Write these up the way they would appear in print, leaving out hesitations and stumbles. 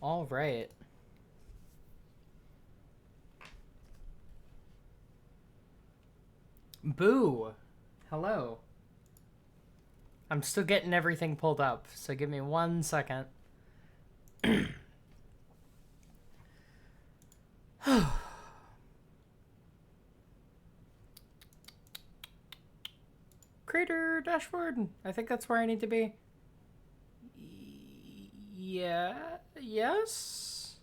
All right. Boo. Hello. I'm still getting everything pulled up, so give me 1 second. Crater dashboard. I think that's where I need to be. Yeah. Yes.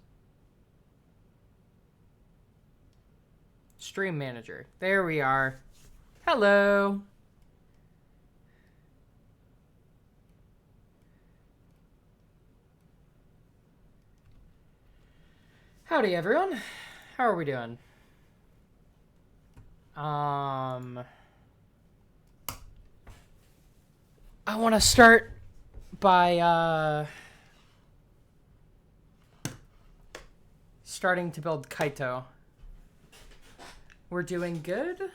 Stream manager. There we are. Hello. Howdy, everyone. How are we doing? I want to start by starting to build Kaito. We're doing good.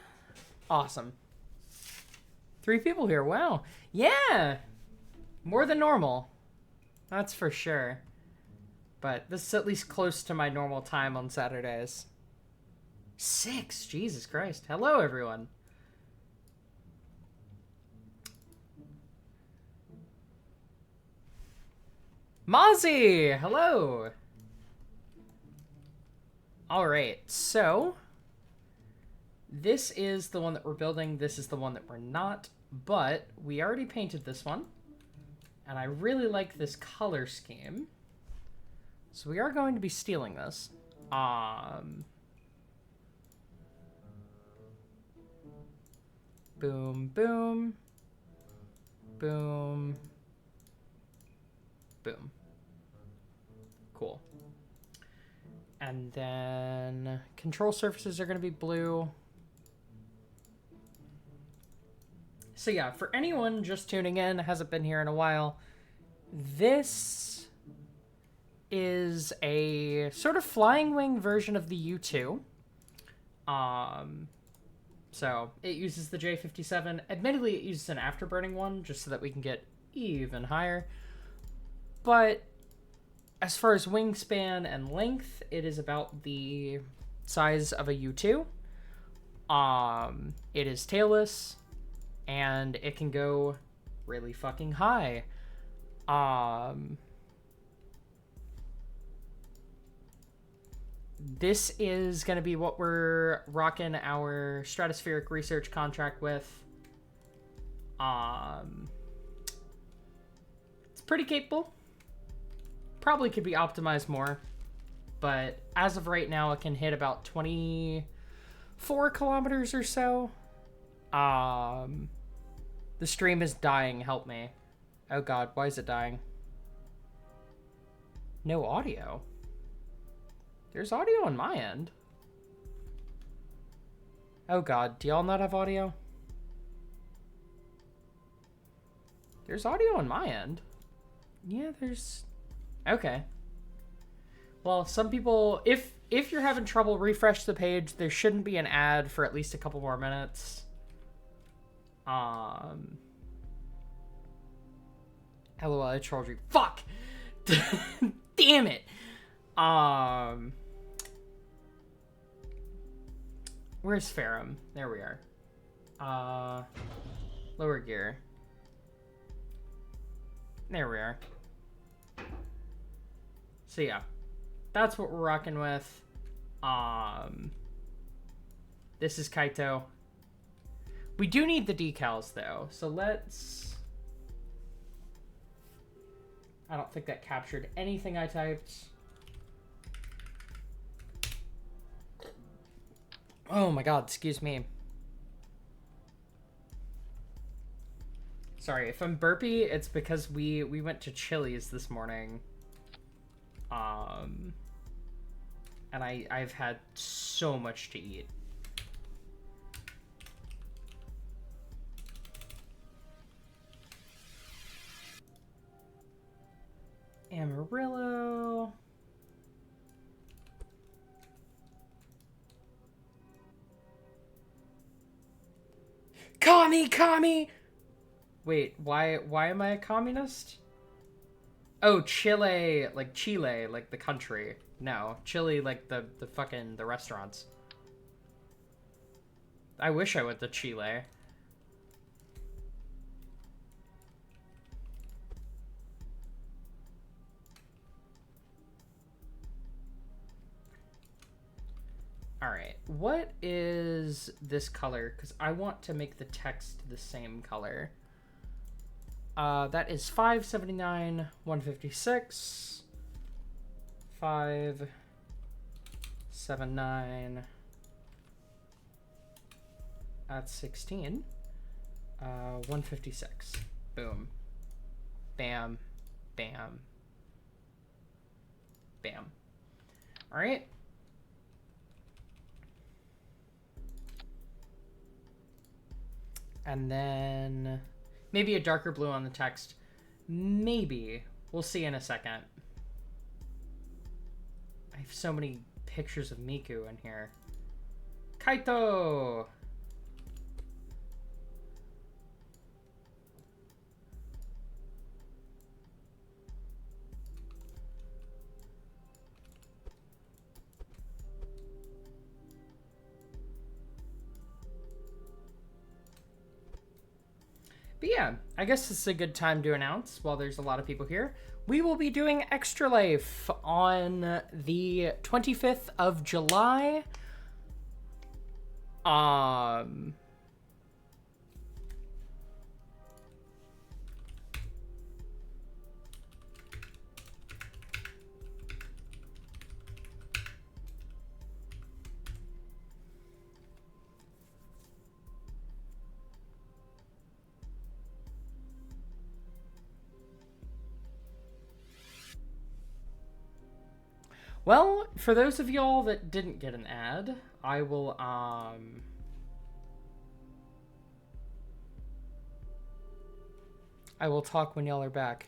Awesome. 3 people here. Wow. Yeah. More than normal. That's for sure. But this is at least close to my normal time on Saturdays. 6. Jesus Christ. Hello, everyone. Mozzie! Hello! Alright, so this is the one that we're building. This is the one that we're not, but we already painted this one. And I really like this color scheme. So we are going to be stealing this. Boom, boom. Boom. Boom. Cool. And then control surfaces are going to be blue. So yeah, for anyone just tuning in, hasn't been here in a while, this is a sort of flying wing version of the U-2. So it uses the J57. Admittedly, it uses an afterburning one just so that we can get even higher. But as far as wingspan and length, it is about the size of a U-2. It is tailless, and it can go really fucking high. This is going to be what we're rocking our stratospheric research contract with. It's pretty capable. Probably could be optimized more. But as of right now, it can hit about 24 kilometers or so. The stream is dying. Help me. Oh god, why is it dying? No audio. There's audio on my end. Oh god, do y'all not have audio? There's audio on my end. Yeah, there's... Okay. Well, some people... If you're having trouble, refresh the page. There shouldn't be an ad for at least a couple more minutes. LOL, I trolled you. Fuck! Damn it! Where's Ferrum? There we are. Lower gear. There we are. So yeah, that's what we're rocking with. This is Kaito. We do need the decals though, so let's... I don't think that captured anything I typed. Oh my god, excuse me. Sorry, if I'm burpy, it's because we went to Chili's this morning. And I've had so much to eat. Amarillo. Commie! Wait, why am I a communist? Oh, Chile, like Chile, like the country. No, Chile, like the fucking the restaurants. I wish I went to Chile. All right, what is this color? Because I want to make the text the same color. That is 579, 156, 579. At 16. 156. Boom. Bam. Bam. Bam. All right. And then maybe a darker blue on the text. Maybe. We'll see in a second. I have so many pictures of Miku in here. Kaito! But yeah, I guess this is a good time to announce, while there's a lot of people here, we will be doing Extra Life on the 25th of July. Well, for those of y'all that didn't get an ad, I will, I will talk when y'all are back.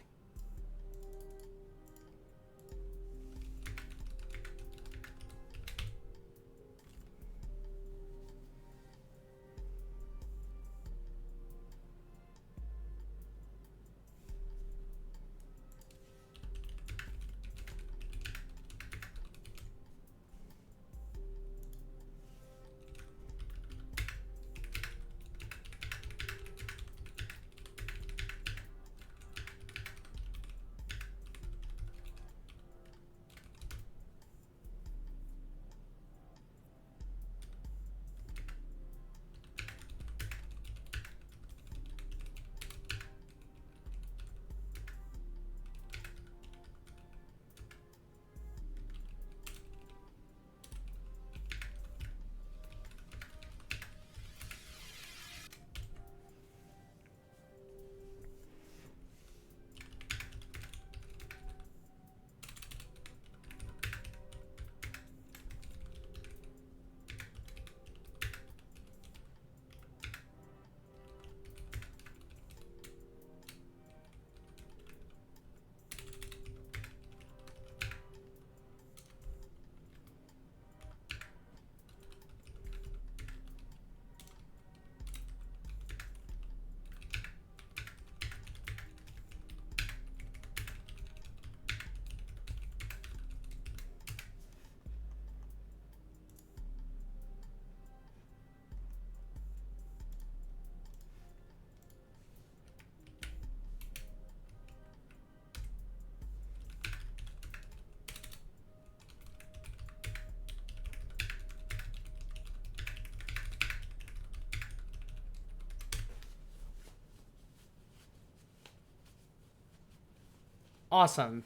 Awesome.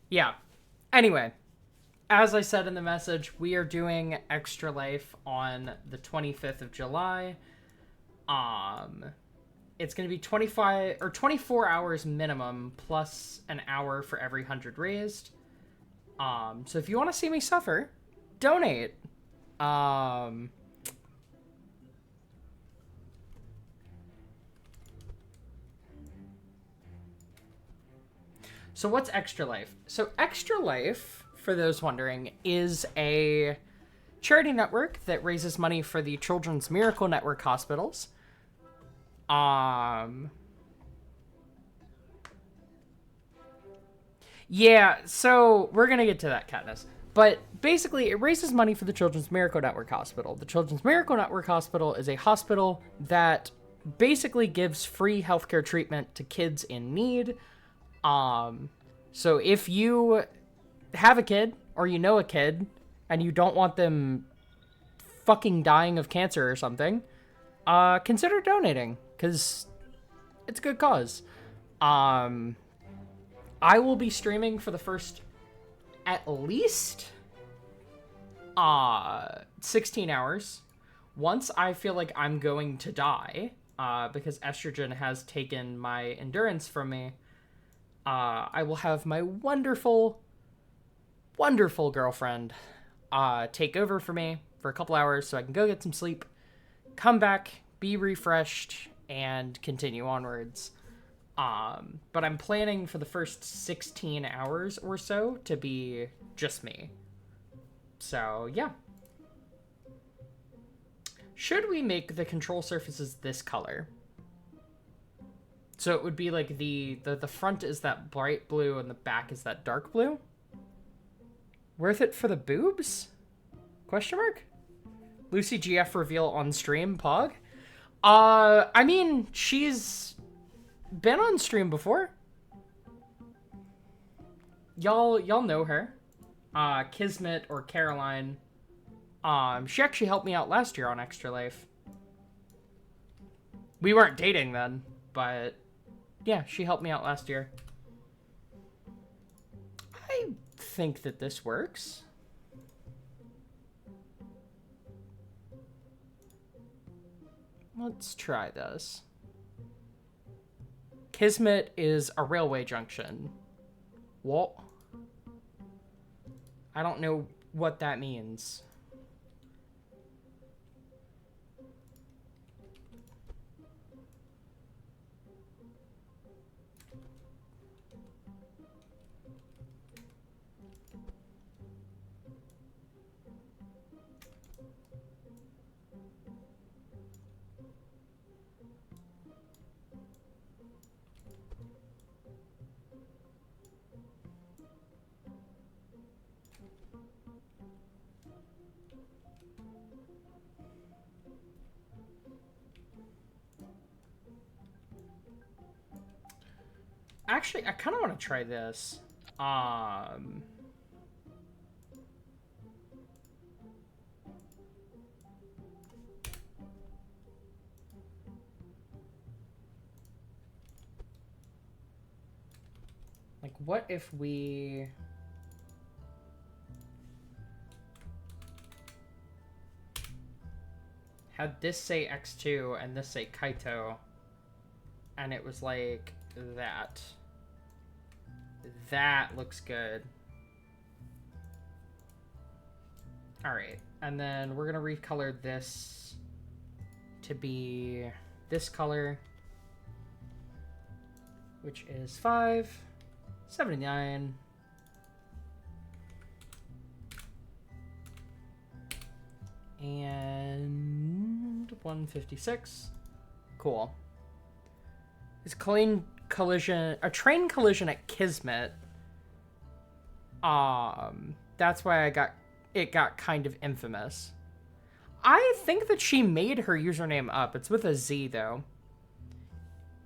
Yeah. Anyway, as I said in the message, we are doing Extra Life on the 25th of July. It's going to be 25 or 24 hours minimum plus an hour for every 100 raised. So if you want to see me suffer, donate. So what's Extra Life? So Extra Life, for those wondering, is a charity network that raises money for the Children's Miracle Network hospitals. Yeah, so we're going to get to that, Katniss. But basically, it raises money for the Children's Miracle Network Hospital. The Children's Miracle Network Hospital is a hospital that basically gives free healthcare treatment to kids in need. So if you have a kid or you know a kid and you don't want them fucking dying of cancer or something, consider donating, because it's a good cause. I will be streaming for the first at least 16 hours. Once I feel like I'm going to die, because estrogen has taken my endurance from me, I will have my wonderful, wonderful girlfriend take over for me for a couple hours so I can go get some sleep, come back, be refreshed, and continue onwards. But I'm planning for the first 16 hours or so to be just me. So, yeah. Should we make the control surfaces this color? So it would be like the front is that bright blue and the back is that dark blue? Worth it for the boobs? Question mark? Lucy GF reveal on stream, Pog? I mean, she's been on stream before. Y'all know her. Kismet or Caroline. She actually helped me out last year on Extra Life. We weren't dating then, but yeah, she helped me out last year. I think that this works. Let's try this. Kismet is a railway junction. What? I don't know what that means. Actually, I kind of want to try this. Like, what if we... had this say X2 and this say Kaito, and it was like that. That looks good. Alright, and then we're gonna recolor this to be this color, which is 579. And 156. Cool. Is a train collision at Kismet. That's why it got kind of infamous. I think that she made her username up. It's with a Z though.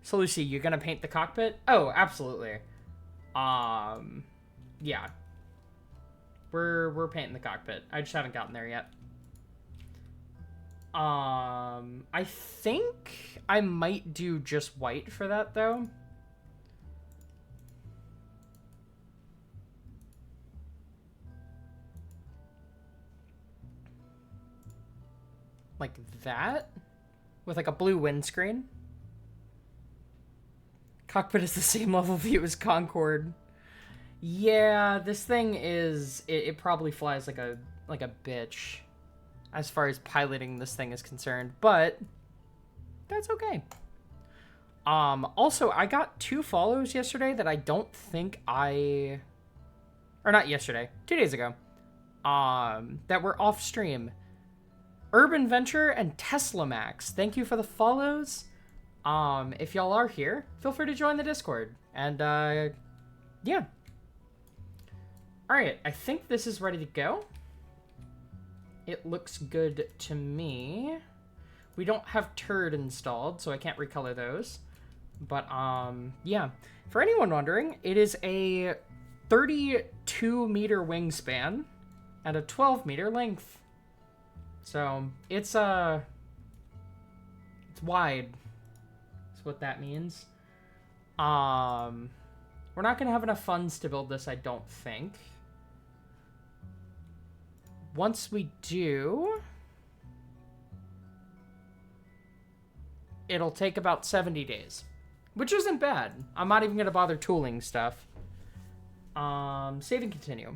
So Lucy, you gonna paint the cockpit? Oh, absolutely. Yeah. We're painting the cockpit. I just haven't gotten there yet. I think I might do just white for that, though. Like that? With like a blue windscreen? Cockpit is the same level view as Concorde. Yeah, this thing is... It probably flies like a bitch, as far as piloting this thing is concerned, but that's okay. Also, I got 2 follows yesterday that I don't think or not yesterday, 2 days ago, that were off stream. Urban Venture and Tesla Max, thank you for the follows. If y'all are here, feel free to join the Discord, and, yeah. Alright, I think this is ready to go. It looks good to me. We don't have turd installed, so I can't recolor those. But, yeah. For anyone wondering, it is a 32-meter wingspan and a 12-meter length. So, it's wide. That's what that means. We're not going to have enough funds to build this, I don't think. Once we do, it'll take about 70 days, which isn't bad. I'm not even going to bother tooling stuff. Save and continue.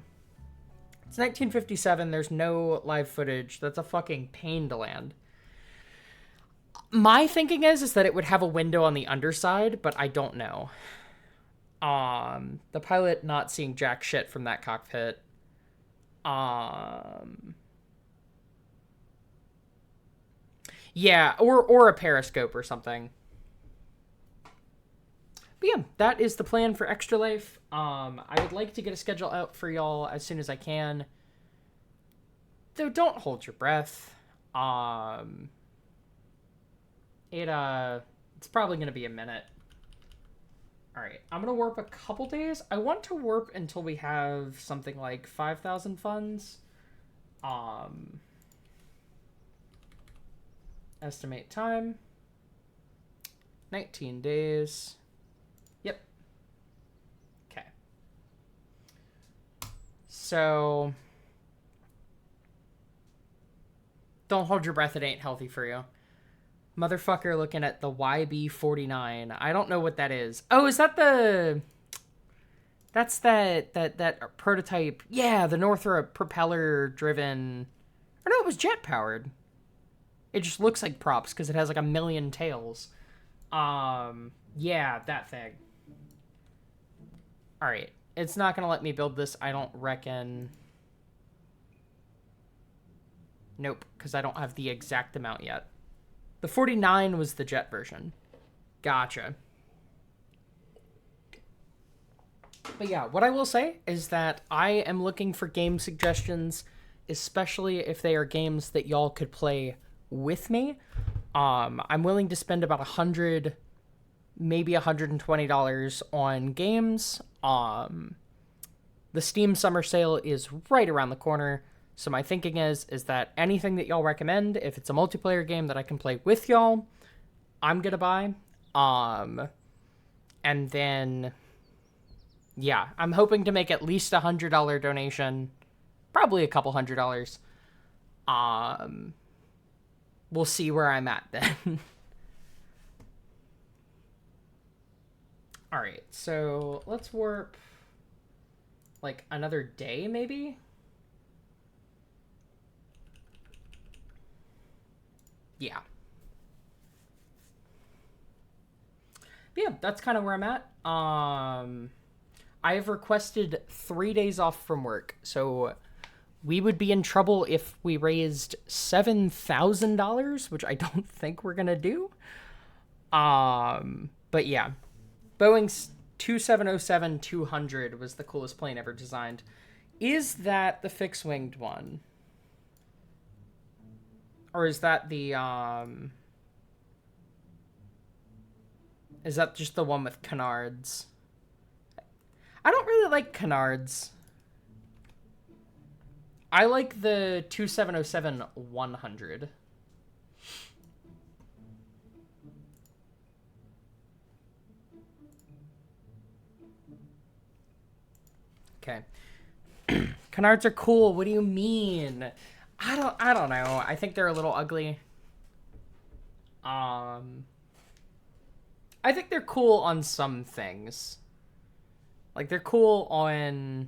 It's 1957. There's no live footage. That's a fucking pain to land. My thinking is that it would have a window on the underside, but I don't know. The pilot not seeing jack shit from that cockpit. Yeah, or a periscope or something. But yeah, that is the plan for Extra Life. I would like to get a schedule out for y'all as soon as I can. Though don't hold your breath. It's probably gonna be a minute. Alright, I'm gonna warp a couple days. I want to warp until we have something like 5,000 funds. Estimate time. 19 days. Yep. Okay. So, don't hold your breath, it ain't healthy for you. Motherfucker looking at the YB49. I don't know what that is. Oh, is that the... That's that prototype. Yeah, the Northrop propeller-driven... Or no, it was jet-powered. It just looks like props because it has like a million tails. Yeah, that thing. Alright. It's not going to let me build this, I don't reckon. Nope, because I don't have the exact amount yet. The 49 was the jet version. Gotcha. But yeah, what I will say is that I am looking for game suggestions, especially if they are games that y'all could play with me. I'm willing to spend about $100, maybe $120 on games. The Steam Summer Sale is right around the corner. So my thinking is that anything that y'all recommend, if it's a multiplayer game that I can play with y'all, I'm gonna buy. And then, yeah, I'm hoping to make at least $100 donation, probably a couple $100. We'll see where I'm at then. All right, so let's warp like another day, maybe. Yeah. But yeah, that's kind of where I'm at. I have requested 3 days off from work, so we would be in trouble if we raised $7,000, which I don't think we're gonna do. But yeah, Boeing's 2707-200 was the coolest plane ever designed. Is that the fixed-winged one? Or is that the, is that just the one with canards? I don't really like canards. I like the 2707-100. Okay. Canards are cool. What do you mean? I don't know. I think they're a little ugly. I think they're cool on some things. Like, they're cool on...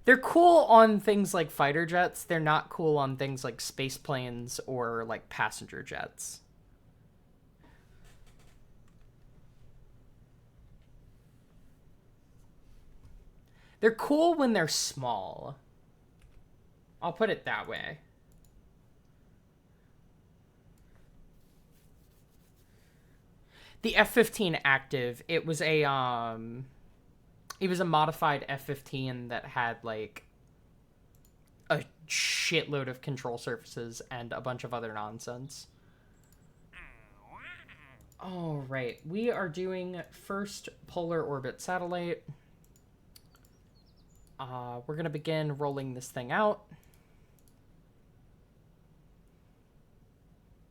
They're cool on things like fighter jets. They're not cool on things like space planes or, like, passenger jets. They're cool when they're small. I'll put it that way. The F-15 active, it was a, It was a modified F-15 that had, like, a shitload of control surfaces and a bunch of other nonsense. All right, we are doing first polar orbit satellite. We're going to begin rolling this thing out,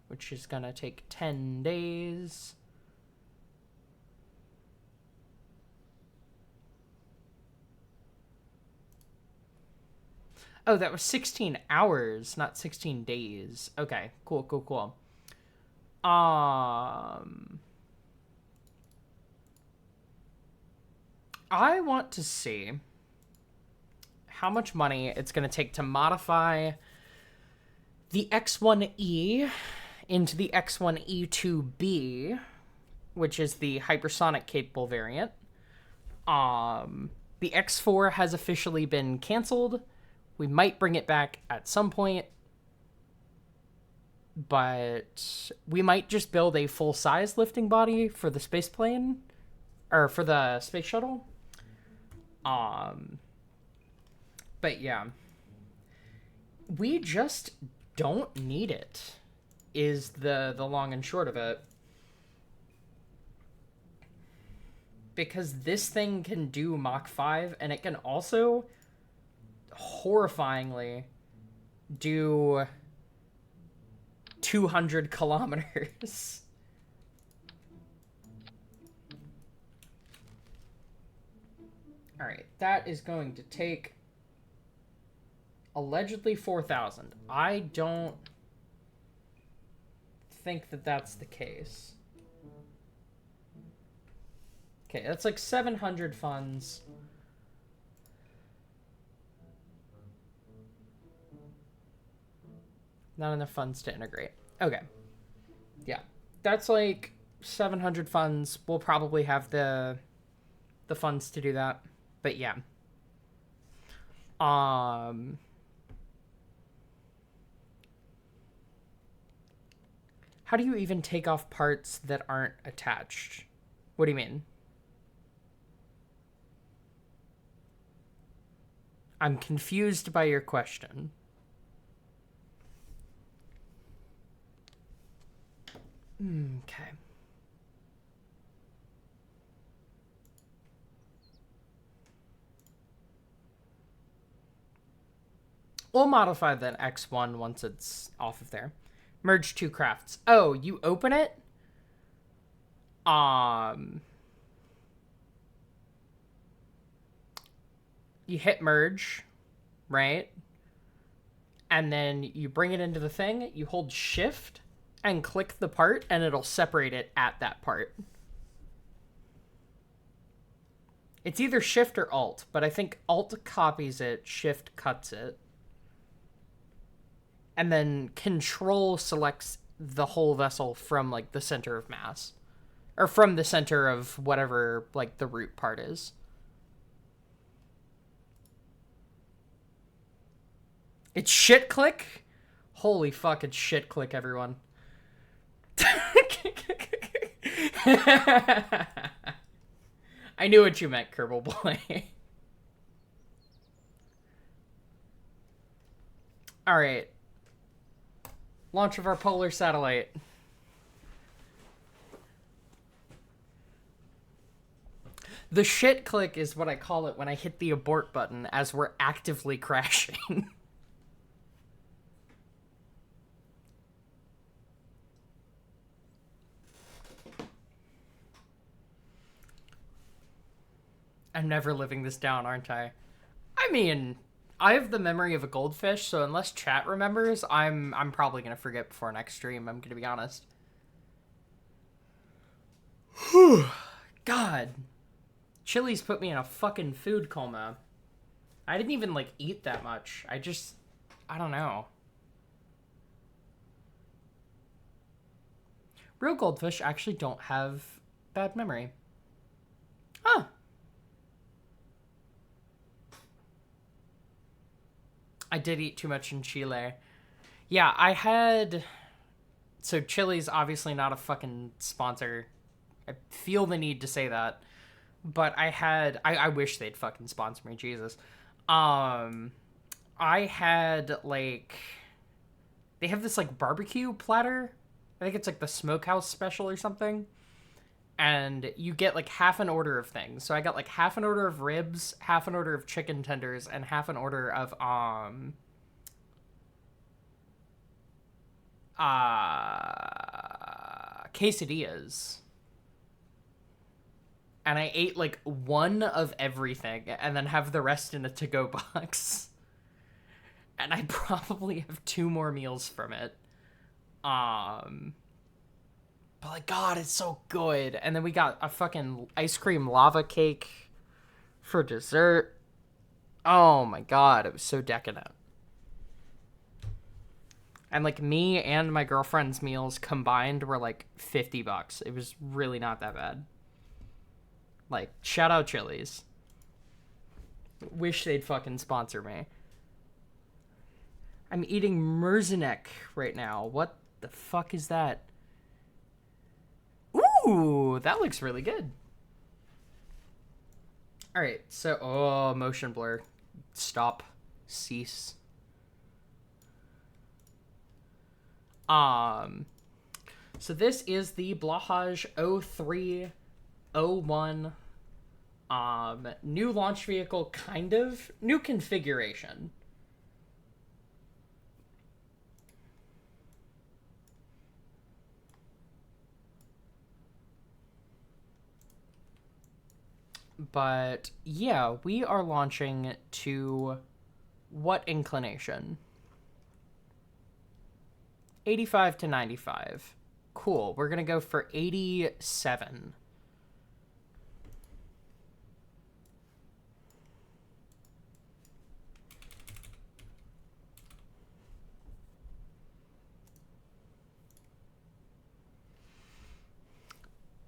which is going to take 10 days. Oh, that was 16 hours, not 16 days. Okay, cool, cool, cool. I want to see how much money it's going to take to modify the X-1E into the X-1E2B, which is the hypersonic capable variant. The X-4 has officially been canceled. We might bring it back at some point, but we might just build a full-size lifting body for the space plane, or for the space shuttle. But yeah, we just don't need it, is the long and short of it. Because this thing can do Mach 5, and it can also horrifyingly do 200 kilometers. All right, that is going to take allegedly 4,000. I don't think that that's the case. Okay, that's like 700 funds. Not enough funds to integrate. Okay. Yeah. That's like 700 funds. We'll probably have the funds to do that. But yeah. How do you even take off parts that aren't attached? What do you mean? I'm confused by your question. Okay. We'll modify the X1 once it's off of there. Merge two crafts. Oh, you open it? You hit merge, right? And then you bring it into the thing, you hold shift and click the part, and it'll separate it at that part. It's either shift or alt, but I think alt copies it, shift cuts it. And then control selects the whole vessel from, like, the center of mass. Or from the center of whatever, like, the root part is. It's shit click? Holy fuck, it's shit click, everyone. I knew what you meant, Kerbal Boy. Alright. Launch of our polar satellite. The shit click is what I call it when I hit the abort button as we're actively crashing. I'm never living this down, aren't I? I mean, I have the memory of a goldfish, so unless chat remembers, I'm probably gonna forget before next stream, I'm gonna be honest. God. Chili's put me in a fucking food coma. I didn't even, like, eat that much. I don't know. Real goldfish actually don't have bad memory. Huh. I did eat too much in Chile. Yeah, I had... So Chili's obviously not a fucking sponsor. I feel the need to say that. but I wish they'd fucking sponsor me, Jesus. I had like they have this like barbecue platter. I think it's like the smokehouse special or something. And you get like half an order of things. So I got like half an order of ribs, half an order of chicken tenders, and half an order of quesadillas. And I ate like one of everything and then have the rest in a to-go box. And I probably have 2 more meals from it. But like, God, it's so good. And then we got a fucking ice cream lava cake for dessert. Oh my God, it was so decadent. And like me and my girlfriend's meals combined were like $50. It was really not that bad. Like, shout out Chili's. Wish they'd fucking sponsor me. I'm eating Merzenek right now. What the fuck is that? Ooh, that looks really good. All right, so motion blur. Stop. Cease. So this is the Blahage 0301 new launch vehicle, kind of new configuration. But yeah, we are launching to what inclination? 85 to 95. Cool. We're going to go for 87.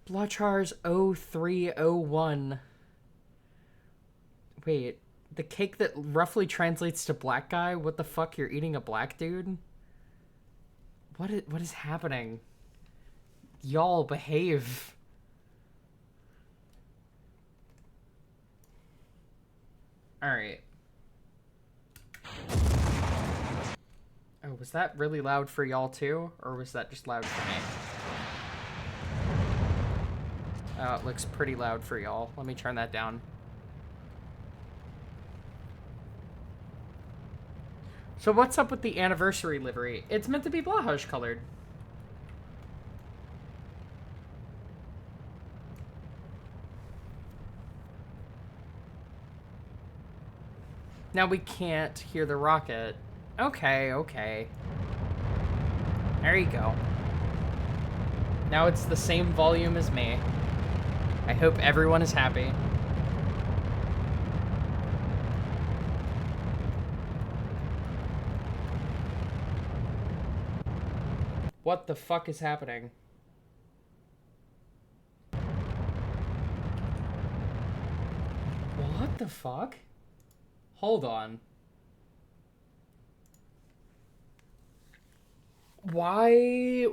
Blachars 0301. Wait, the cake that roughly translates to black guy? What the fuck? You're eating a black dude? What is happening? Y'all behave. Alright. Oh, was that really loud for y'all too? Or was that just loud for me? Oh, it looks pretty loud for y'all. Let me turn that down. So what's up with the anniversary livery? It's meant to be Blahage colored. Now we can't hear the rocket. Okay, okay. There you go. Now it's the same volume as me. I hope everyone is happy. What the fuck is happening? What the fuck? Hold on. Why?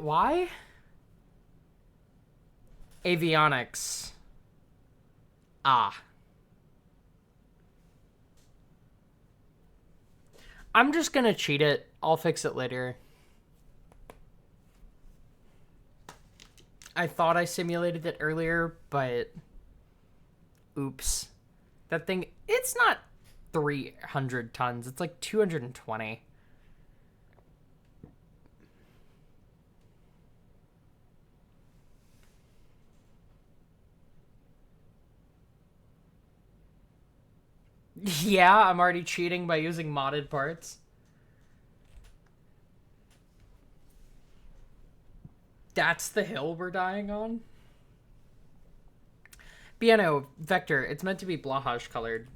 Avionics. Ah. I'm just gonna cheat it. I'll fix it later. I thought I simulated it earlier, but oops. That thing, it's not 300 tons. It's like 220. Yeah, I'm already cheating by using modded parts. That's the hill we're dying on? Biano, Vector, it's meant to be Blahage colored,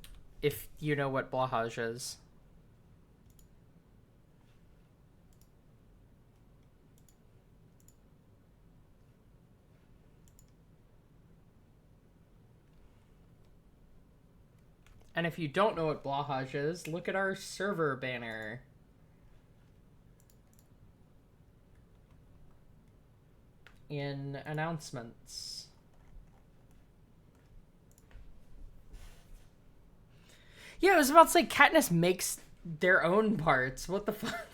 if you know what Blahage is. And if you don't know what Blahage is, look at our server banner. In announcements. Yeah, I was about to say Katniss makes their own parts. What the fuck?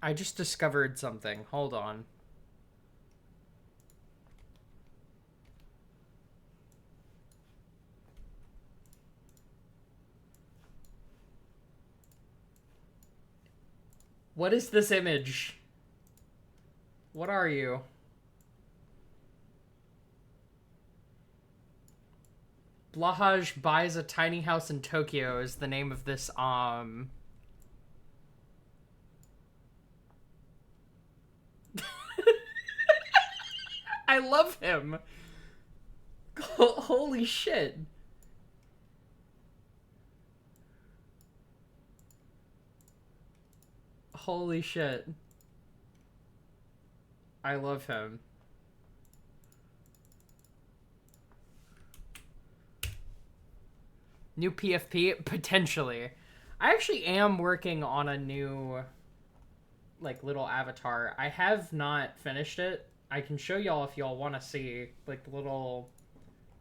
I just discovered something. Hold on. What is this image? What are you? Blahaj buys a tiny house in Tokyo is the name of this, I love him. Holy shit. Holy shit. I love him. New PFP? Potentially. I actually am working on a new, like, little avatar. I have not finished it. I can show y'all if y'all want to see, like, the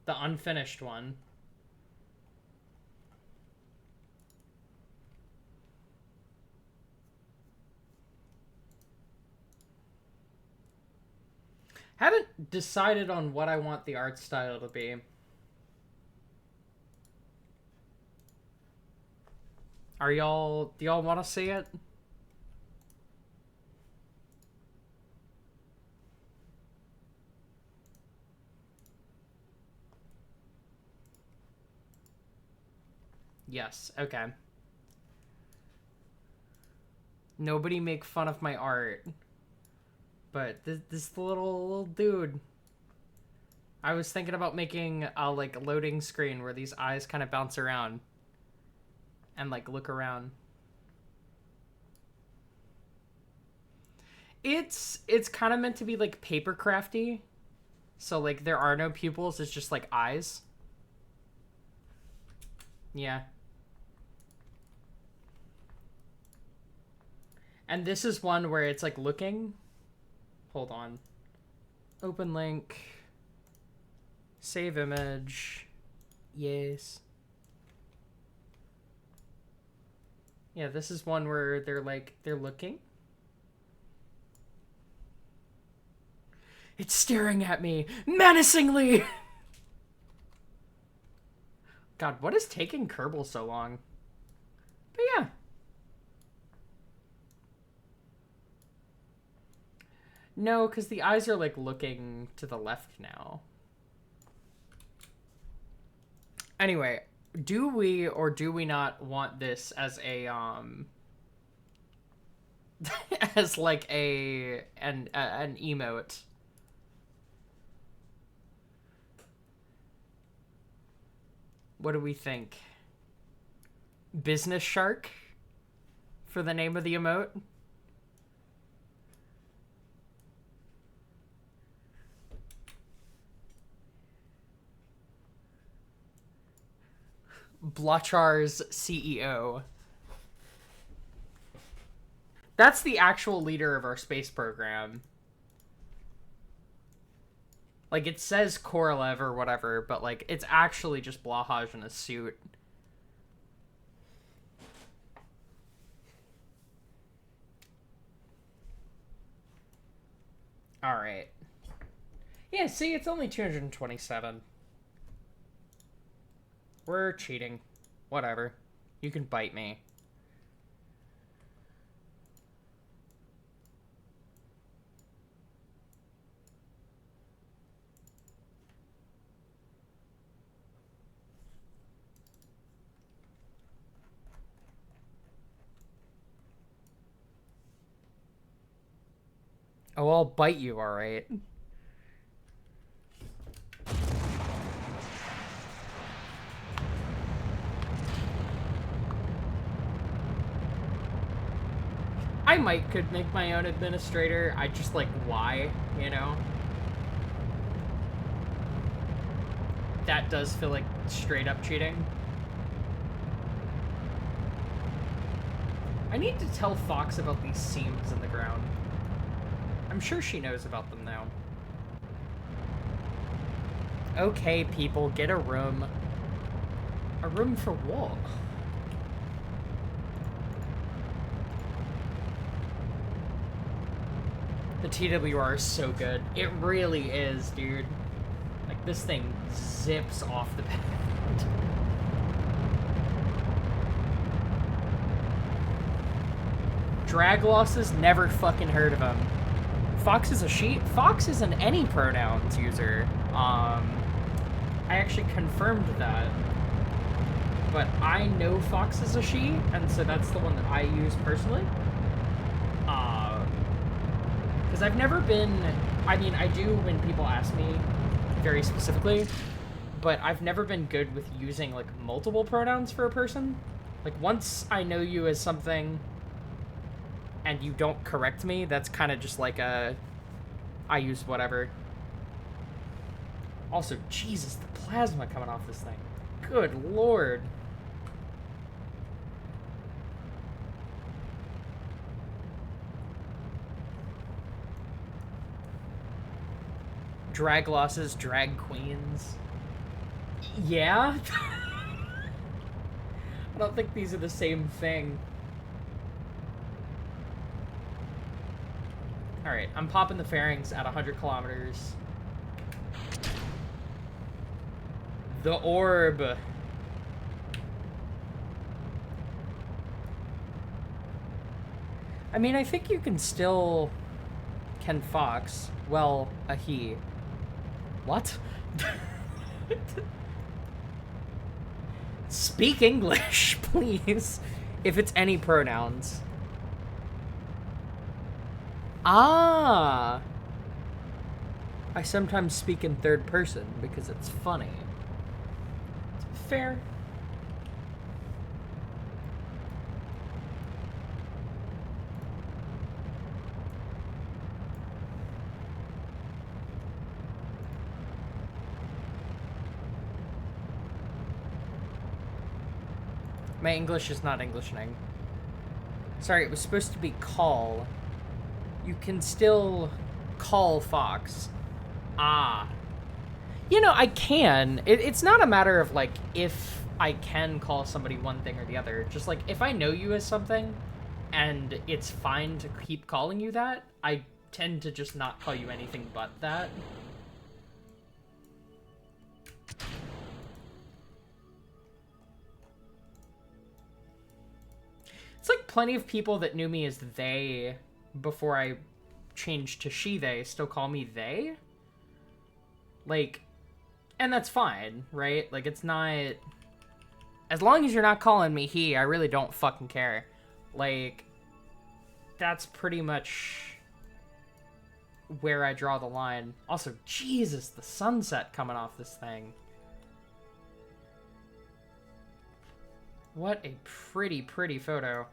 unfinished one. Haven't decided on what I want the art style to be. Do y'all want to see it? Yes, okay. Nobody make fun of my art. But this little dude. I was thinking about making a, like, loading screen where these eyes kind of bounce around. And, like, look around. It's kind of meant to be, like, paper crafty. So, like, there are no pupils. It's just, like, eyes. Yeah. And this is one where it's, like, looking. Hold on. Open link. Save image. Yes. Yeah, this is one where they're looking. It's staring at me menacingly. God, what is taking Kerbal so long? But yeah. No, because the eyes are, like, looking to the left now. Anyway, do we or do we not want this as a, as, like, an emote? What do we think? Business Shark? For the name of the emote? Blotchar's CEO. That's the actual leader of our space program. Like, it says Korolev or whatever, but, like, it's actually just Blahaj in a suit. Alright. Yeah, see, it's only 227. We're cheating. Whatever. You can bite me. Oh, I'll bite you, alright. I could make my own administrator. I just like, why, you know? That does feel like straight up cheating. I need to tell Fox about these seams in the ground. I'm sure she knows about them now. Okay, people, get a room. A room for what? The TWR is so good. It really is, dude. Like, this thing zips off the pad. Drag losses, never fucking heard of him. Fox is a she. Fox is an any pronouns user. I actually confirmed that. But I know Fox is a she, and so that's the one that I use personally. Because I've never been... I mean, I do when people ask me very specifically, but I've never been good with using, like, multiple pronouns for a person. Like, once I know you as something and you don't correct me, that's kind of just like a... I use whatever. Also, Jesus, the plasma coming off this thing. Good lord. Drag losses, drag queens. Yeah? I don't think these are the same thing. Alright, I'm popping the fairings at 100 kilometers. The orb. I mean, I think you can still... Ken Fox. Well, a he. What? Speak English, please. If it's any pronouns. Ah! I sometimes speak in third person because it's funny. Fair. My English is not Englishing. Sorry, it was supposed to be call. You can still call Fox. Ah. You know, I can. It's not a matter of, like, if I can call somebody one thing or the other. Just, like, if I know you as something, and it's fine to keep calling you that, I tend to just not call you anything but that. It's like plenty of people that knew me as they before I changed to she, they still call me they. Like, and that's fine, right? Like, it's not... As long as you're not calling me he, I really don't fucking care. Like, that's pretty much where I draw the line. Also, Jesus, the sunset coming off this thing. What a pretty, pretty photo.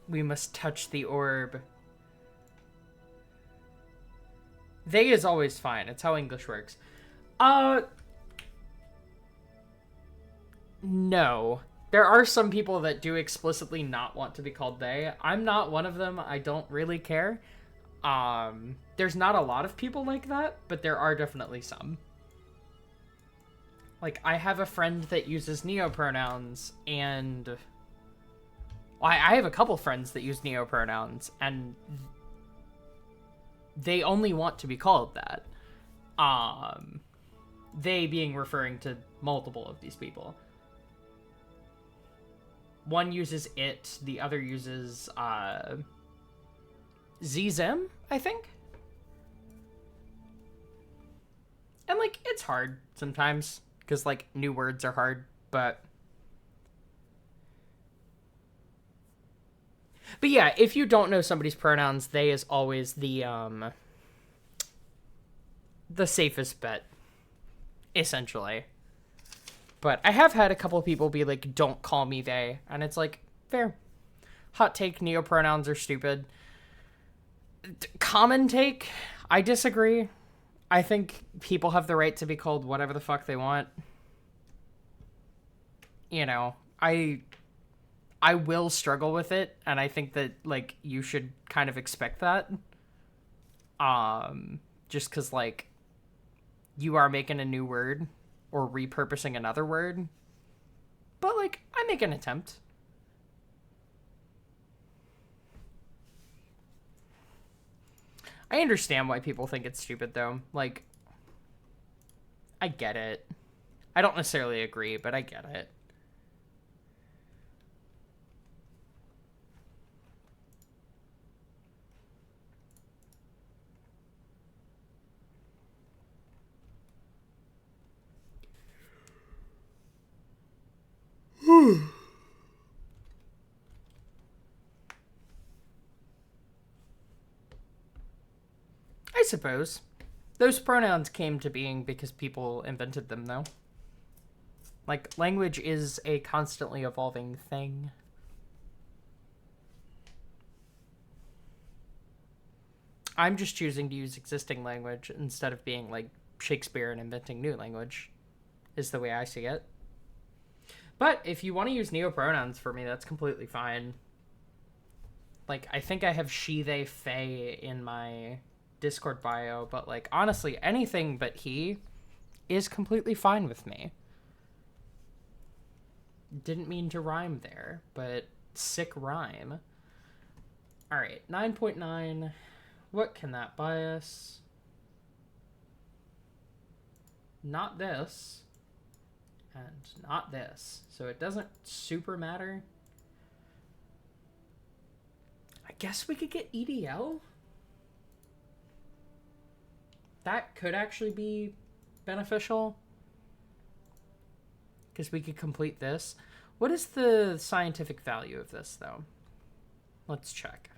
We must touch the orb. They is always fine. It's how English works. No. There are some people that do explicitly not want to be called they. I'm not one of them. I don't really care. There's not a lot of people like that, but there are definitely some. Like, I have a friend that uses neopronouns, and... I have a couple friends that use neopronouns, and they only want to be called that. They being referring to multiple of these people. One uses it, the other uses, ZZM, I think? And, like, it's hard sometimes, because, like, new words are hard, but... But yeah, if you don't know somebody's pronouns, they is always the safest bet, essentially. But I have had a couple of people be like, don't call me they, and it's like, fair. Hot take, neopronouns are stupid. Common take, I disagree. I think people have the right to be called whatever the fuck they want. You know, I will struggle with it, and I think that, like, you should kind of expect that. Just because, like, you are making a new word or repurposing another word. But, like, I make an attempt. I understand why people think it's stupid, though. Like, I get it. I don't necessarily agree, but I get it. I suppose. Those pronouns came to being because people invented them, though. Like, language is a constantly evolving thing. I'm just choosing to use existing language instead of being like Shakespeare and inventing new language, is the way I see it. But if you want to use neopronouns for me, that's completely fine. Like, I think I have she, they, they in my Discord bio, but, like, honestly, anything but he is completely fine with me. Didn't mean to rhyme there, but sick rhyme. Alright, 9.9. What can that buy us? Not this. And not this. So it doesn't super matter. I guess we could get EDL? That could actually be beneficial. Because we could complete this. What is the scientific value of this, though? Let's check.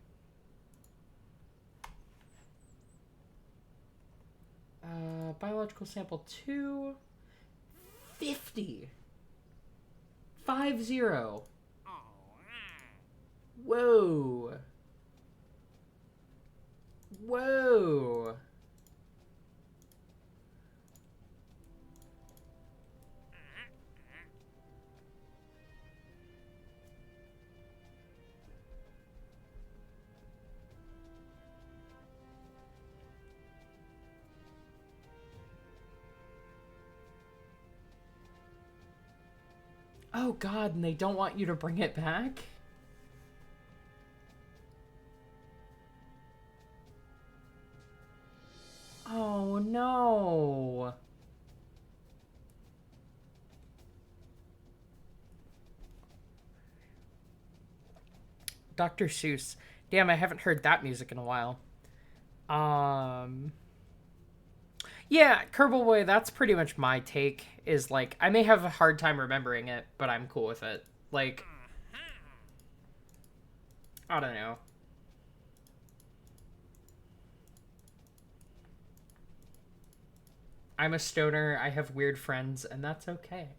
Biological sample 2. 50. 50. Whoa. Whoa. Oh god, and they don't want you to bring it back? Oh no. Dr. Seuss. Damn, I haven't heard that music in a while. Yeah, Kerbal Boy, that's pretty much my take, is like, I may have a hard time remembering it, but I'm cool with it. Like, I don't know. I'm a stoner, I have weird friends, and that's okay.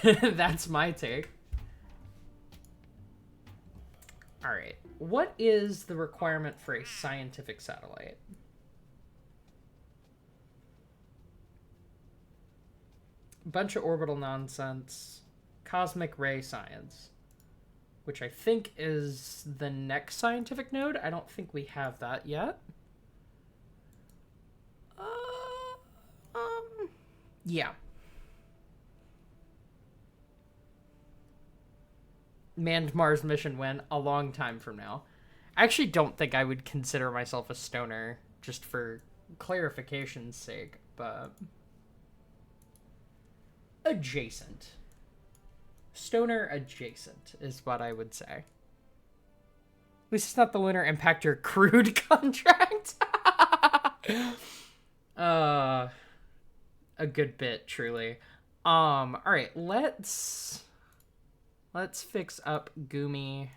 That's my take. Alright, what is the requirement for a scientific satellite? Bunch of orbital nonsense, cosmic ray science, which I think is the next scientific node. I don't think we have that yet. Yeah. Manned Mars mission when? A long time from now. I actually don't think I would consider myself a stoner, just for clarification's sake, but... adjacent. Stoner adjacent is what I would say. At least it's not the lunar impactor crude contract. a good bit, truly. All right, let's fix up Gumi.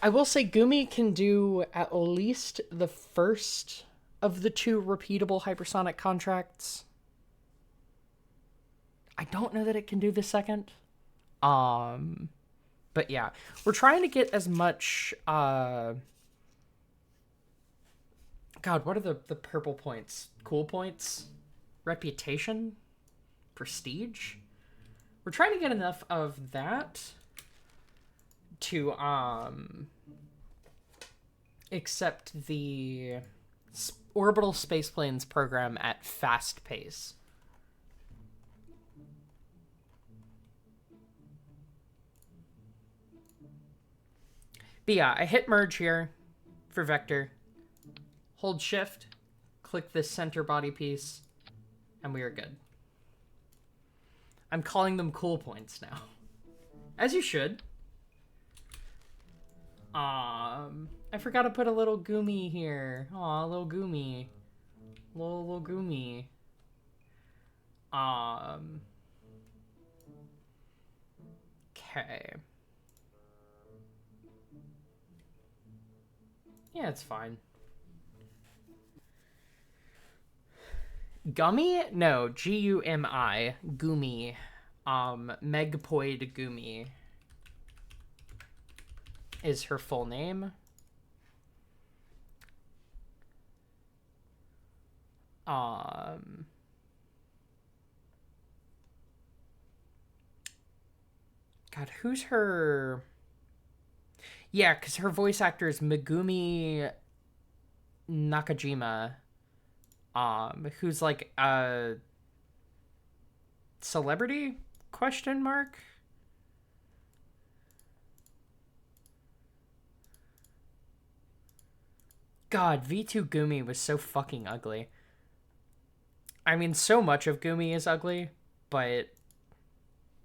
I will say Gumi can do at least the first of the 2 repeatable hypersonic contracts. I don't know that it can do the second. But yeah, we're trying to get as much, God, what are the purple points? Cool points? Reputation? Prestige? We're trying to get enough of that to, accept the orbital spaceplanes program at fast pace. But yeah, I hit merge here for vector. Hold shift, click this center body piece, and we are good. I'm calling them cool points now. As you should. I forgot to put a little Gumi here. Aw, a little Gumi. Little Gumi. Okay. Yeah, it's fine. Gummy? No, Gumi. Gumi. Megpoid Gumi is her full name. God, who's her... Yeah, because her voice actor is Megumi Nakajima, who's like a celebrity? Question mark? God, V2 Gumi was so fucking ugly. I mean, so much of Gumi is ugly, but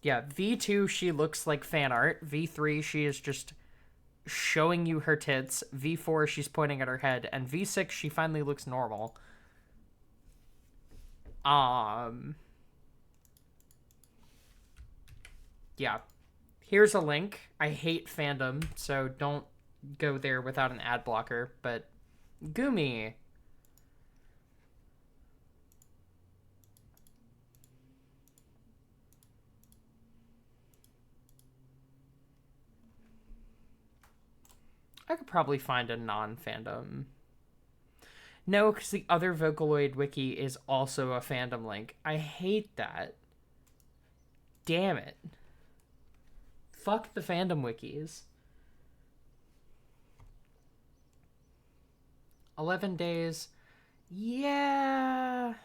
yeah, V2, she looks like fan art. V3, she is just showing you her tits. V4, she's pointing at her head. And V6, she finally looks normal. Yeah. Here's a link. I hate fandom, so don't go there without an ad blocker, but Gumi. I could probably find a non-fandom. No, because the other Vocaloid wiki is also a fandom link. I hate that. Damn it. Fuck the fandom wikis. 11 days. Yeah.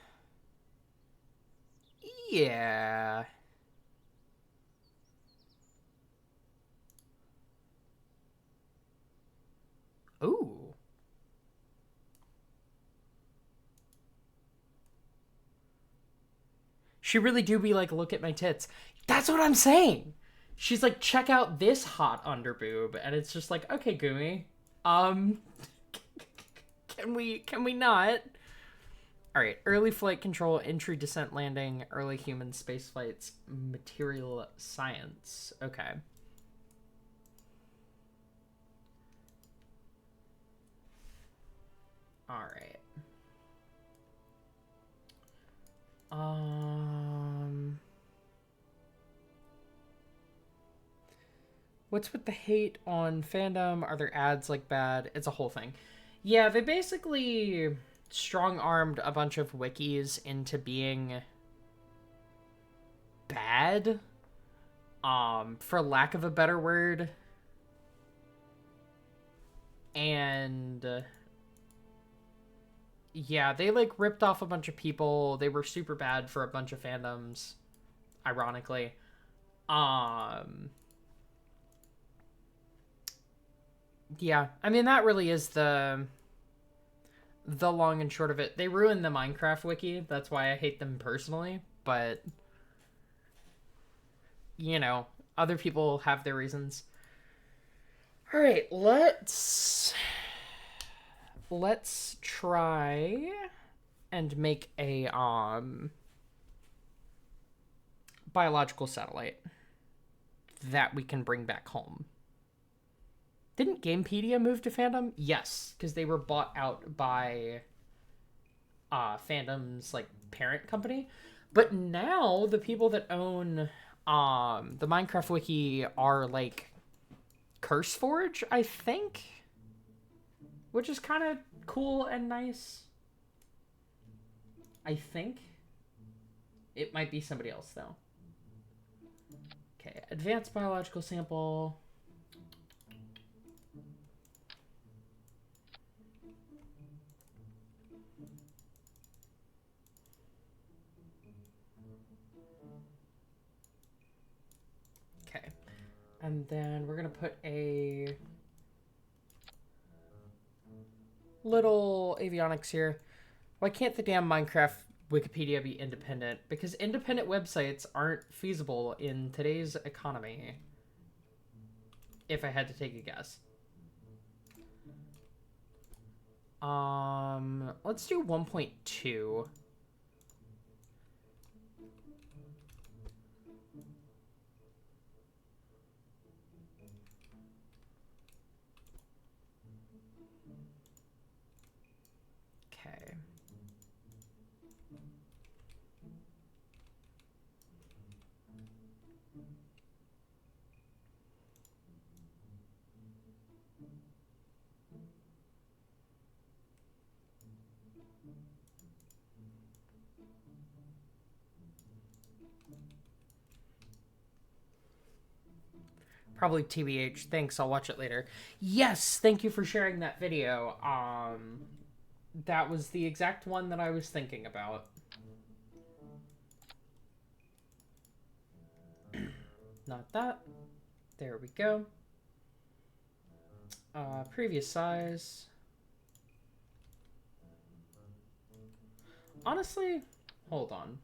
Yeah. Ooh. She really do be like, look at my tits. That's what I'm saying. She's like, check out this hot underboob, and it's just like, okay, Gumi. Can we not? All right, early flight control, entry, descent, landing, early human space flights, material science. Okay. All right. What's with the hate on fandom? Are there ads like bad? It's a whole thing. Yeah, they basically strong-armed a bunch of wikis into being bad, for lack of a better word. And yeah, they like ripped off a bunch of people. They were super bad for a bunch of fandoms, ironically. Yeah, I mean, that really is the long and short of it. They ruined the Minecraft wiki. That's why I hate them personally. But, you know, other people have their reasons. All right, let's try and make a biological satellite that we can bring back home. Didn't Gamepedia move to Fandom? Yes, because they were bought out by Fandom's like parent company. But now the people that own the Minecraft wiki are like CurseForge, I think, which is kind of cool and nice. I think it might be somebody else though. Okay, advanced biological sample. Okay, and then we're gonna put a little avionics here. Why can't the damn Minecraft Wikipedia be independent? Because independent websites aren't feasible in today's economy. If I had to take a guess. Let's do 1.2. Okay. Probably TBH. Thanks, I'll watch it later. Yes, thank you for sharing that video. That was the exact one that I was thinking about. Not that. There we go. Previous size. Honestly, hold on.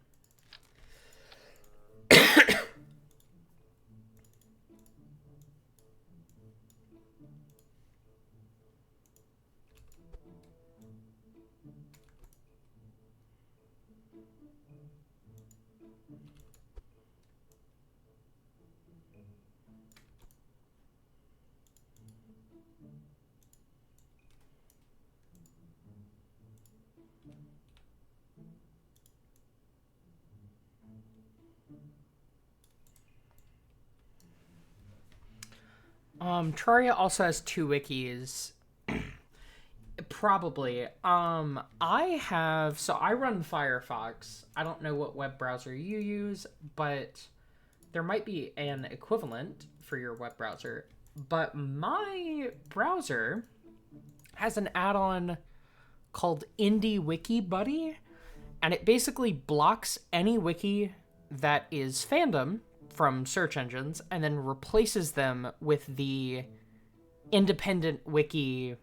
Terraria also has 2 wikis. Probably. I run Firefox. I don't know what web browser you use, but there might be an equivalent for your web browser. But my browser has an add-on called Indie Wiki Buddy, and it basically blocks any wiki that is fandom from search engines and then replaces them with the independent wiki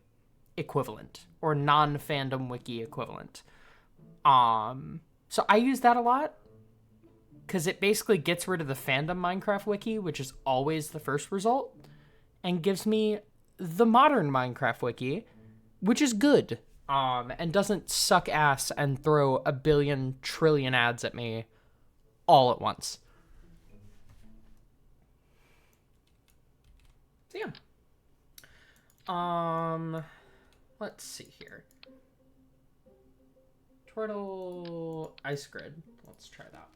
equivalent or non-fandom wiki equivalent. So I use that a lot because it basically gets rid of the fandom Minecraft wiki, which is always the first result, and gives me the modern Minecraft wiki, which is good, and doesn't suck ass and throw a billion trillion ads at me all at once. So yeah. Let's see here. Turtle ice grid. Let's try that.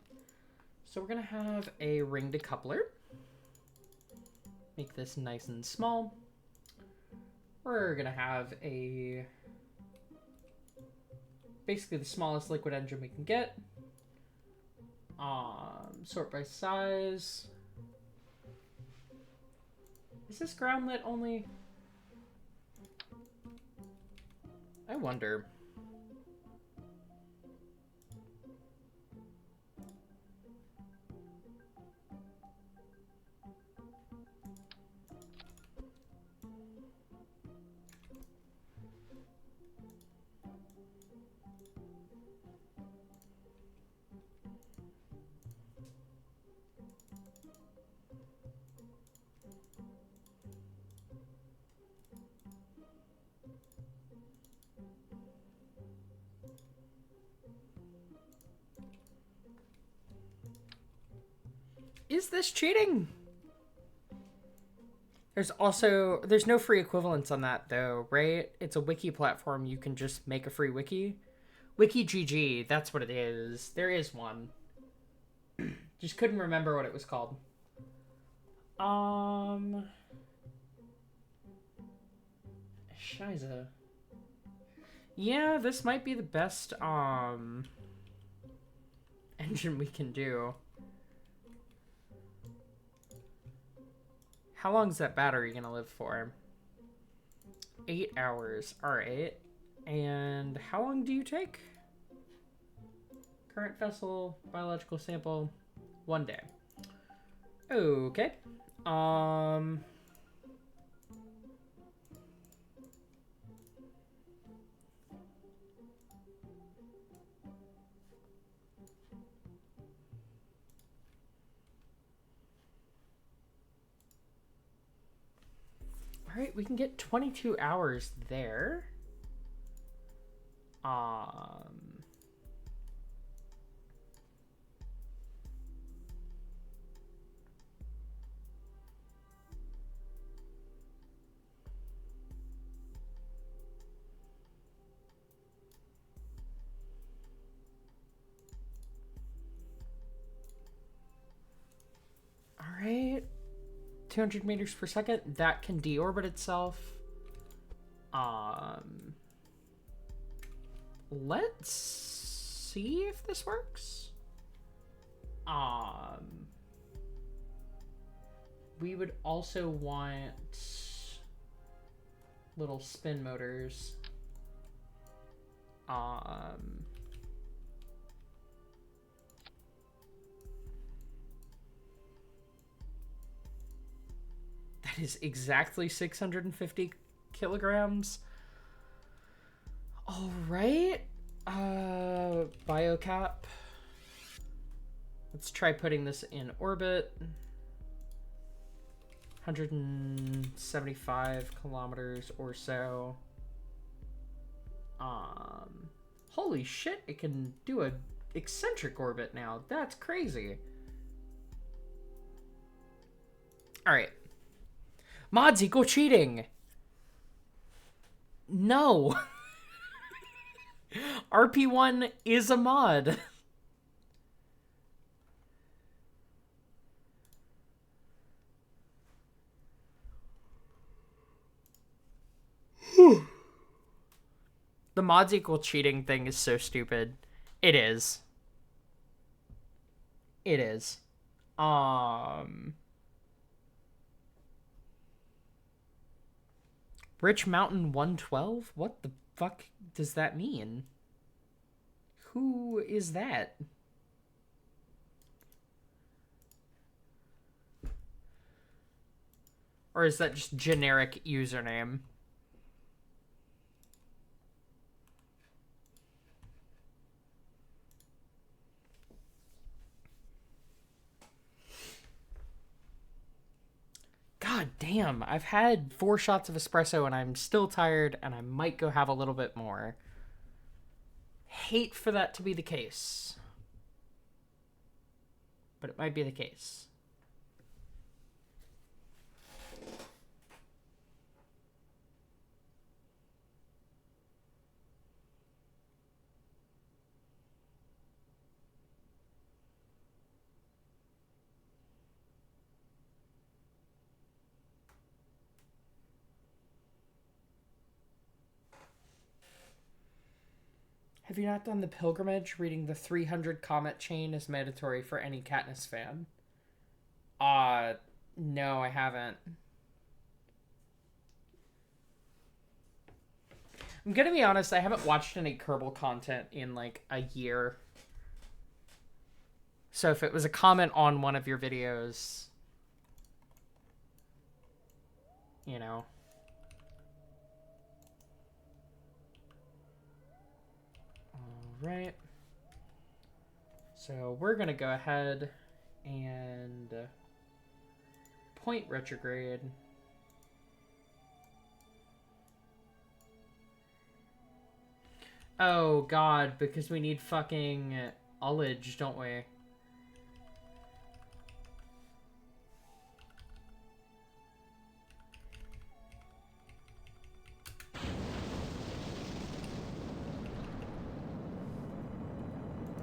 So we're gonna have a ring decoupler. Make this nice and small. We're gonna have a basically the smallest liquid engine we can get. Sort by size. Is this ground lit only? I wonder. Is this cheating? There's no free equivalence on that though, right? It's a wiki platform. You can just make a free wiki. Wiki GG, that's what it is. There is one. Just couldn't remember what it was called. Shiza. Yeah, this might be the best, engine we can do. How long is that battery gonna live for? 8 hours. Alright. And how long do you take? Current vessel, biological sample, 1 day. Okay. Alright, we can get 22 hours there. Alright. 200 meters per second. That can deorbit itself. Let's see if this works. We would also want little spin motors. That is exactly 650 kilograms. All right. Biocap. Let's try putting this in orbit. 175 kilometers or so. Holy shit, it can do a eccentric orbit now. That's crazy. All right. Mods equal cheating. No. RP-1 is a mod. The mods equal cheating thing is so stupid. It is. It is. Rich Mountain 112? What the fuck does that mean? Who is that? Or is that just generic username? God damn, I've had 4 shots of espresso and I'm still tired and I might go have a little bit more. Hate for that to be the case. But it might be the case. Have you not done the pilgrimage? Reading the 300 comment chain is mandatory for any Katniss fan. No, I haven't. I'm gonna be honest, I haven't watched any Kerbal content in like a year. So if it was a comment on one of your videos, you know. Right. So we're gonna go ahead and point retrograde. Oh god, because we need fucking ullage, don't we?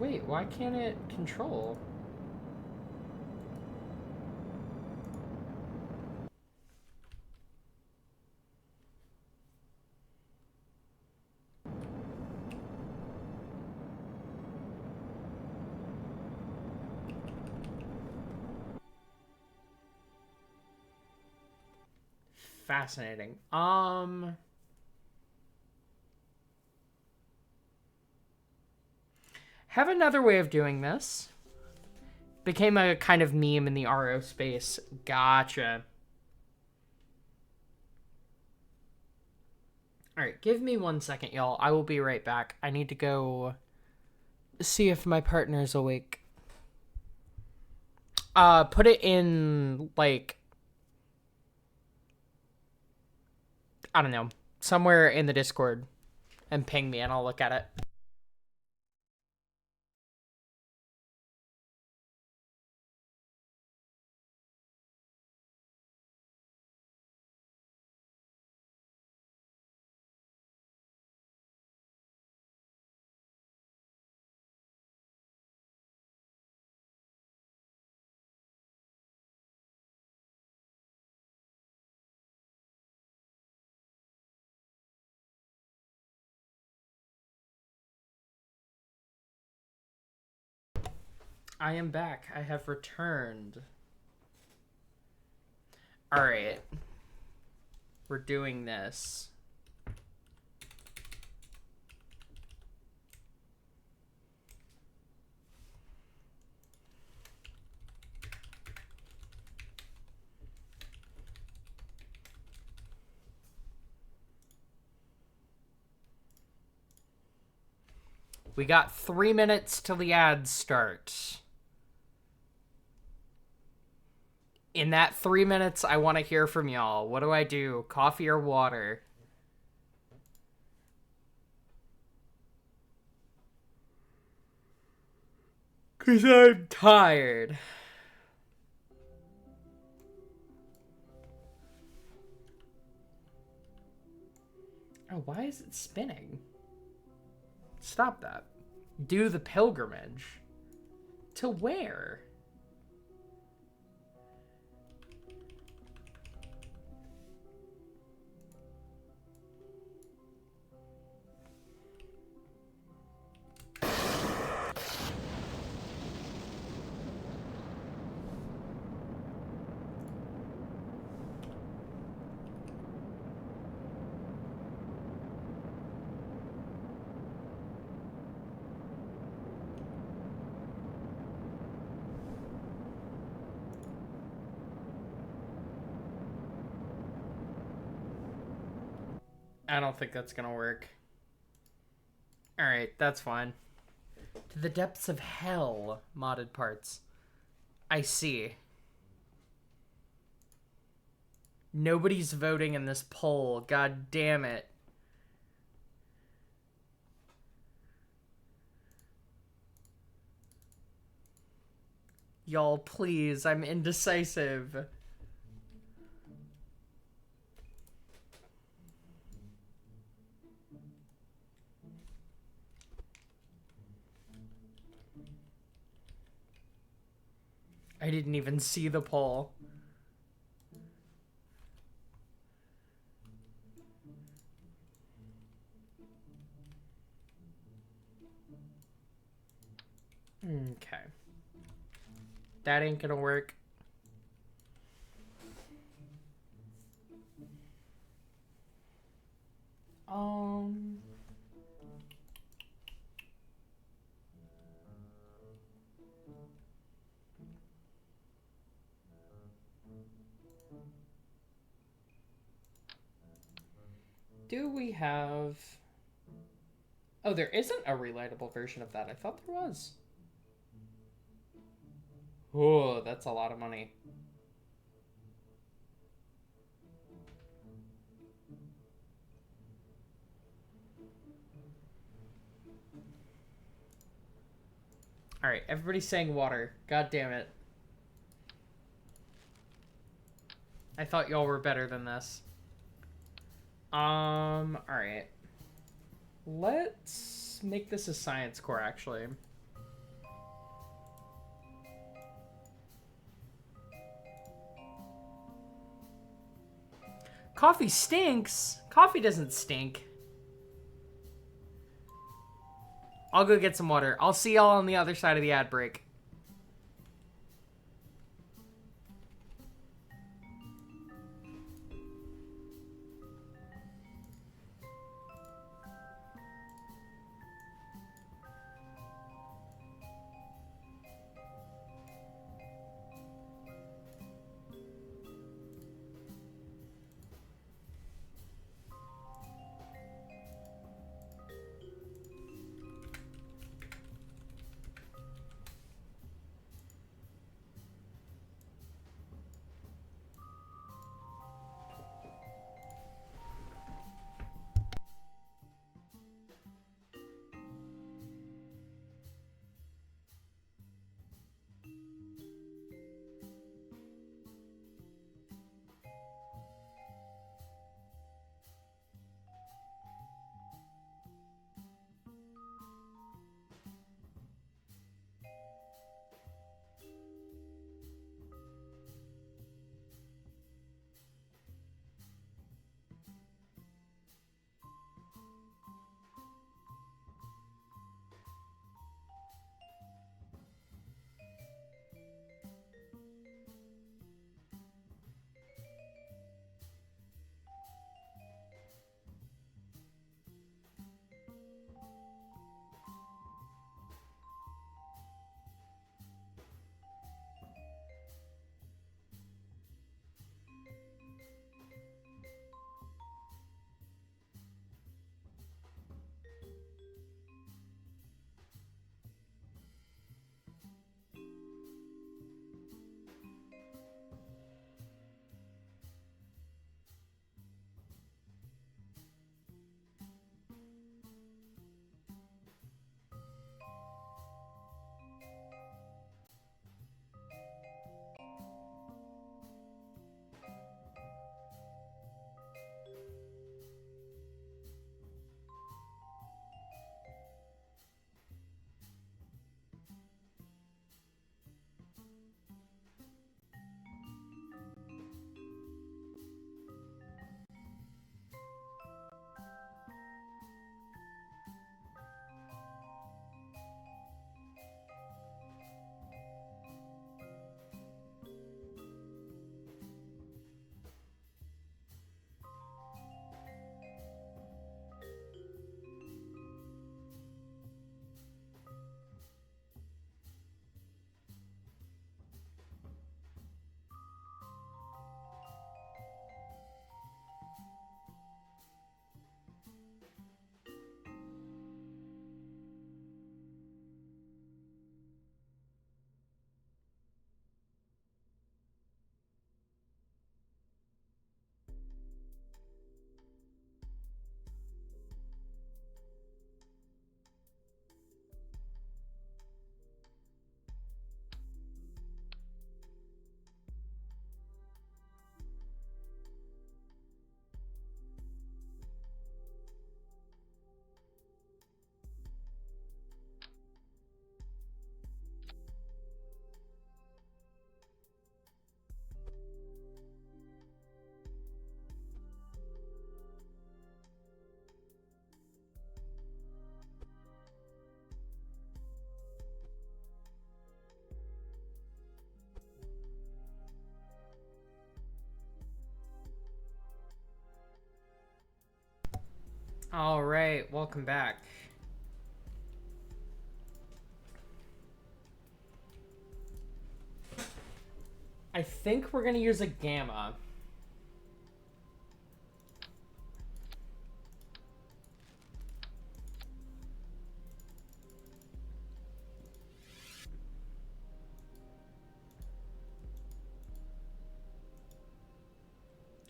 Wait, why can't it control? Fascinating. Have another way of doing this. Became a kind of meme in the RO space. Gotcha. Alright, give me 1 second, y'all. I will be right back. I need to go see if my partner's awake. Put it in, like, I don't know, somewhere in the Discord and ping me and I'll look at it. I am back. I have returned. Alright. We're doing this. We got 3 minutes till the ads start. In that 3 minutes, I want to hear from y'all. What do I do? Coffee or water? Because I'm tired. Oh, why is it spinning? Stop that. Do the pilgrimage. To where? I don't think that's gonna work. Alright, that's fine. To the depths of hell, modded parts. I see. Nobody's voting in this poll. God damn it. Y'all, please. I'm indecisive. I didn't even see the poll. Okay. That ain't gonna work. Do we have... Oh, there isn't a relightable version of that. I thought there was. Oh, that's a lot of money. Alright, everybody's saying water. God damn it. I thought y'all were better than this. Alright. Let's make this a science core, actually. Coffee stinks? Coffee doesn't stink. I'll go get some water. I'll see y'all on the other side of the ad break. All right, welcome back. I think we're gonna use a gamma.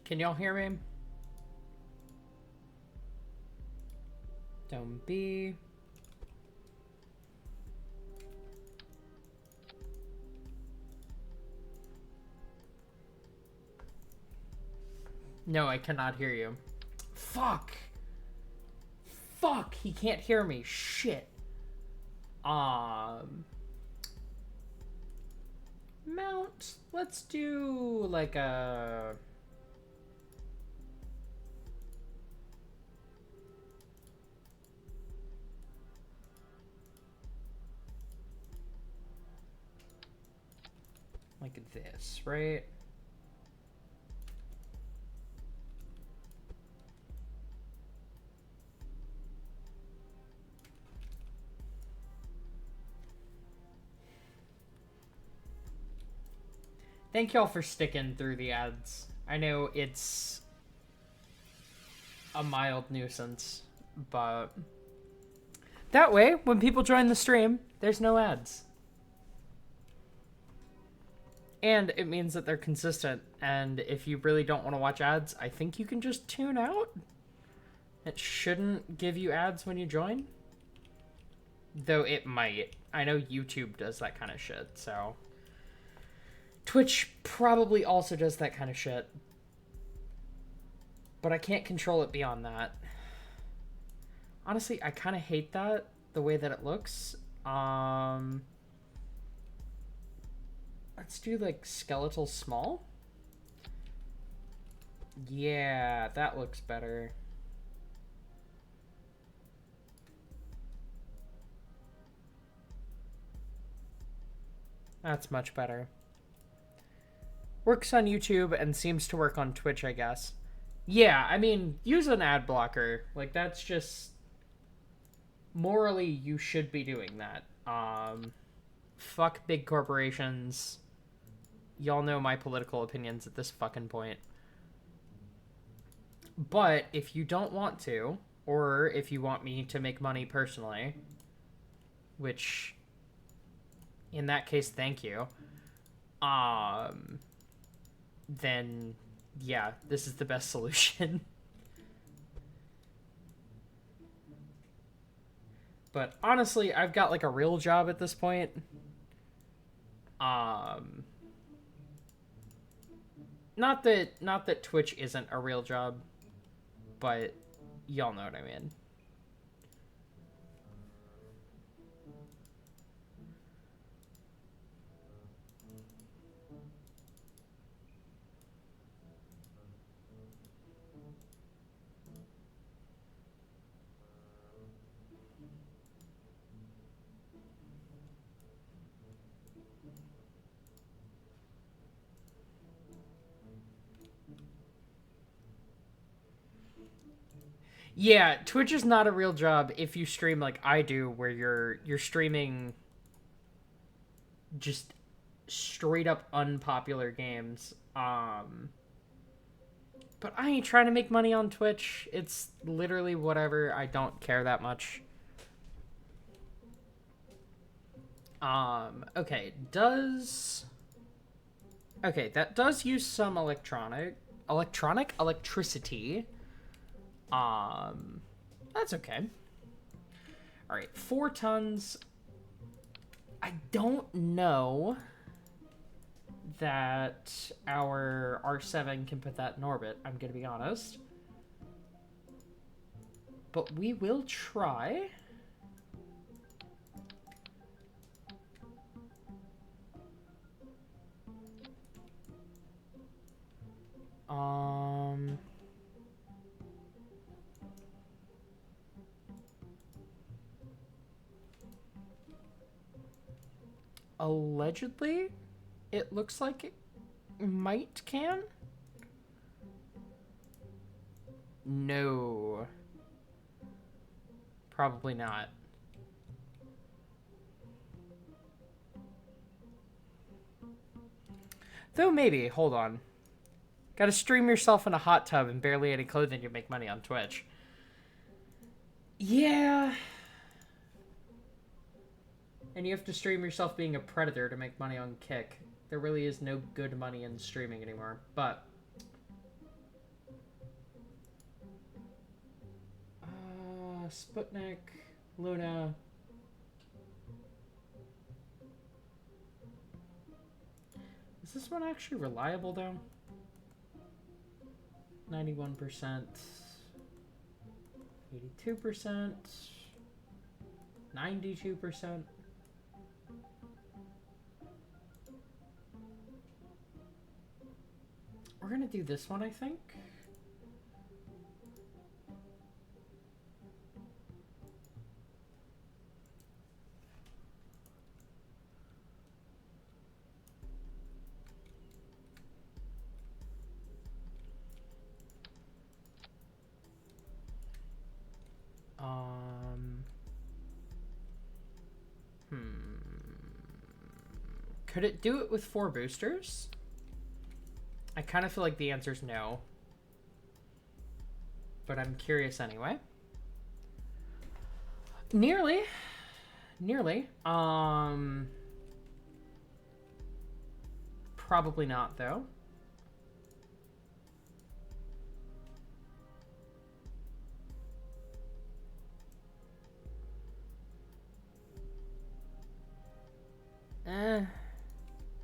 Can y'all hear me? Don't be. No, I cannot hear you. Fuck. Fuck, he can't hear me. Shit. Mount. Let's do like a this, right? Thank y'all for sticking through the ads. I know it's a mild nuisance, but that way, when people join the stream, there's no ads. And it means that they're consistent, and if you really don't want to watch ads, I think you can just tune out. It shouldn't give you ads when you join. Though it might. I know YouTube does that kind of shit, so... Twitch probably also does that kind of shit. But I can't control it beyond that. Honestly, I kind of hate that, the way that it looks. Let's do, like, skeletal small. Yeah, that looks better. That's much better. Works on YouTube and seems to work on Twitch, I guess. Yeah, I mean, use an ad blocker. Like, that's just... Morally, you should be doing that. Fuck big corporations. Y'all know my political opinions at this fucking point. But if you don't want to, or if you want me to make money personally, which in that case, thank you, then yeah, this is the best solution. But honestly, I've got like a real job at this point. Not that Twitch isn't a real job, but y'all know what I mean. Yeah, Twitch is not a real job if you stream like I do, where you're streaming just straight up unpopular games. But I ain't trying to make money on Twitch. It's literally whatever. I don't care that much. Okay, okay, that does use some electricity. That's okay. All right, 4 tons. I don't know that our R7 can put that in orbit, I'm gonna be honest. But we will try. Allegedly, it looks like it might can. No. Probably not. Though maybe, hold on. Gotta stream yourself in a hot tub and barely any clothing to make money on Twitch. Yeah. And you have to stream yourself being a predator to make money on Kick. There really is no good money in streaming anymore, but... Sputnik, Luna... Is this one actually reliable, though? 91%... 82%... 92%... We're gonna do this one, I think. Could it do it with 4 boosters? I kind of feel like the answer is no. But I'm curious anyway. Nearly. Nearly. Probably not, though.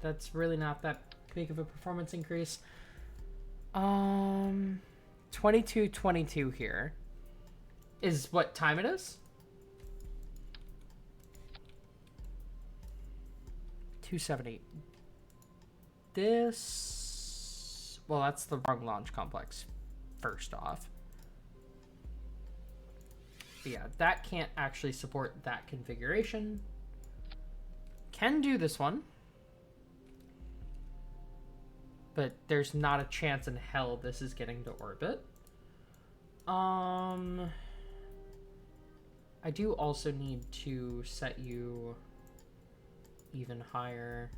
That's really not that big of a performance increase. 22 here is what time it is. 270. This, well, that's the wrong launch complex first off. But yeah, that can't actually support that configuration. Can do this one, but there's not a chance in hell this is getting to orbit. I do also need to set you even higher.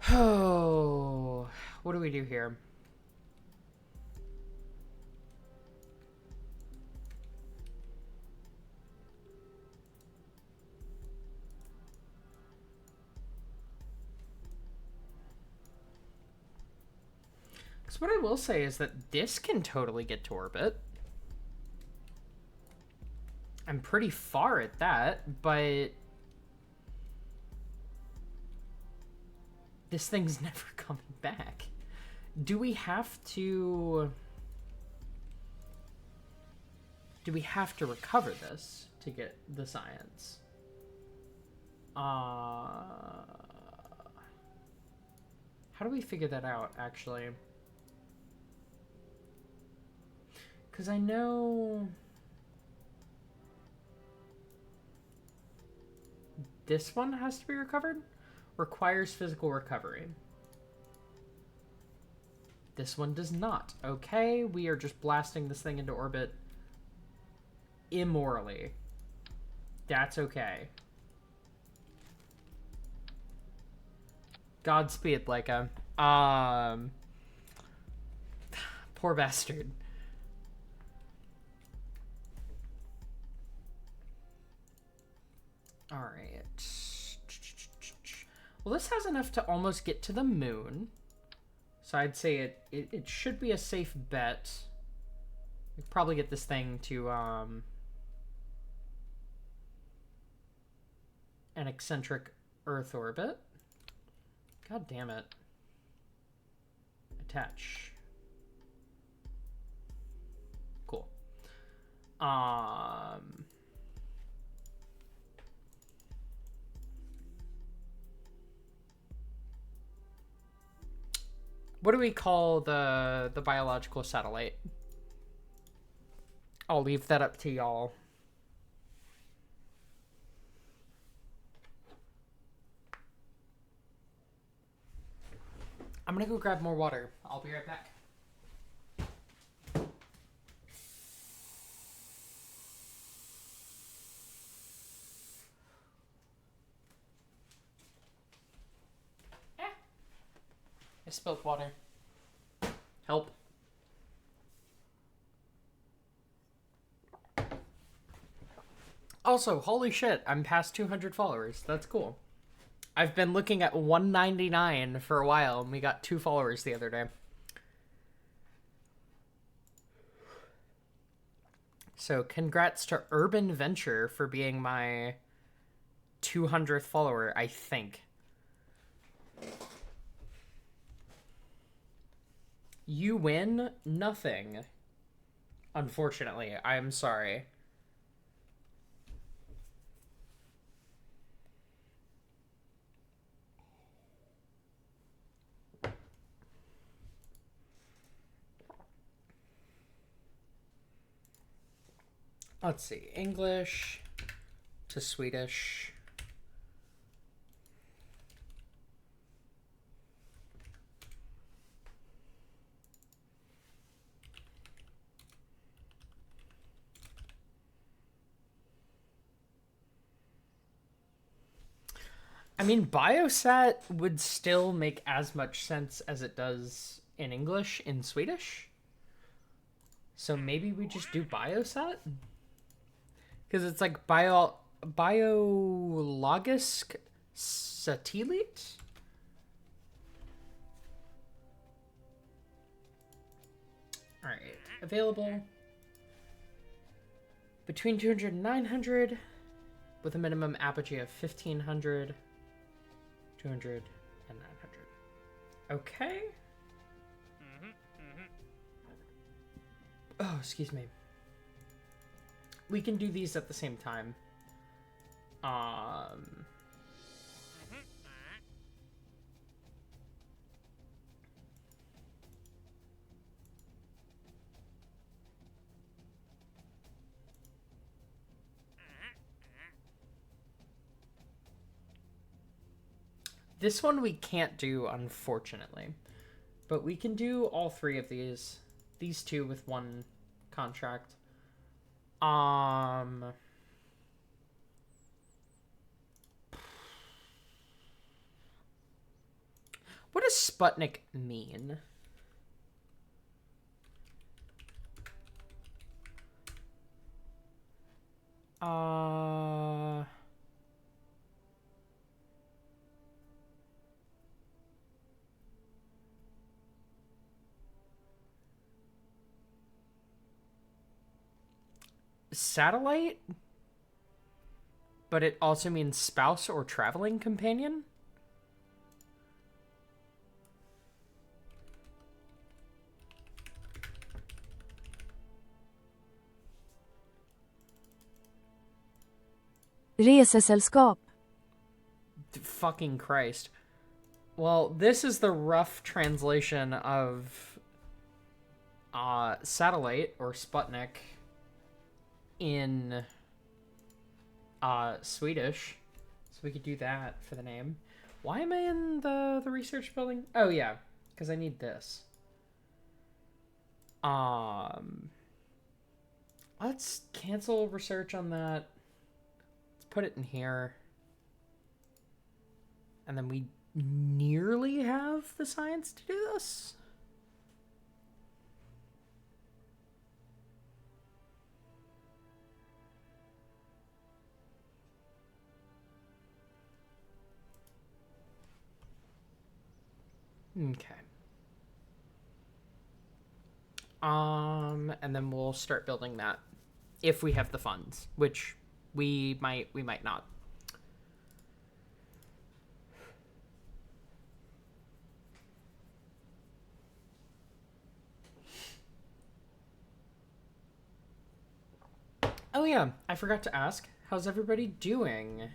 Oh, what do we do here? Because what I will say is that this can totally get to orbit. I'm pretty far at that, but this thing's never coming back. Do we have to recover this to get the science? How do we figure that out, actually? Because I know this one has to be recovered. Requires physical recovery. This one does not. Okay, we are just blasting this thing into orbit immorally. That's okay. Godspeed, Leica. Poor bastard. All right. Well, this has enough to almost get to the moon. So I'd say it should be a safe bet. We could probably get this thing to an eccentric Earth orbit. God damn it. Attach. Cool. What do we call the biological satellite? I'll leave that up to y'all. I'm gonna go grab more water. I'll be right back. I spilled water. Help. Also, holy shit, I'm past 200 followers. That's cool. I've been looking at 199 for a while, and we got 2 followers the other day. So, congrats to Urban Venture for being my 200th follower, I think. You win nothing. Unfortunately, I'm sorry. Let's see. English to Swedish. I mean, biosat would still make as much sense as it does in English in Swedish. So maybe we just do biosat? Because it's like biologisk satellit? Alright, available. Between 200 and 900, with a minimum apogee of 1500, 200 and 900. Okay. Oh, excuse me. We can do these at the same time. This one we can't do, unfortunately. But we can do all three of these. These two with one contract. What does Sputnik mean? Satellite? But it also means spouse or traveling companion? Resesällskap. Fucking Christ. Well, this is the rough translation of satellite or Sputnik in Swedish. So we could do that for the name. Why am I in the research building? Oh yeah, because I need this. Let's cancel research on that. Let's put it in here. And then we nearly have the science to do this. Okay. And then we'll start building that if we have the funds, which we might not. Oh yeah, I forgot to ask. How's everybody doing?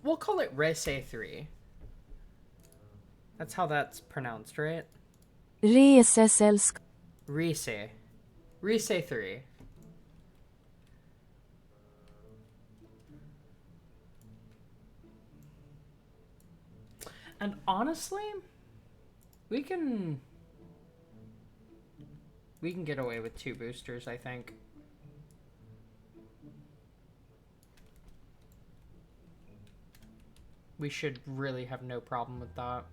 We'll call it Rese 3. That's how that's pronounced, right? Resesällskap. Rise. Rise 3. And honestly, we can get away with 2 boosters, I think. We should really have no problem with that.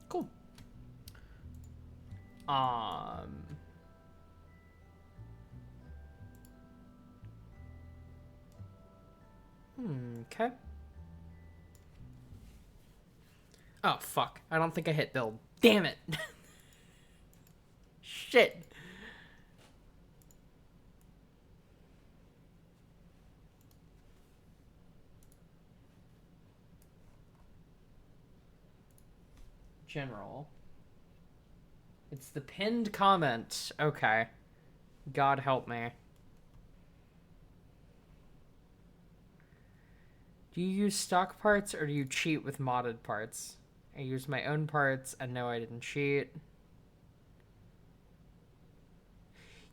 Cool. Okay. Oh, fuck. I don't think I hit build. Damn it. Shit. General. It's the pinned comment. Okay. God help me. Do you use stock parts or do you cheat with modded parts? I use my own parts and no, I didn't cheat.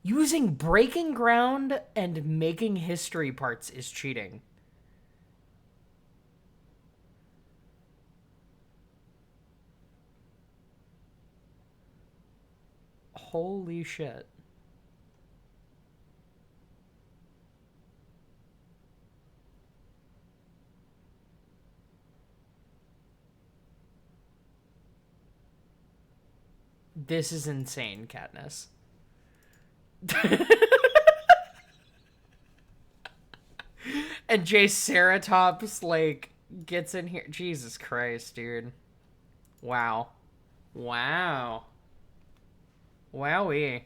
Using breaking ground and making history parts is cheating. Holy shit. This is insane, Katniss. And Ceratops, like, gets in here. Jesus Christ, dude. Wow. Wow. Wowee.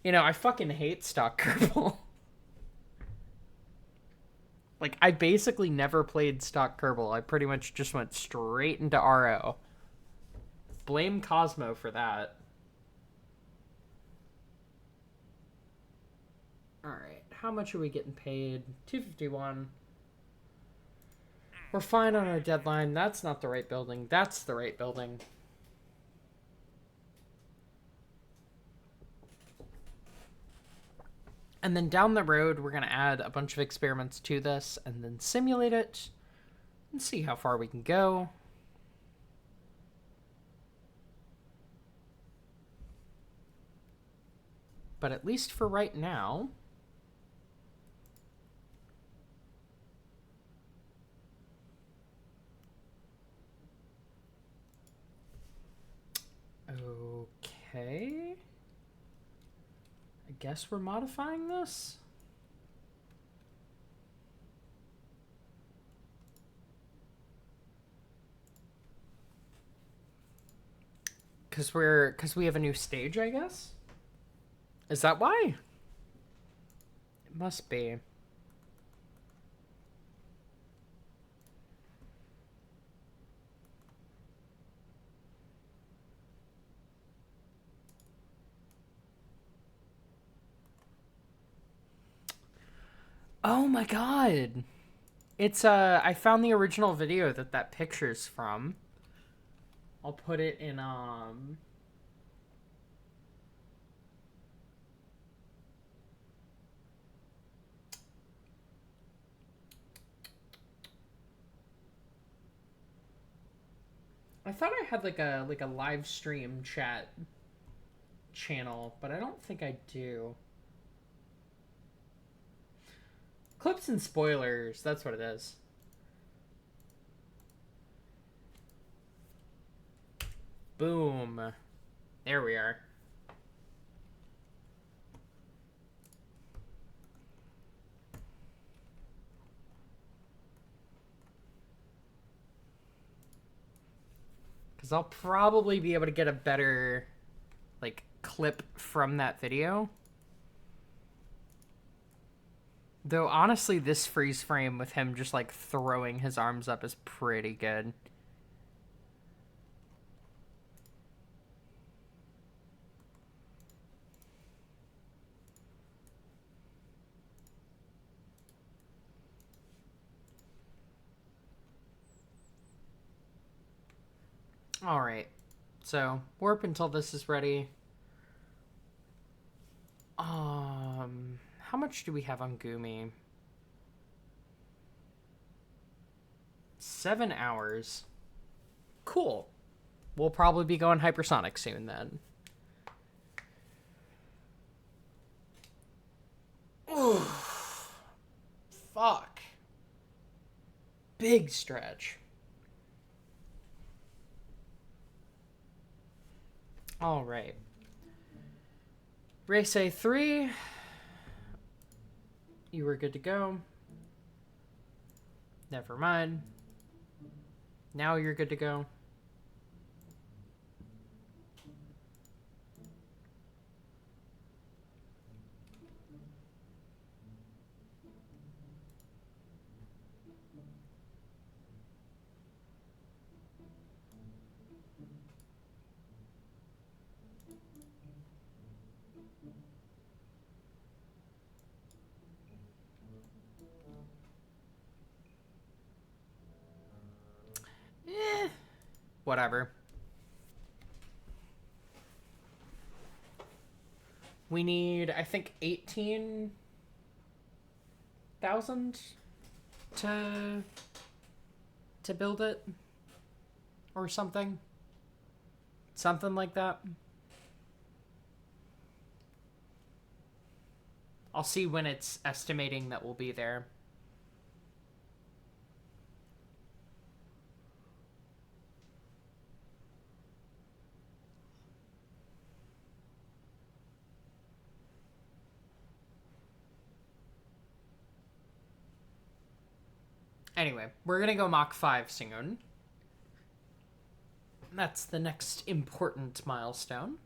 You know, I fucking hate stock Kerbal. Like, I basically never played stock Kerbal. I pretty much just went straight into RO. Blame Cosmo for that. Alright, how much are we getting paid? $251. We're fine on our deadline. That's not the right building. That's the right building. And then down the road, we're going to add a bunch of experiments to this and then simulate it and see how far we can go. But at least for right now, okay. I guess we're modifying this. Cause we have a new stage, I guess. Is that why? It must be. Oh my god. It's I found the original video that picture's from. I'll put it in I thought I had like a live stream chat channel, but I don't think I do. Clips and spoilers, that's what it is. Boom. There we are. Because I'll probably be able to get a better, like, clip from that video. Though, honestly, this freeze frame with him just, like, throwing his arms up is pretty good. Alright. So, warp until this is ready. How much do we have on Gumi? 7 hours. Cool. We'll probably be going hypersonic soon then. Ooh. Fuck. Big stretch. All right. Race A3. You were good to go. Never mind. Now you're good to go. Whatever. We need, I think, 18,000 to build it, or something like that. I'll see when it's estimating that we'll be there. Anyway, we're gonna go Mach 5 soon. That's the next important milestone.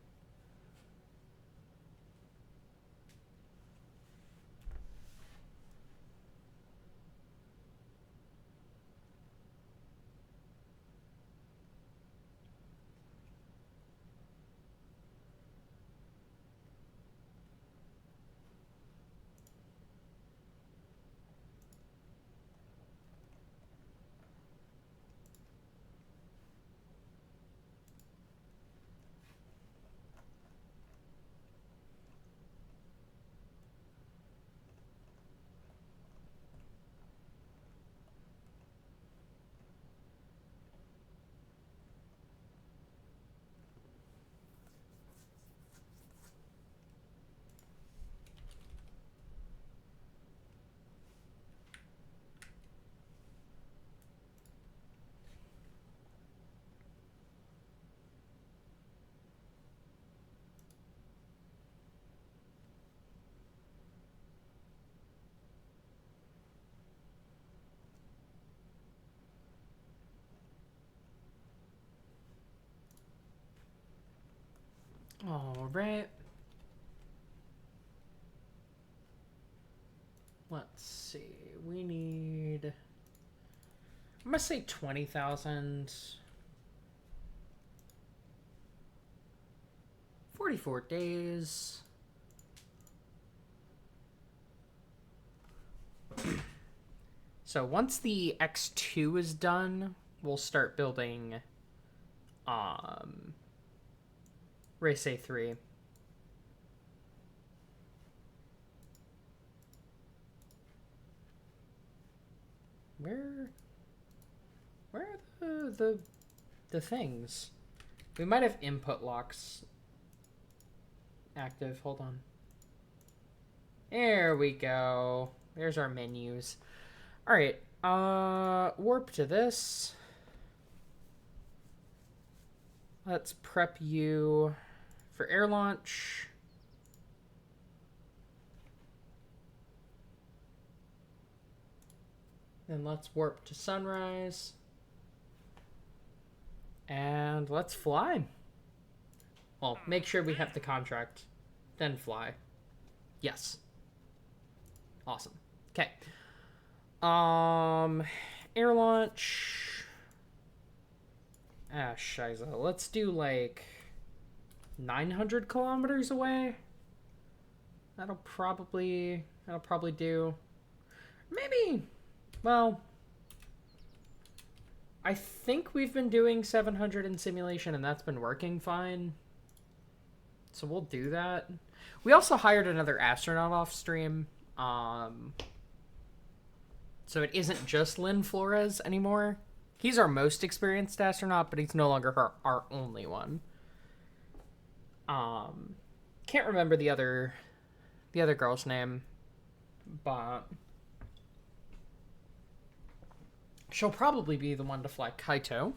All right. Let's see. We need, I'm gonna say 20,000. 44 days. So once the X2 is done, we'll start building Race A3. Where are the things? We might have input locks active. Hold on. There we go. There's our menus. All right. Warp to this. Let's prep you for air launch. Then let's warp to sunrise. And let's fly. Well, make sure we have the contract. Then fly. Yes. Awesome. Okay. Air launch. Ah, shiza. Let's do like 900 kilometers away. That'll probably do. Maybe. Well, I think we've been doing 700 in simulation and that's been working fine. So we'll do that. We also hired another astronaut off stream. So it isn't just Lynn Flores anymore. He's our most experienced astronaut, but he's no longer our only one. Can't remember the other girl's name, but she'll probably be the one to fly Kaito.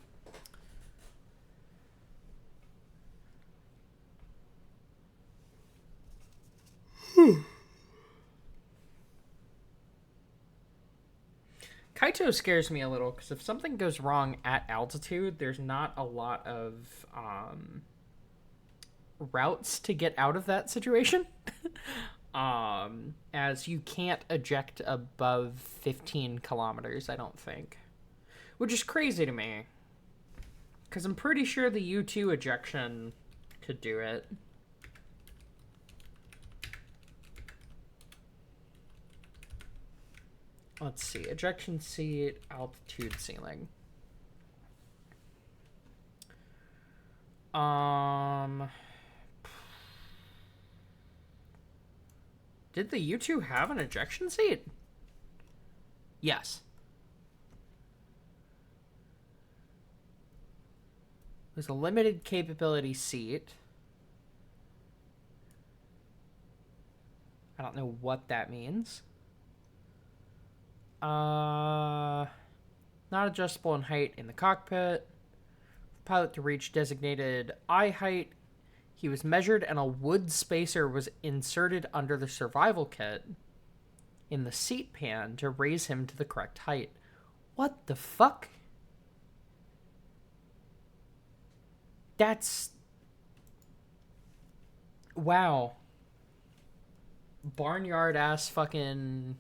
Kaito scares me a little because if something goes wrong at altitude, there's not a lot of routes to get out of that situation. As you can't eject above 15 kilometers, I don't think. Which is crazy to me. Because I'm pretty sure the U2 ejection could do it. Let's see. Ejection seat, altitude ceiling. Did the U2 have an ejection seat? Yes. It was a limited capability seat. I don't know what that means. Not adjustable in height in the cockpit. Pilot to reach designated eye height. He was measured and a wood spacer was inserted under the survival kit in the seat pan to raise him to the correct height. What the fuck? That's... Wow. Barnyard ass fucking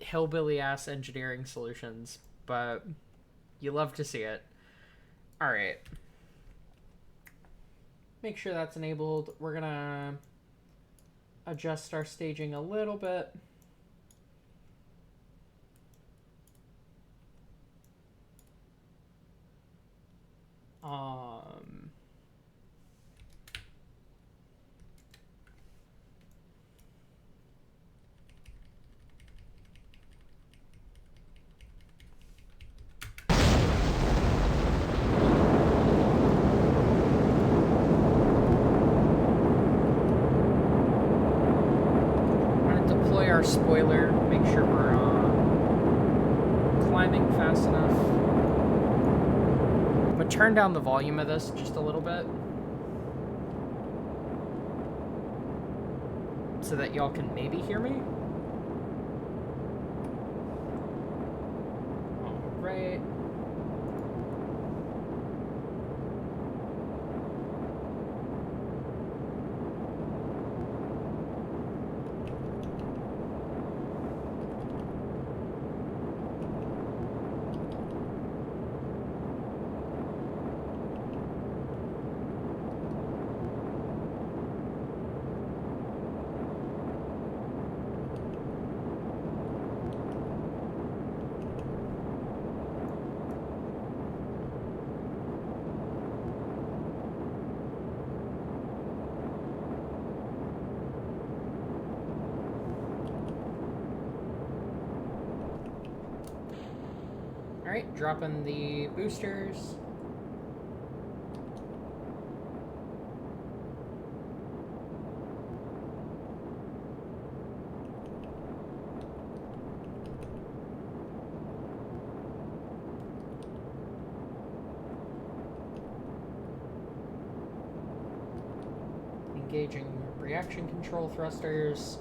hillbilly ass engineering solutions, but you love to see it. Alright. Make sure that's enabled. We're gonna adjust our staging a little bit. Our spoiler, make sure we're climbing fast enough. I'm gonna turn down the volume of this just a little bit so that y'all can maybe hear me. All right. Alright, dropping the boosters. Engaging reaction control thrusters.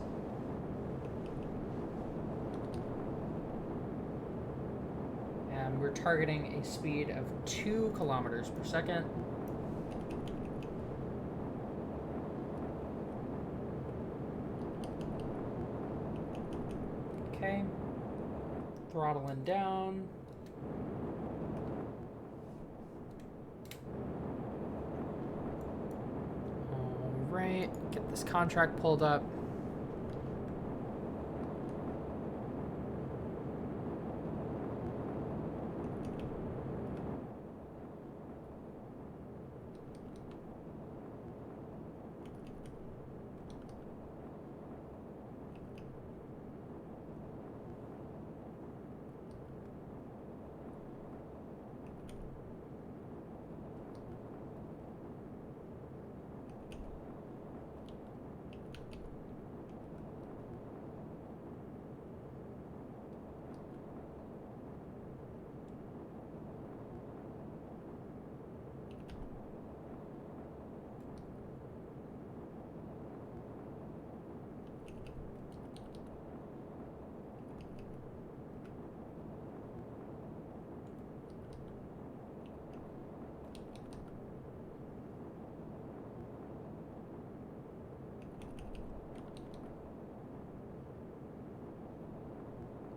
We're targeting a speed of 2 kilometers per second. Okay. Throttling down. All right. Get this contract pulled up.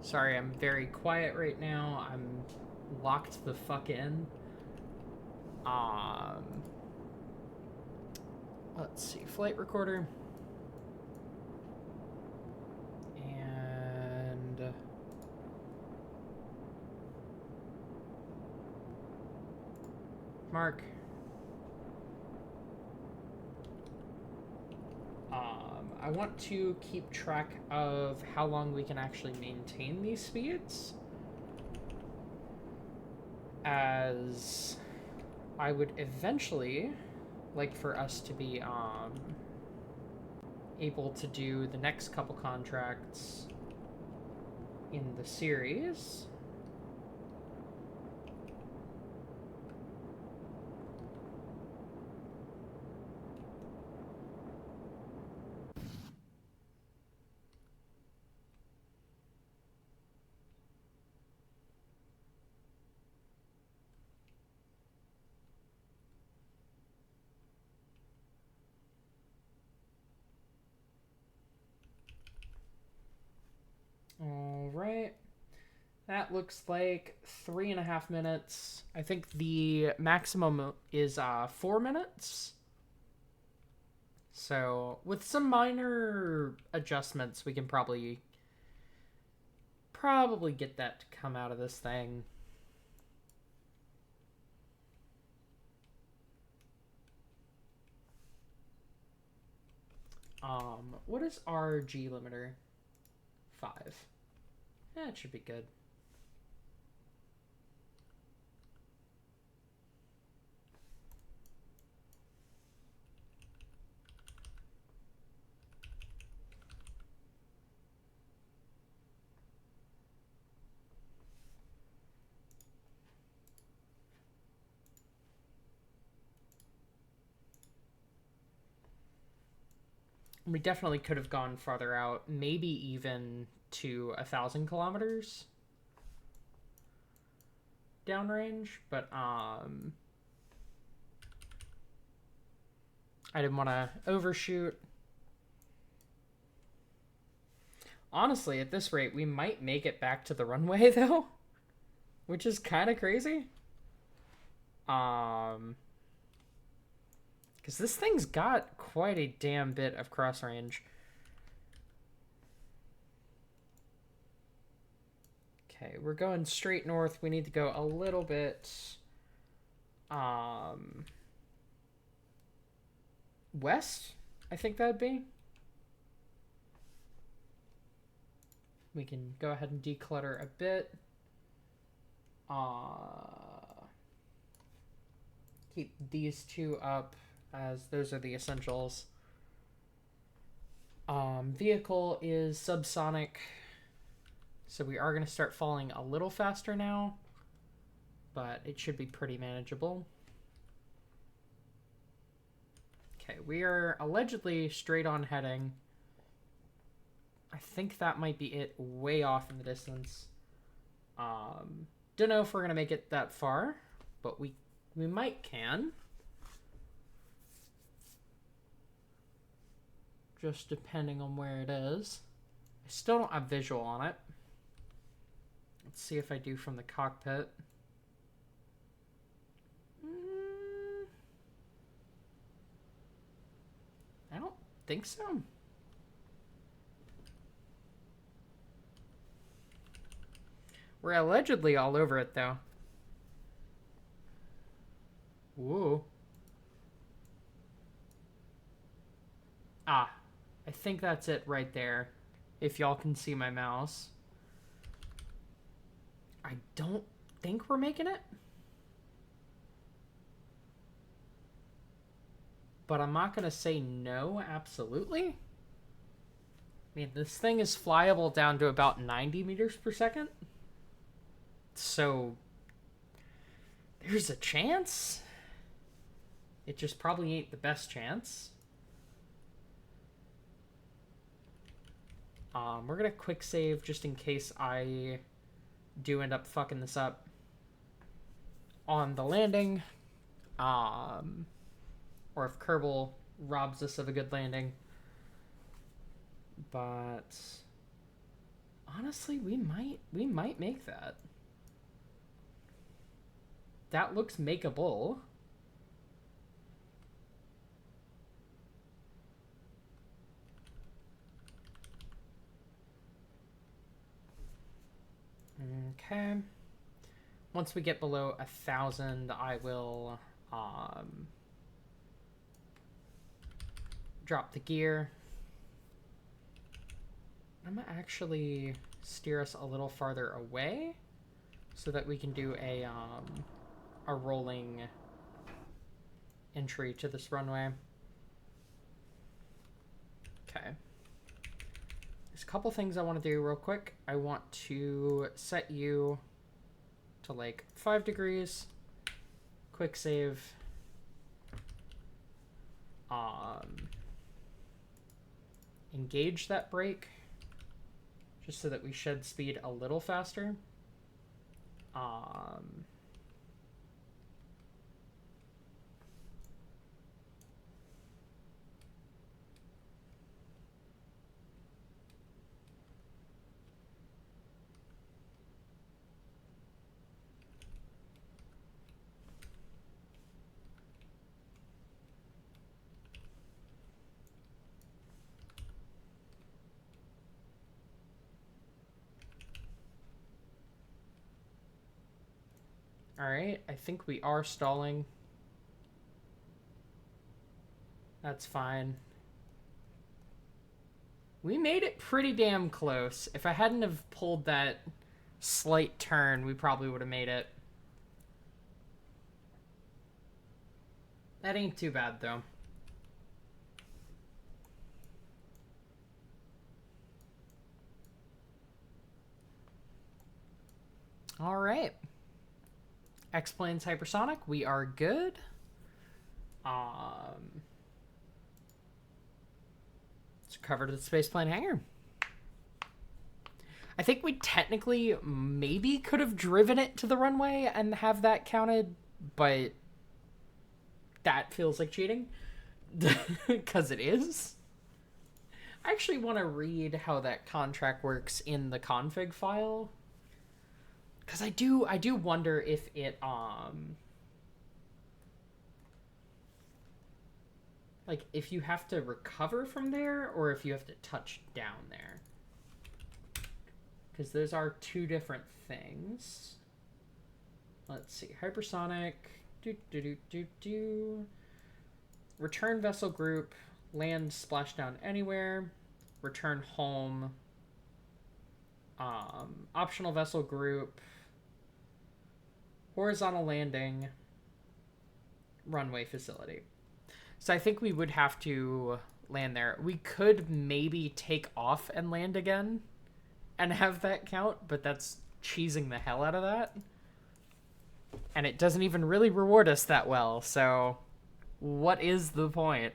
Sorry, I'm very quiet right now. I'm locked the fuck in. Let's see, flight recorder. And Mark. I want to keep track of how long we can actually maintain these speeds, as I would eventually like for us to be able to do the next couple contracts in the series. All right. That looks like 3.5 minutes. I think the maximum is 4 minutes. So with some minor adjustments, we can probably get that to come out of this thing. What is our G limiter? 5. Yeah, it should be good. We definitely could have gone farther out, maybe even to 1,000 kilometers downrange, but I didn't want to overshoot. Honestly, at this rate, we might make it back to the runway, though, which is kind of crazy. Because this thing's got quite a damn bit of cross range. Okay, we're going straight north. We need to go a little bit west, I think that'd be. We can go ahead and declutter a bit. Keep these two up, as those are the essentials. Vehicle is subsonic, so we are going to start falling a little faster now, but it should be pretty manageable. Okay, we are allegedly straight on heading. I think that might be it, way off in the distance. Don't know if we're going to make it that far, but we might can. Just depending on where it is. I still don't have visual on it. Let's see if I do from the cockpit. I don't think so. We're allegedly all over it, though. Whoa. Ah, I think that's it right there. If y'all can see my mouse. I don't think we're making it. But I'm not going to say no, absolutely. I mean, this thing is flyable down to about 90 meters per second. So, there's a chance. It just probably ain't the best chance. We're going to quick save just in case I do end up fucking this up on the landing. Or if Kerbal robs us of a good landing. But Honestly, we might make that. That looks makeable. Okay. Once we get below 1,000, I will drop the gear. I'm gonna actually steer us a little farther away so that we can do a rolling entry to this runway. Okay. There's a couple things I want to do real quick. I want to set you to like 5 degrees. Quick save. Engage that brake just so that we shed speed a little faster. All right, I think we are stalling. That's fine. We made it pretty damn close. If I hadn't have pulled that slight turn, we probably would have made it. That ain't too bad, though. All right. X-Planes hypersonic, we are good. It's covered to the spaceplane hangar. I think we technically maybe could have driven it to the runway and have that counted, but that feels like cheating because it is. I actually want to read how that contract works in the config file. Because I do wonder if it, like, if you have to recover from there, or if you have to touch down there. Because those are two different things. Let's see. Hypersonic. Return vessel group. Land splashdown anywhere. Return home. Optional vessel group. Horizontal landing, runway facility. So I think we would have to land there. We could maybe take off and land again and have that count, but that's cheesing the hell out of that. And it doesn't even really reward us that well, so what is the point?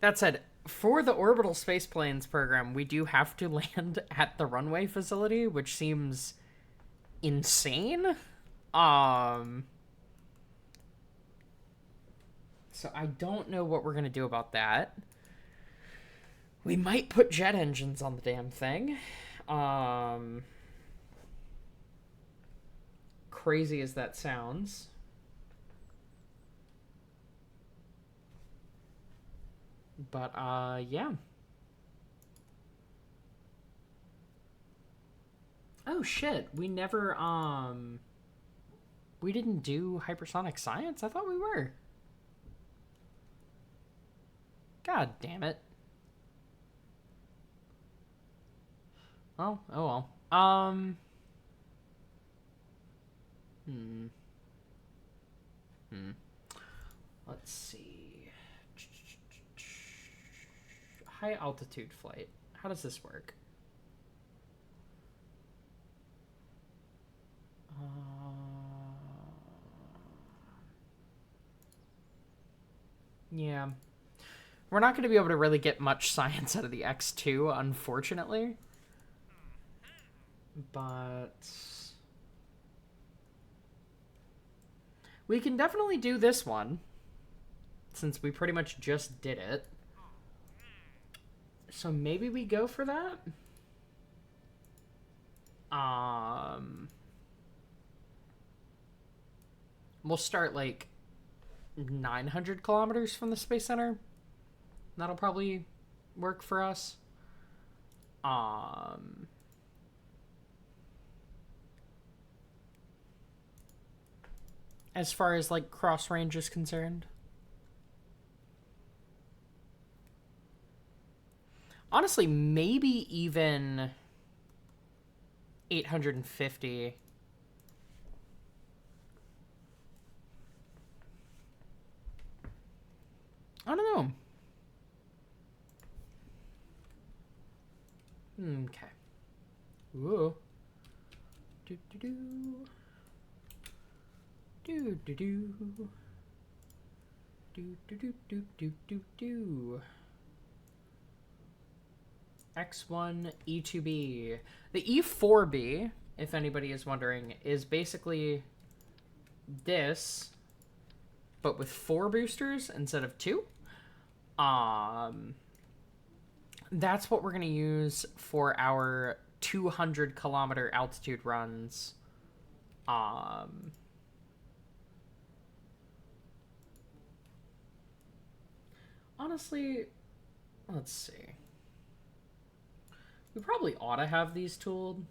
That said, for the orbital spaceplanes program, we do have to land at the runway facility, which seems insane. So I don't know what we're going to do about that. We might put jet engines on the damn thing. Crazy as that sounds. But, yeah. Oh, shit. We never, we didn't do hypersonic science? I thought we were. God damn it. Oh well. Let's see. High altitude flight. How does this work? Yeah. We're not going to be able to really get much science out of the X2, unfortunately. But we can definitely do this one, since we pretty much just did it. So maybe we go for that. We'll start like 900 kilometers from the Space Center. That'll probably work for us. As far as like cross range is concerned. Honestly, maybe even 850. I don't know. Okay. Whoa. Do do do. Do do do. Do do do do do do do. X1 E2B. The E4B, if anybody is wondering, is basically this, but with 4 boosters instead of 2. That's what we're going to use for our 200 kilometer altitude runs. Honestly, let's see. We probably ought to have these tooled.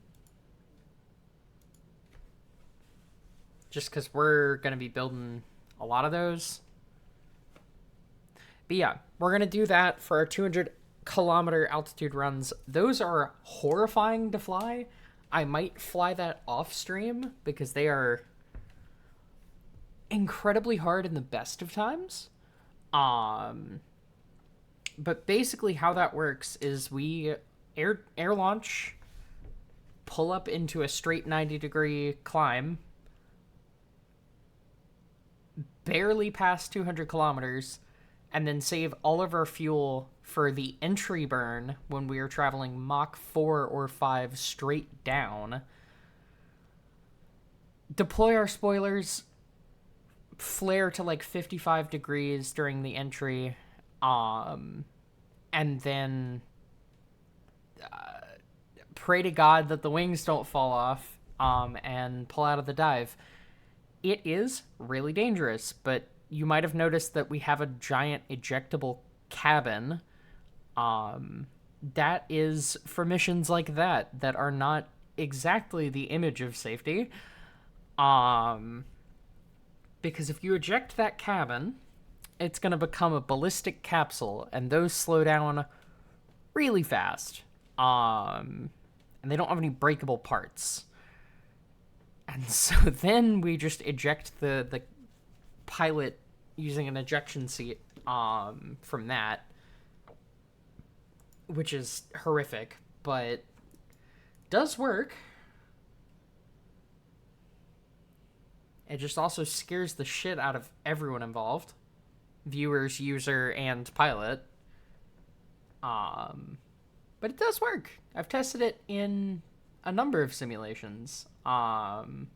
Just because we're going to be building a lot of those. But yeah, we're going to do that for our 200 kilometer altitude runs. Those are horrifying to fly. I might fly that off stream because they are incredibly hard in the best of times. But basically how that works is we air launch, pull up into a straight 90-degree climb, barely past 200 kilometers, and then save all of our fuel for the entry burn when we are traveling Mach 4 or 5 straight down. Deploy our spoilers, flare to like 55 degrees during the entry, and then pray to God that the wings don't fall off, and pull out of the dive. It is really dangerous, but you might have noticed that we have a giant ejectable cabin. That is for missions like that are not exactly the image of safety. Because if you eject that cabin, it's going to become a ballistic capsule, and those slow down really fast. And they don't have any breakable parts. And so then we just eject the pilot using an ejection seat from that, which is horrific, but does work. It just also scares the shit out of everyone involved. Viewers, user, and pilot. But it does work. I've tested it in a number of simulations. And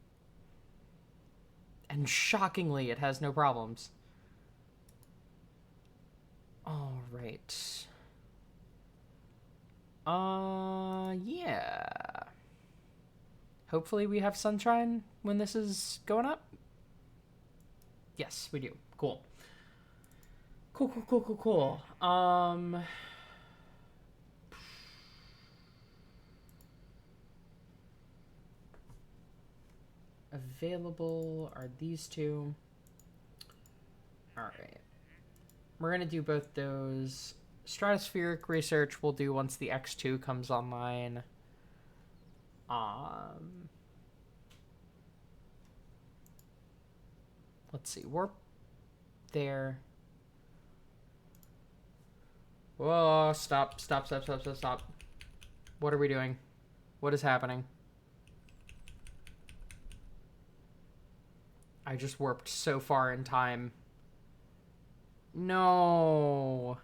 shockingly, it has no problems. All right. Yeah. Hopefully we have sunshine when this is going up. Yes, we do. Cool. Cool. Available are these two. All right. We're going to do both those. Stratospheric research we'll do once the X2 comes online. Let's see. Warp there. Whoa, stop. What are we doing? What is happening? I just warped so far in time. No.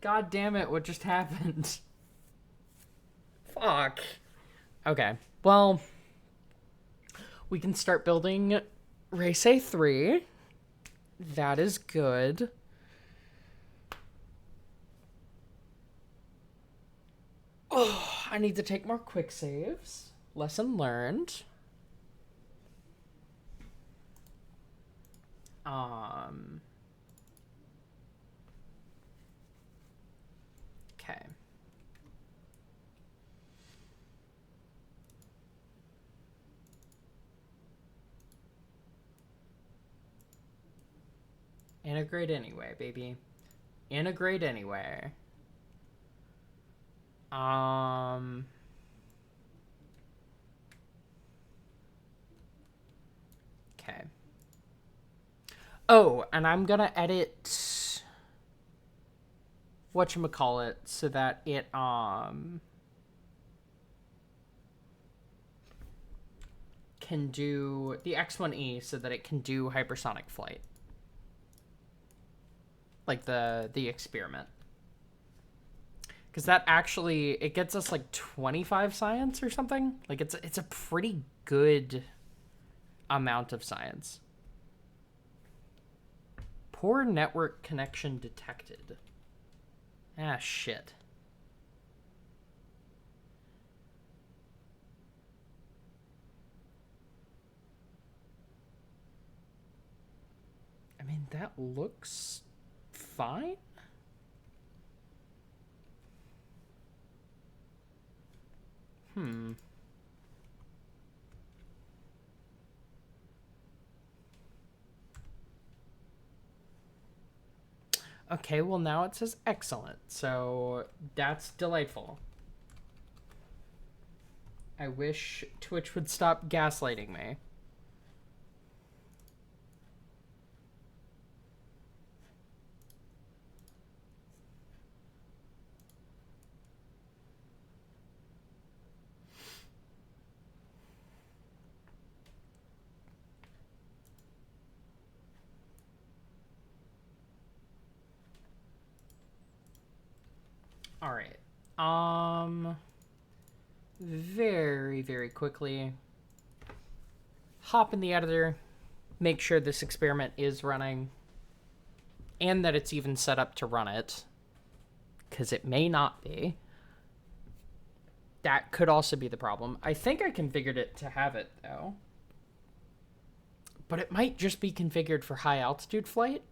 God damn it, what just happened? Fuck. Okay, well, we can start building Race A3. That is good. Oh, I need to take more quick saves. Lesson learned. Okay. Integrate anyway, baby. Integrate anyway. Okay. Oh, and I'm gonna edit whatchamacallit so that it can do the X1E so that it can do hypersonic flight. Like the experiment. Because that actually, it gets us like 25 science or something. Like it's a pretty good amount of science. Poor network connection detected. Ah, shit. I mean, that looks fine. Okay, well now it says excellent, so that's delightful. I wish Twitch would stop gaslighting me. All right. Very, very quickly, hop in the editor, make sure this experiment is running, and that it's even set up to run it, because it may not be. That could also be the problem. I think I configured it to have it, though. But it might just be configured for high altitude flight.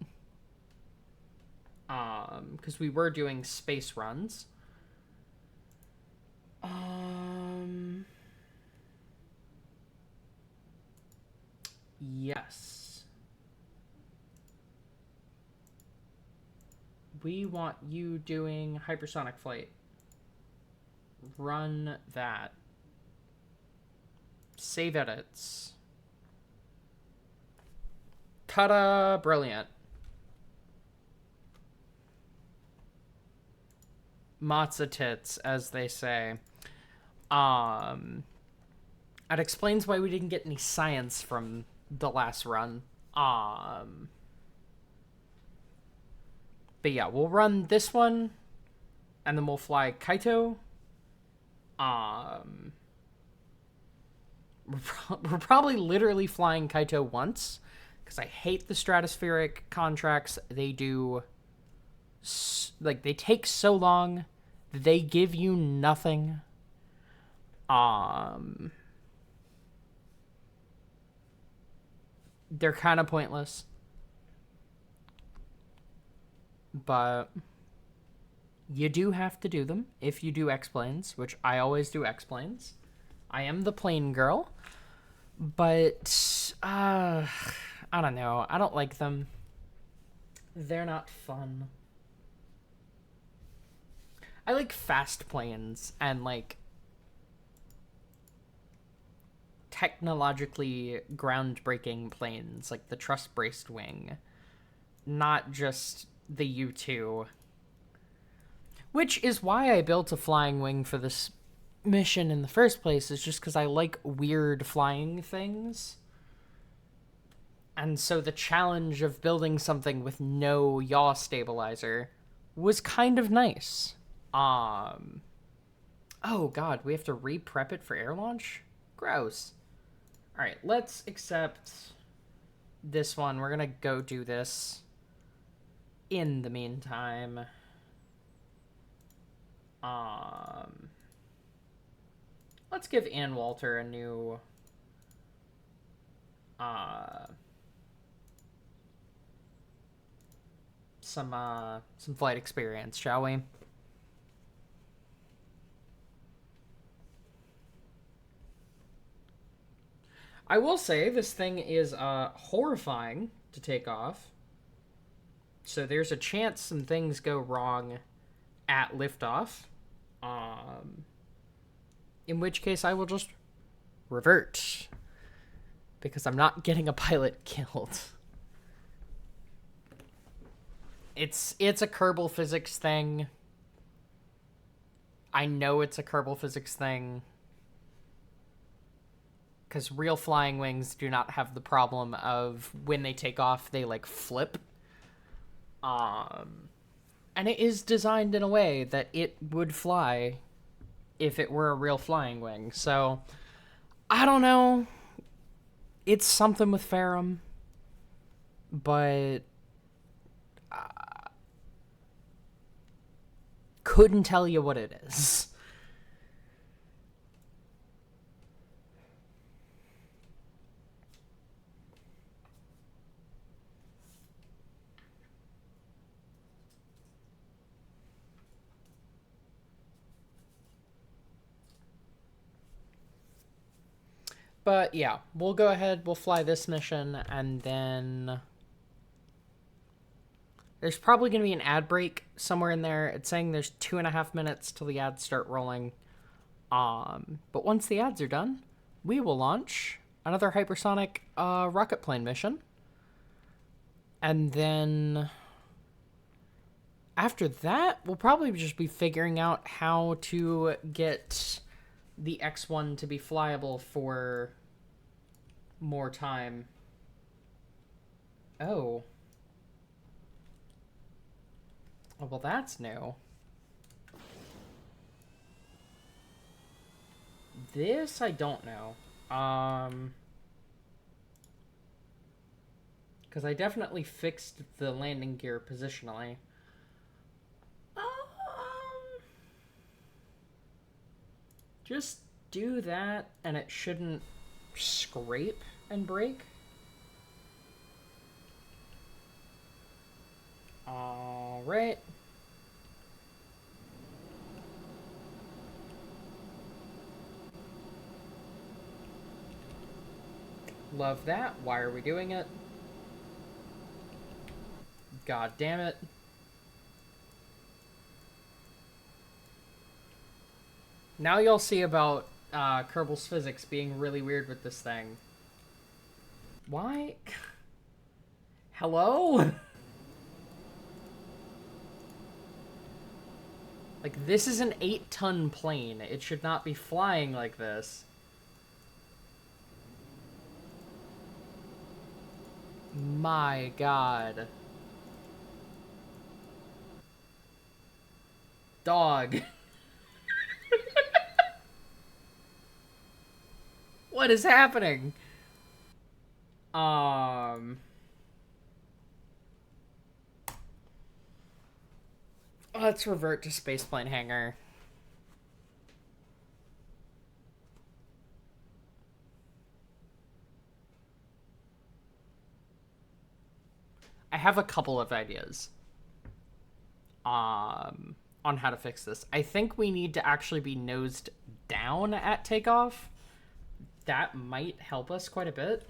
Because we were doing space runs. Yes. We want you doing hypersonic flight. Run that. Save edits. Ta-da! Brilliant. Matzo tits, as they say. That explains why we didn't get any science from the last run. But yeah, we'll run this one, and then we'll fly Kaito. We're probably literally flying Kaito once, because I hate the stratospheric contracts. They do, like, they take so long. They give you nothing. They're kind of pointless. But you do have to do them if you do X-planes, which I always do X-planes. I am the plane girl. But, I don't know. I don't like them. They're not fun. I like fast planes and, like, technologically groundbreaking planes, like the truss-braced wing. Not just the U-2. Which is why I built a flying wing for this mission in the first place, is just because I like weird flying things. And so the challenge of building something with no yaw stabilizer was kind of nice. Oh god, we have to re-prep it for air launch? Gross. Alright, let's accept this one. We're gonna go do this in the meantime. Let's give Ann Walter a new some flight experience, shall we? I will say this thing is horrifying to take off. So there's a chance some things go wrong at liftoff. In which case I will just revert. Because I'm not getting a pilot killed. It's a Kerbal physics thing. I know it's a Kerbal physics thing. Because real flying wings do not have the problem of when they take off, they like flip. And it is designed in a way that it would fly if it were a real flying wing. So, I don't know. It's something with Ferrum. But couldn't tell you what it is. But yeah, we'll go ahead, we'll fly this mission, and then there's probably going to be an ad break somewhere in there. It's saying there's 2.5 minutes till the ads start rolling. But once the ads are done, we will launch another hypersonic rocket plane mission. And then after that, we'll probably just be figuring out how to get the X1 to be flyable for more time. Oh, well, that's new. This I don't know. Because I definitely fixed the landing gear positionally. Just do that, and it shouldn't scrape and break. All right. Love that. Why are we doing it? God damn it. Now you'll see about Kerbal's physics being really weird with this thing. Why? Hello? Like, this is an 8-ton plane. It should not be flying like this. My God. Dog. What is happening? Let's revert to spaceplane hangar. I have a couple of ideas on how to fix this. I think we need to actually be nosed down at takeoff. That might help us quite a bit.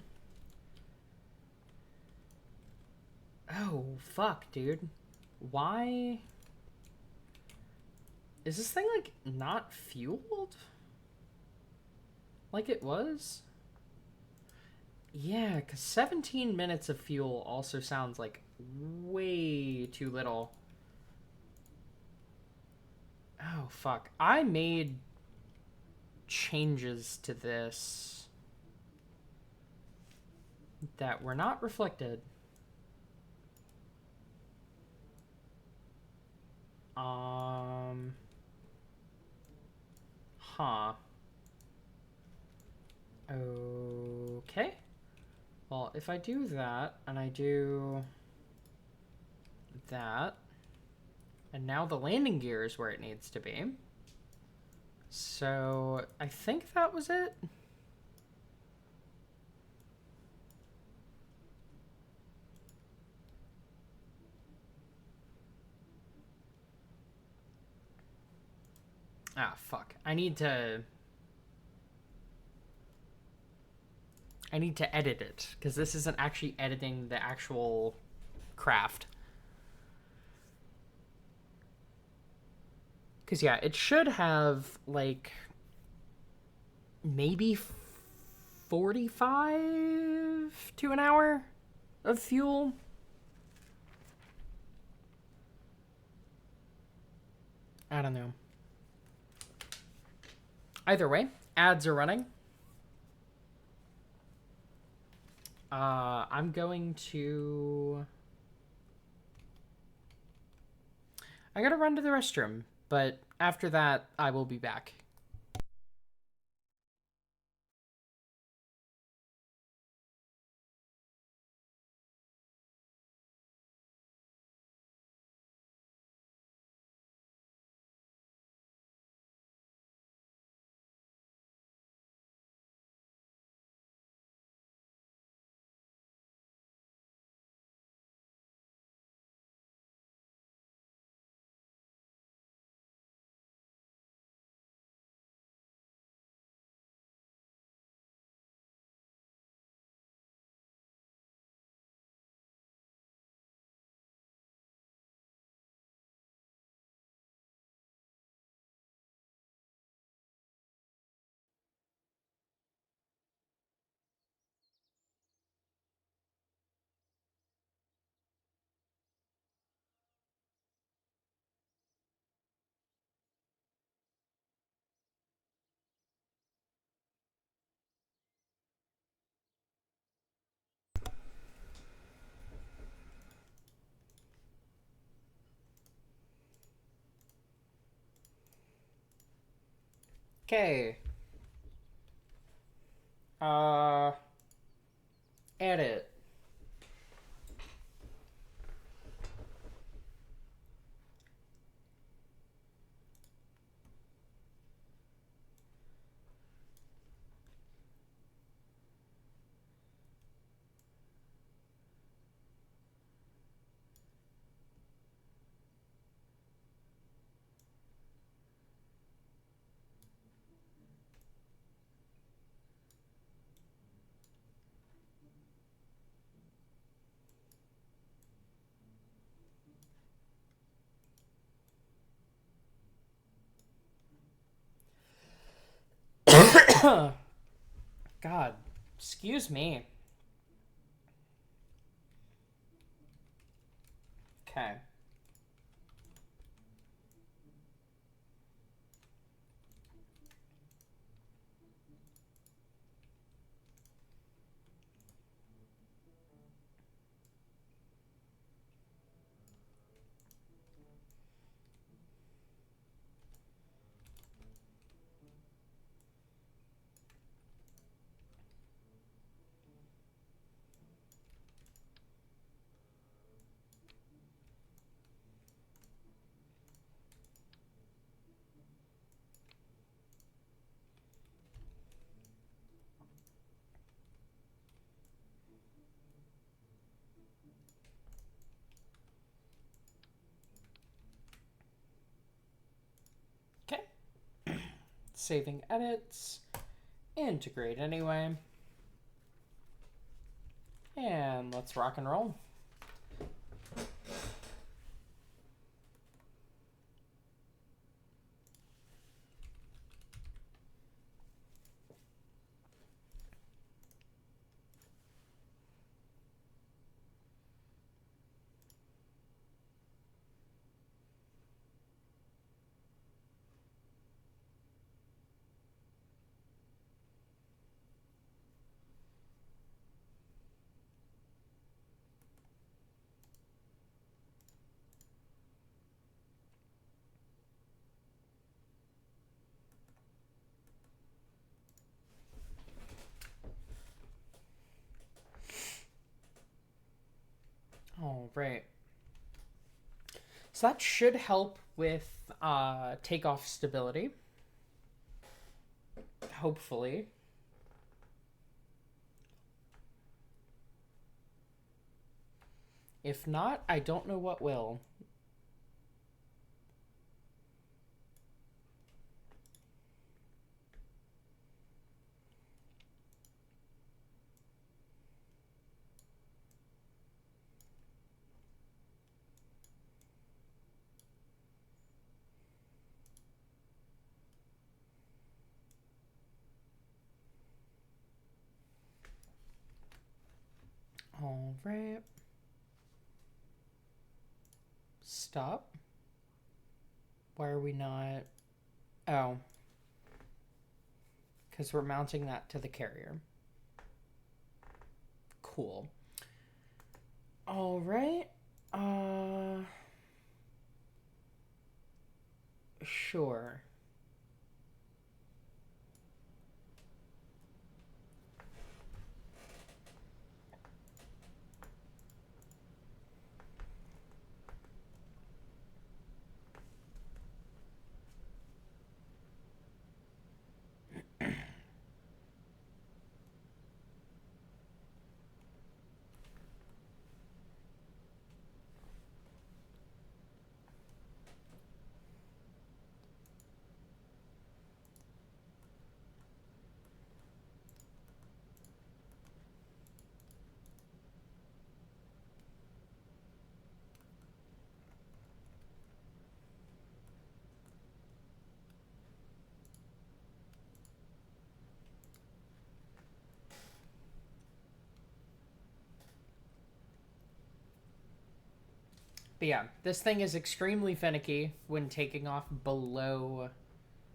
Oh, fuck, dude. Why? Is this thing, like, not fueled? Like it was? Yeah, because 17 minutes of fuel also sounds like way too little. Oh, fuck. I made changes to this that were not reflected. Huh. Okay. Well, if I do that, and I do that, and now the landing gear is where it needs to be. So, I think that was it. Ah, fuck. I need to edit it, because this isn't actually editing the actual craft. Because, yeah, it should have, like, maybe 45 to an hour of fuel. I don't know. Either way, ads are running. I'm going to... I gotta run to the restroom, but after that, I will be back. Okay. Edit. God, excuse me. Okay. Okay. Saving edits. Integrate anyway. And let's rock and roll. So that should help with takeoff stability. Hopefully. If not, I don't know what will. All right. Stop. Why are we not? Oh. Because we're mounting that to the carrier. Cool. All right. Sure. But yeah, this thing is extremely finicky when taking off below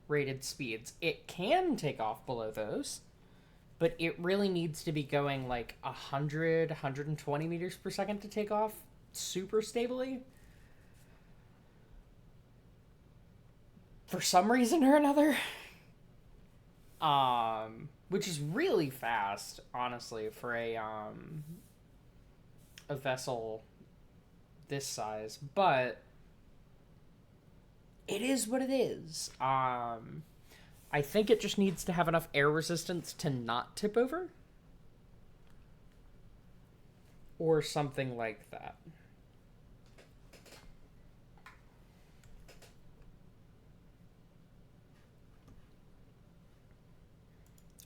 rated speeds. It can take off below those, but it really needs to be going like 100, 120 meters per second to take off super stably. For some reason or another. Which is really fast, honestly, for a vessel this size, but it is what it is. I think it just needs to have enough air resistance to not tip over. Or something like that.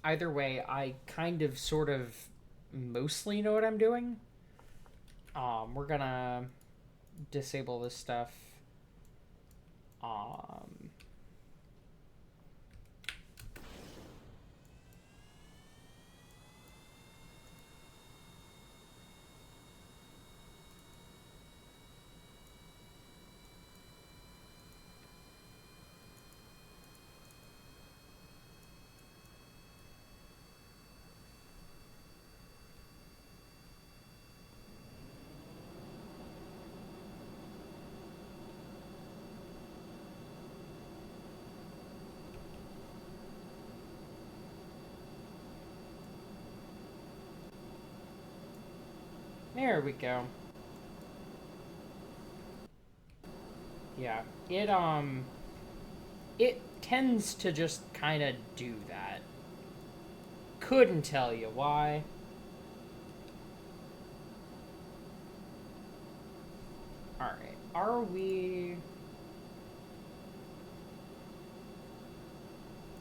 Either way, I kind of, sort of, mostly know what I'm doing. We're gonna disable this stuff. There we go. Yeah, it tends to just kind of do that. Couldn't tell you why. Alright, are we...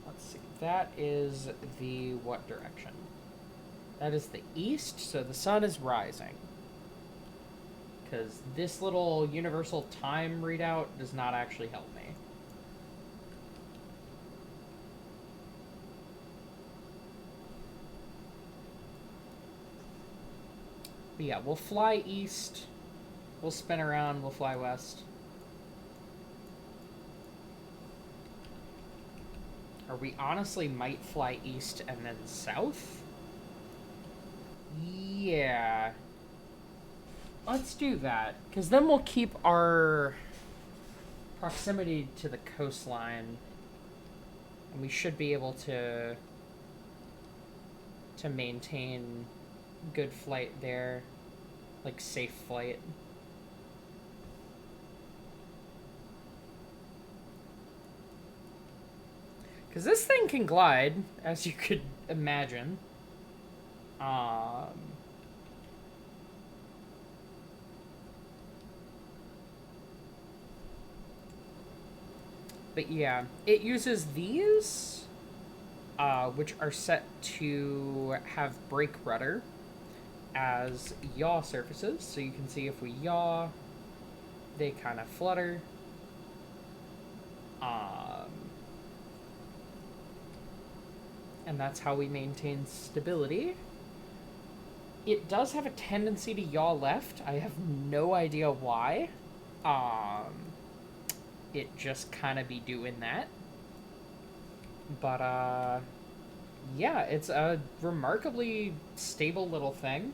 Let's see, that is the what direction? That is the east, so the sun is rising. Because this little universal time readout does not actually help me. But yeah, we'll fly east, we'll spin around, we'll fly west. Or we honestly might fly east and then south? Yeah. Let's do that, because then we'll keep our proximity to the coastline, and we should be able to maintain good flight there, like safe flight. Because this thing can glide, as you could imagine. But yeah, it uses these, which are set to have brake rudder as yaw surfaces. So you can see if we yaw, they kind of flutter. And that's how we maintain stability. It does have a tendency to yaw left. I have no idea why. It just kind of be doing that. But, yeah, it's a remarkably stable little thing.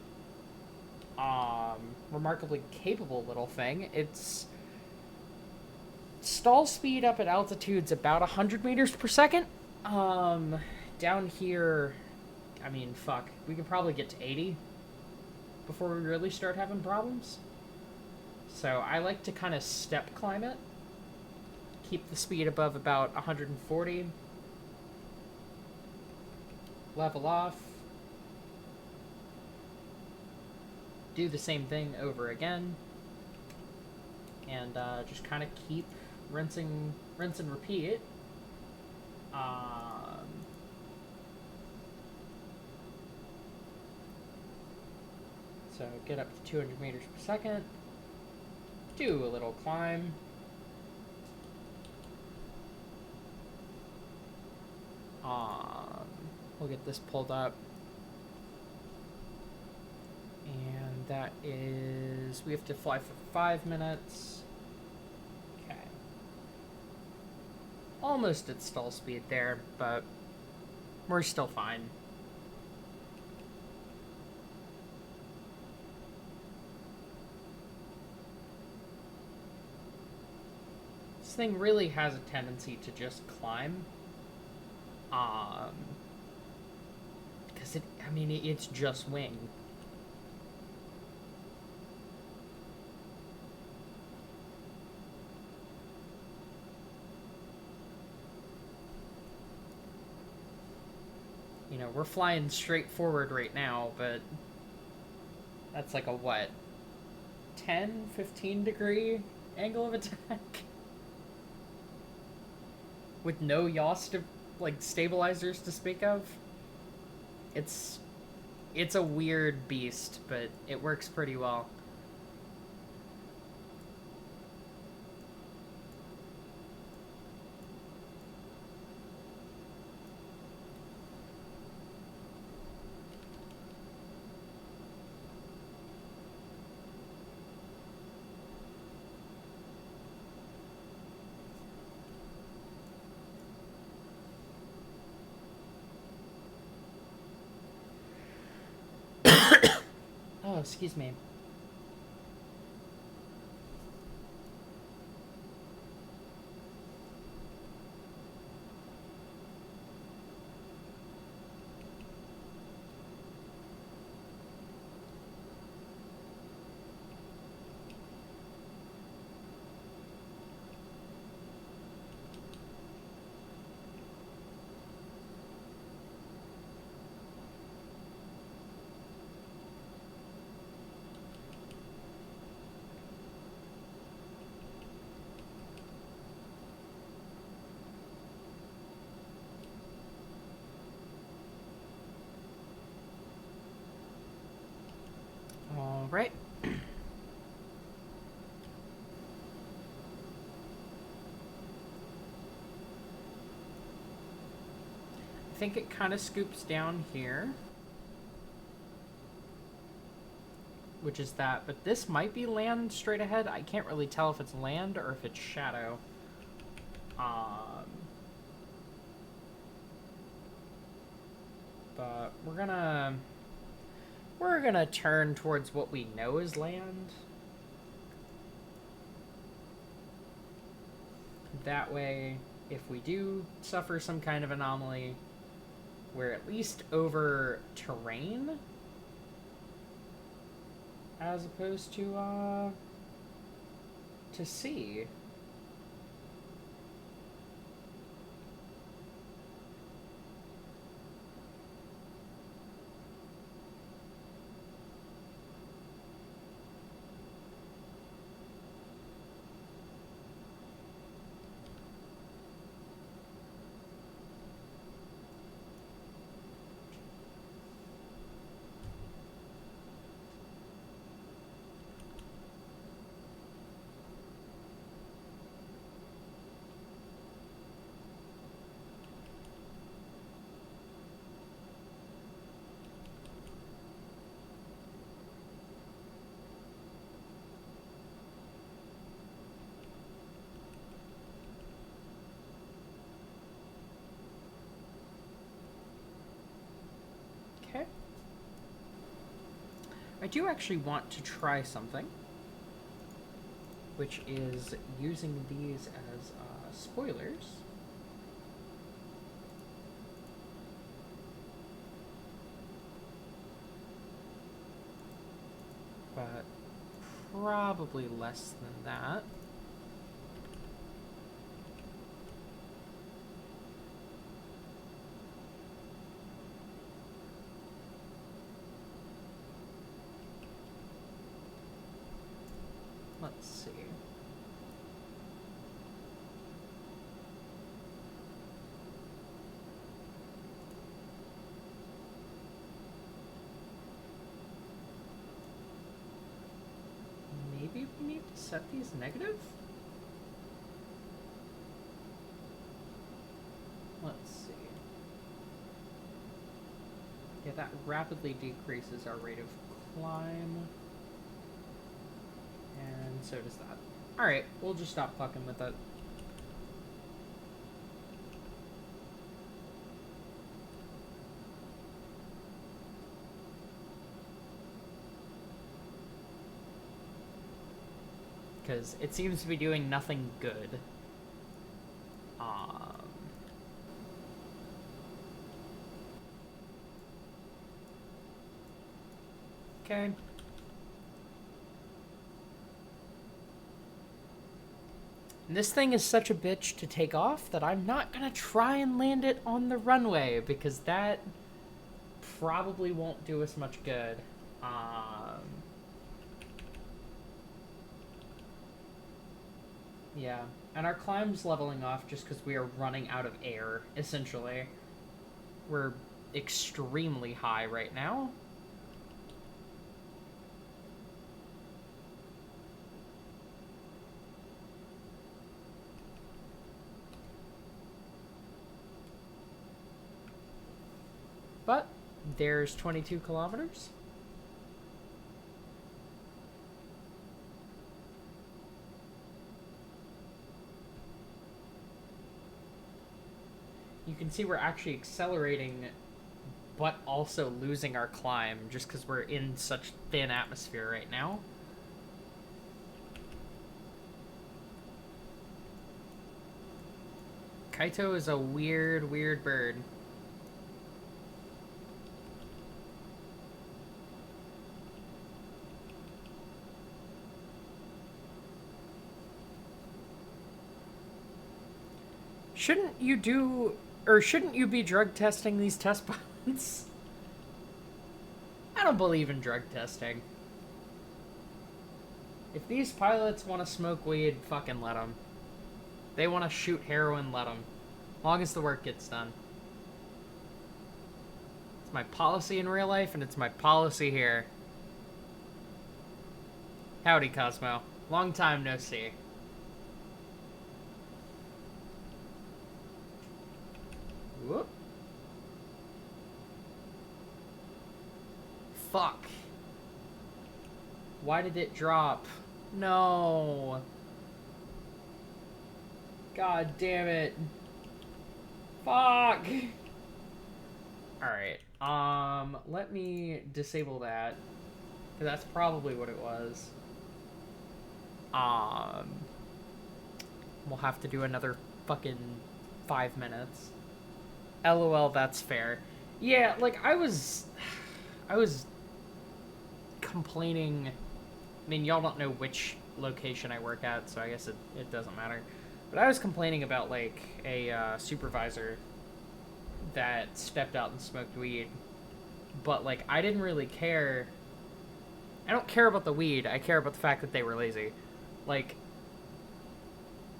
Remarkably capable little thing. It's stall speed up at altitudes about 100 meters per second. Down here, I mean, fuck, we could probably get to 80 before we really start having problems. So I like to kind of step climb it. Keep the speed above about 140. Level off. Do the same thing over again. And just kind of keep rinse and repeat. So get up to 200 meters per second. Do a little climb. We'll get this pulled up. And that is... we have to fly for 5 minutes. Okay. Almost at stall speed there, but we're still fine. This thing really has a tendency to just climb. Because it's just wing. You know, we're flying straight forward right now, but that's like a what? 10, 15 degree angle of attack? With no yaw stabilizers to speak of. It's a weird beast, but it works pretty well. Oh, excuse me. All right. I think it kind of scoops down here, which is that, but this might be land straight ahead. I can't really tell if it's land or if it's shadow. But we're gonna turn towards what we know is land. That way, if we do suffer some kind of anomaly, we're at least over terrain as opposed to sea. I do actually want to try something, which is using these as spoilers. But probably less than that. Let's see. Maybe we need to set these negative? Let's see. Yeah, that rapidly decreases our rate of climb. And so does that. Alright, we'll just stop fucking with it. Because it seems to be doing nothing good. Okay. And this thing is such a bitch to take off that I'm not gonna try and land it on the runway, because that probably won't do us much good. Yeah, and our climb's leveling off just because we are running out of air, essentially. We're extremely high right now. But there's 22 kilometers. You can see we're actually accelerating, but also losing our climb just because we're in such thin atmosphere right now. Kaito is a weird, weird bird. Shouldn't you do, or shouldn't you be drug testing these test pilots? I don't believe in drug testing. If these pilots want to smoke weed, fucking let them. They want to shoot heroin, let them. As long as the work gets done. It's my policy in real life, and it's my policy here. Howdy, Cosmo. Long time no see. Whoop. Fuck. Why did it drop? No. God damn it. Fuck. Alright. Let me disable that. Because that's probably what it was. We'll have to do another fucking 5 minutes. LOL, that's fair. Yeah, like, I was complaining. I mean, y'all don't know which location I work at, so I guess it doesn't matter. But I was complaining about, like, a supervisor that stepped out and smoked weed. But, like, I didn't really care. I don't care about the weed. I care about the fact that they were lazy. Like,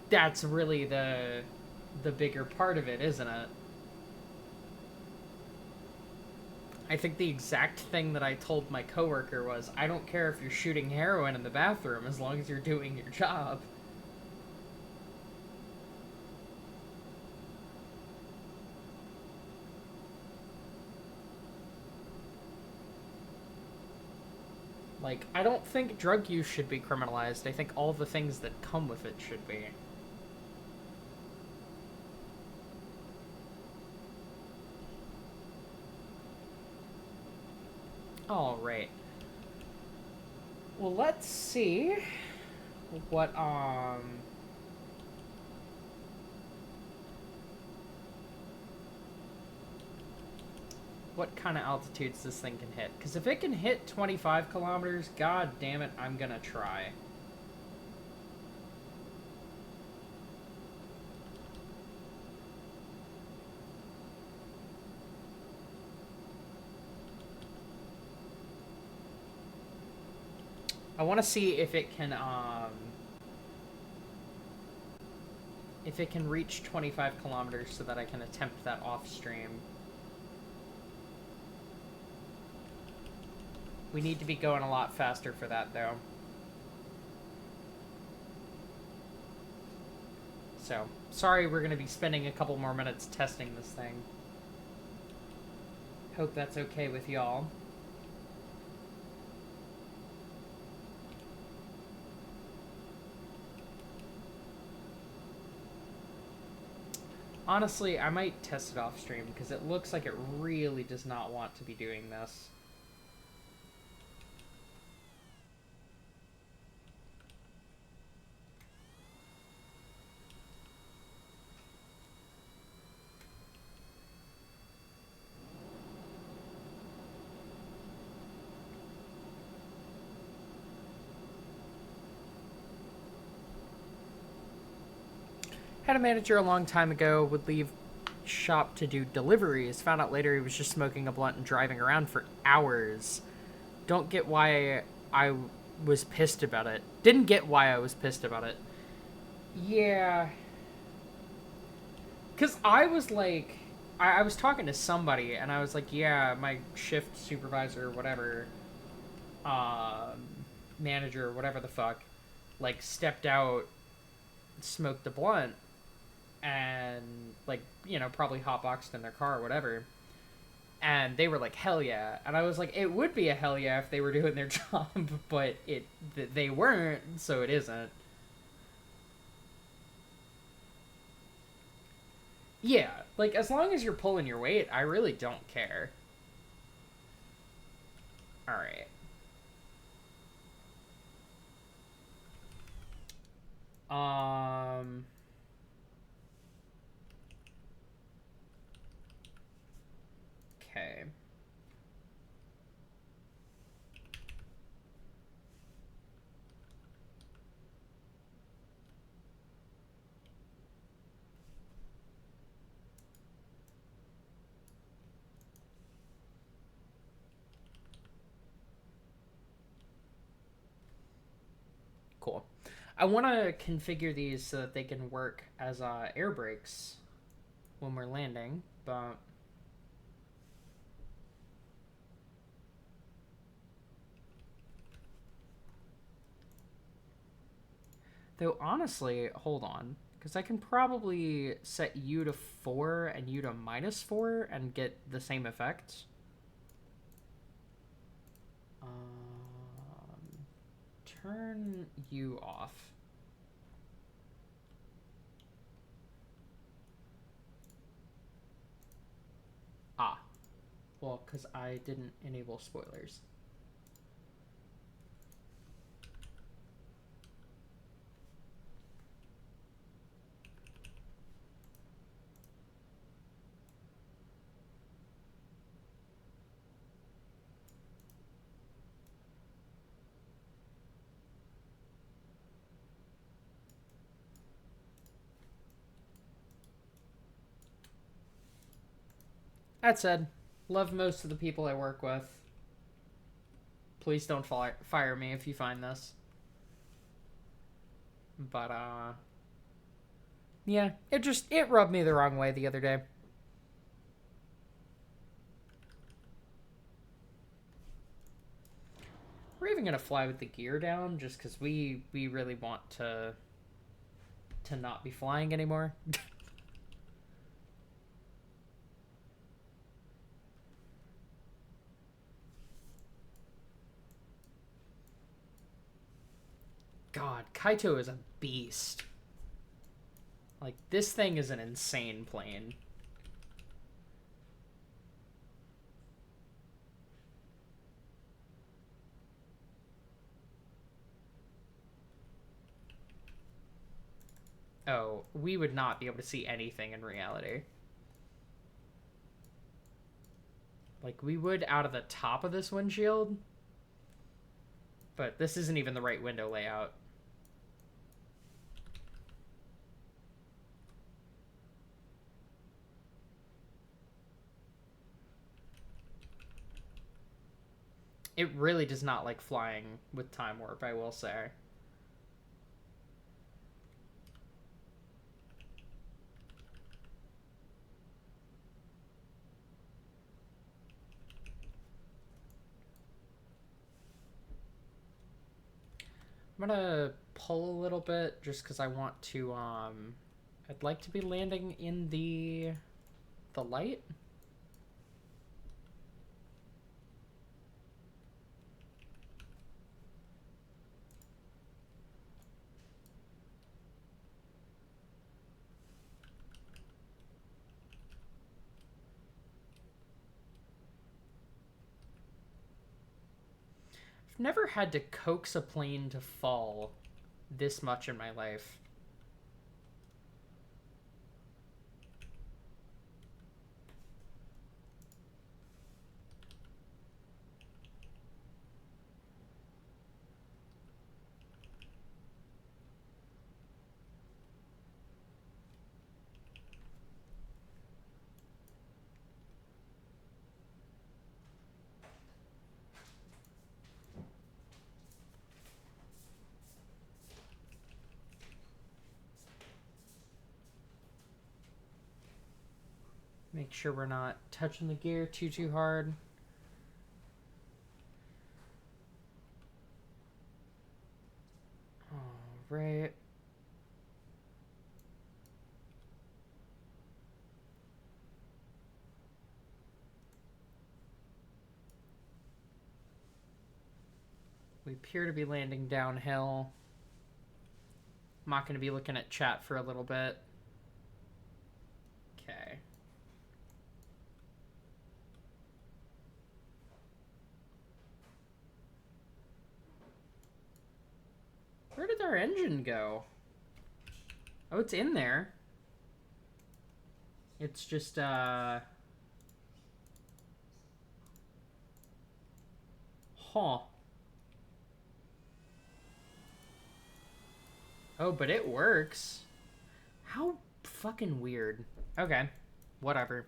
that's really the bigger part of it, isn't it? I think the exact thing that I told my coworker was, I don't care if you're shooting heroin in the bathroom as long as you're doing your job. Like, I don't think drug use should be criminalized. I think all the things that come with it should be. Alright. Well, let's see what what kind of altitudes this thing can hit. Because if it can hit 25 kilometers, god damn it, I'm gonna try. I want to see if it can reach 25 kilometers so that I can attempt that off stream. We need to be going a lot faster for that, though. So, sorry we're going to be spending a couple more minutes testing this thing. Hope that's okay with y'all. Honestly, I might test it off stream because it looks like it really does not want to be doing this. Had a manager a long time ago, would leave shop to do deliveries. Found out later he was just smoking a blunt and driving around for hours. Don't get why I was pissed about it. Didn't get why I was pissed about it. Yeah. Because I was like... I was talking to somebody, and I was like, yeah, my shift supervisor, whatever, manager, whatever the fuck, like, stepped out, smoked a blunt, and, like, you know, probably hotboxed in their car or whatever. And they were like, hell yeah. And I was like, it would be a hell yeah if they were doing their job, but they weren't, so it isn't. Yeah, like, as long as you're pulling your weight, I really don't care. Alright. Okay. Cool. I want to configure these so that they can work as air brakes when we're landing, but... Though, honestly, hold on. Because I can probably set you to 4 and you to -4 and get the same effect. Turn you off. Ah. Well, because I didn't enable spoilers. That said, love most of the people I work with. Please don't fire me if you find this. But, yeah, it rubbed me the wrong way the other day. We're even gonna fly with the gear down just because we really want to not be flying anymore. God, Kaito is a beast. Like, this thing is an insane plane. Oh, we would not be able to see anything in reality. Like, we would out of the top of this windshield, but this isn't even the right window layout. It really does not like flying with time warp, I will say. I'm gonna pull a little bit just because I want to, I'd like to be landing in the light. I've never had to coax a plane to fall this much in my life. Make sure we're not touching the gear too hard. All right. We appear to be landing downhill. I'm not going to be looking at chat for a little bit. Okay. Where did our engine go? Oh, it's in there. It's just, Huh. Oh, but it works. How fucking weird. Okay. Whatever.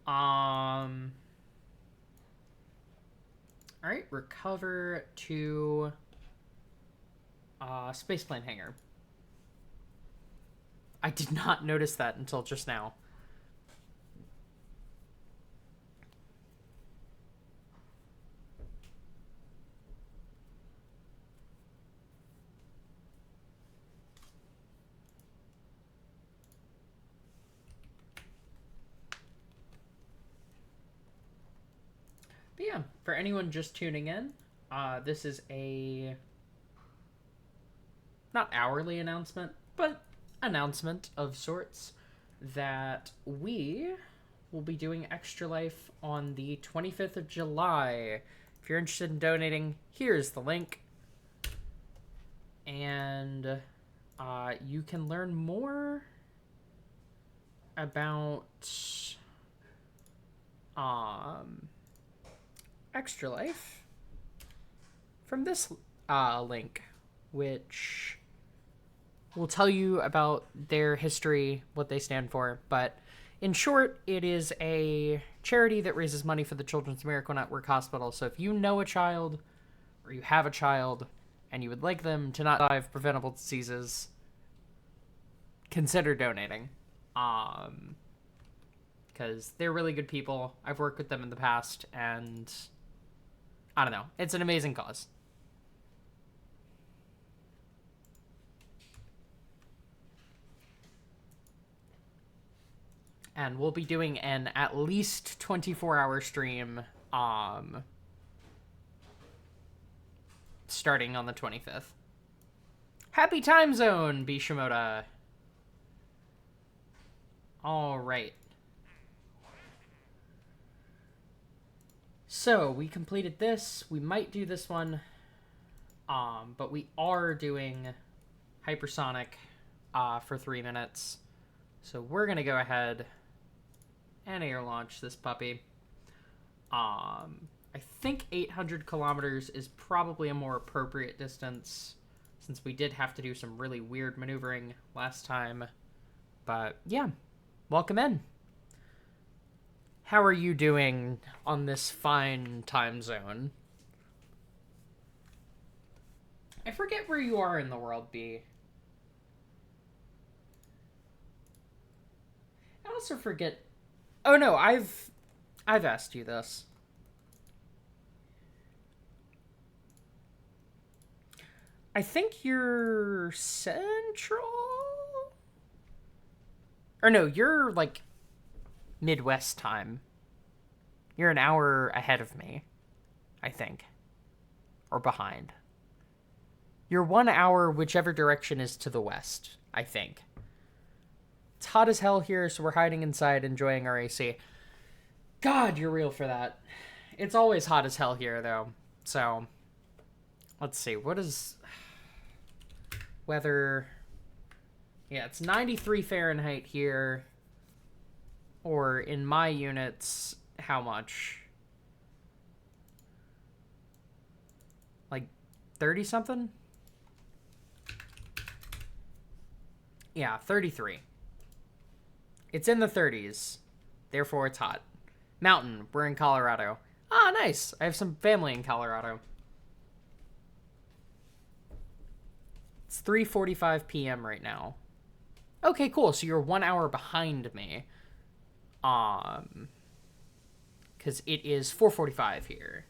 Alright, recover to spaceplane hangar. I did not notice that until just now. But yeah, for anyone just tuning in, this is a not hourly announcement, but announcement of sorts that we will be doing Extra Life on the 25th of July. If you're interested in donating, here's the link. And you can learn more about Extra Life from this link, which will tell you about their history, what they stand for. But in short, it is a charity that raises money for the Children's Miracle Network Hospital. So if you know a child or you have a child and you would like them to not die of preventable diseases, consider donating. Because they're really good people. I've worked with them in the past, and I don't know. It's an amazing cause. And we'll be doing an at least 24-hour stream starting on the 25th. Happy time zone, Bishimoda. All right. So we completed this. We might do this one, but we are doing hypersonic for 3 minutes. So we're going to go ahead and air launch this puppy. I think 800 kilometers is probably a more appropriate distance, since we did have to do some really weird maneuvering last time. But yeah, welcome in. How are you doing on this fine time zone? I forget where you are in the world, B. I also forget. Oh no, I've asked you this. I think you're central? Or no, you're like Midwest time. You're an hour ahead of me, I think. Or behind. You're 1 hour whichever direction is to the west, I think. It's hot as hell here, so we're hiding inside enjoying our AC. God, you're real for that. It's always hot as hell here, though. So, let's see. What is weather? Yeah, it's 93 Fahrenheit here. Or in my units, how much? Like 30 something? Yeah, 33. It's in the 30s. Therefore, it's hot. Mountain. We're in Colorado. Ah, nice. I have some family in Colorado. It's 3:45 p.m. right now. Okay, cool. So you're 1 hour behind me. Because it is 4:45 here.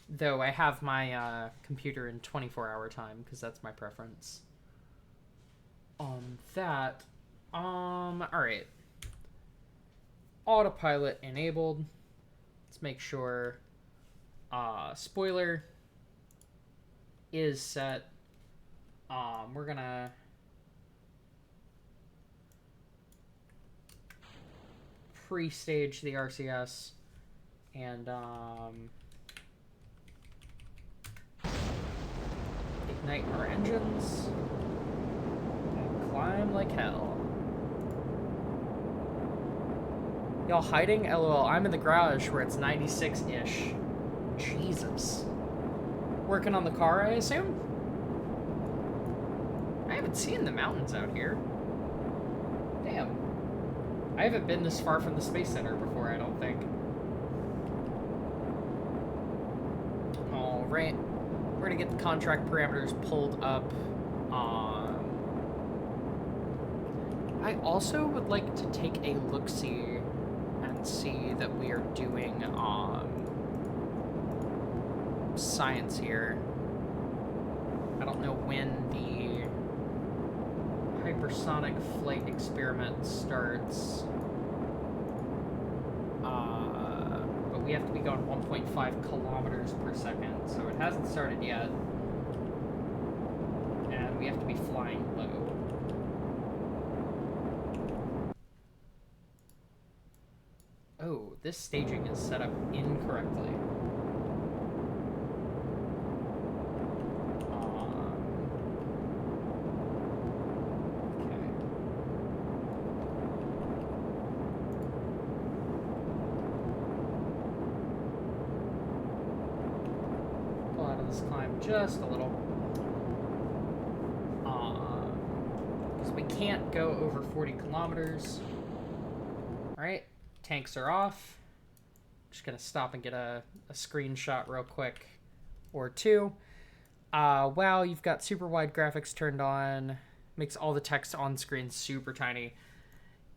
Though I have my computer in 24-hour time, because that's my preference. On that, alright. Autopilot enabled. Let's make sure spoiler is set. We're gonna pre-stage the RCS and ignite our engines and climb like hell. Y'all hiding? LOL. I'm in the garage where it's 96-ish. Jesus. Working on the car, I assume? I haven't seen the mountains out here. Damn. I haven't been this far from the Space Center before, I don't think. Alright. We're gonna get the contract parameters pulled up. I also would like to take a look-see and see that we are doing science here. I don't know when the hypersonic flight experiment starts. But we have to be going 1.5 kilometers per second, so it hasn't started yet. And we have to be flying low. Oh, this staging is set up incorrectly. Just a little. Because we can't go over 40 kilometers. Alright, tanks are off. Just gonna stop and get a screenshot real quick. Or two. Wow, you've got super wide graphics turned on. Makes all the text on screen super tiny.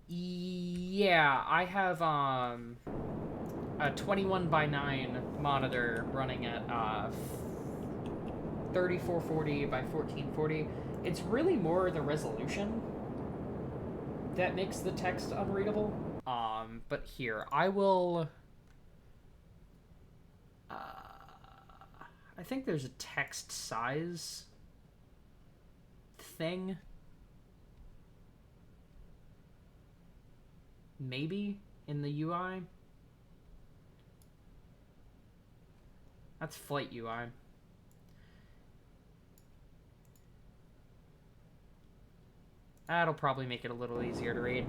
Yeah, I have a 21:9 monitor running at 3440 by 1440. It's really more the resolution that makes the text unreadable. But here, I will... I think there's a text size thing. Maybe in the UI. That's flight UI. That'll probably make it a little easier to read.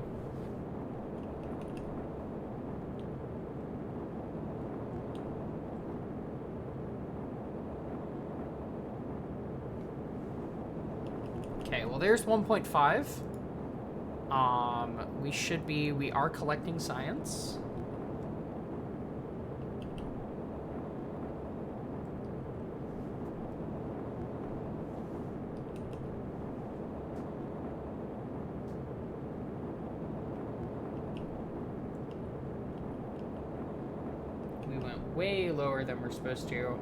Okay, well there's 1.5. We are collecting science. We went way lower than we're supposed to.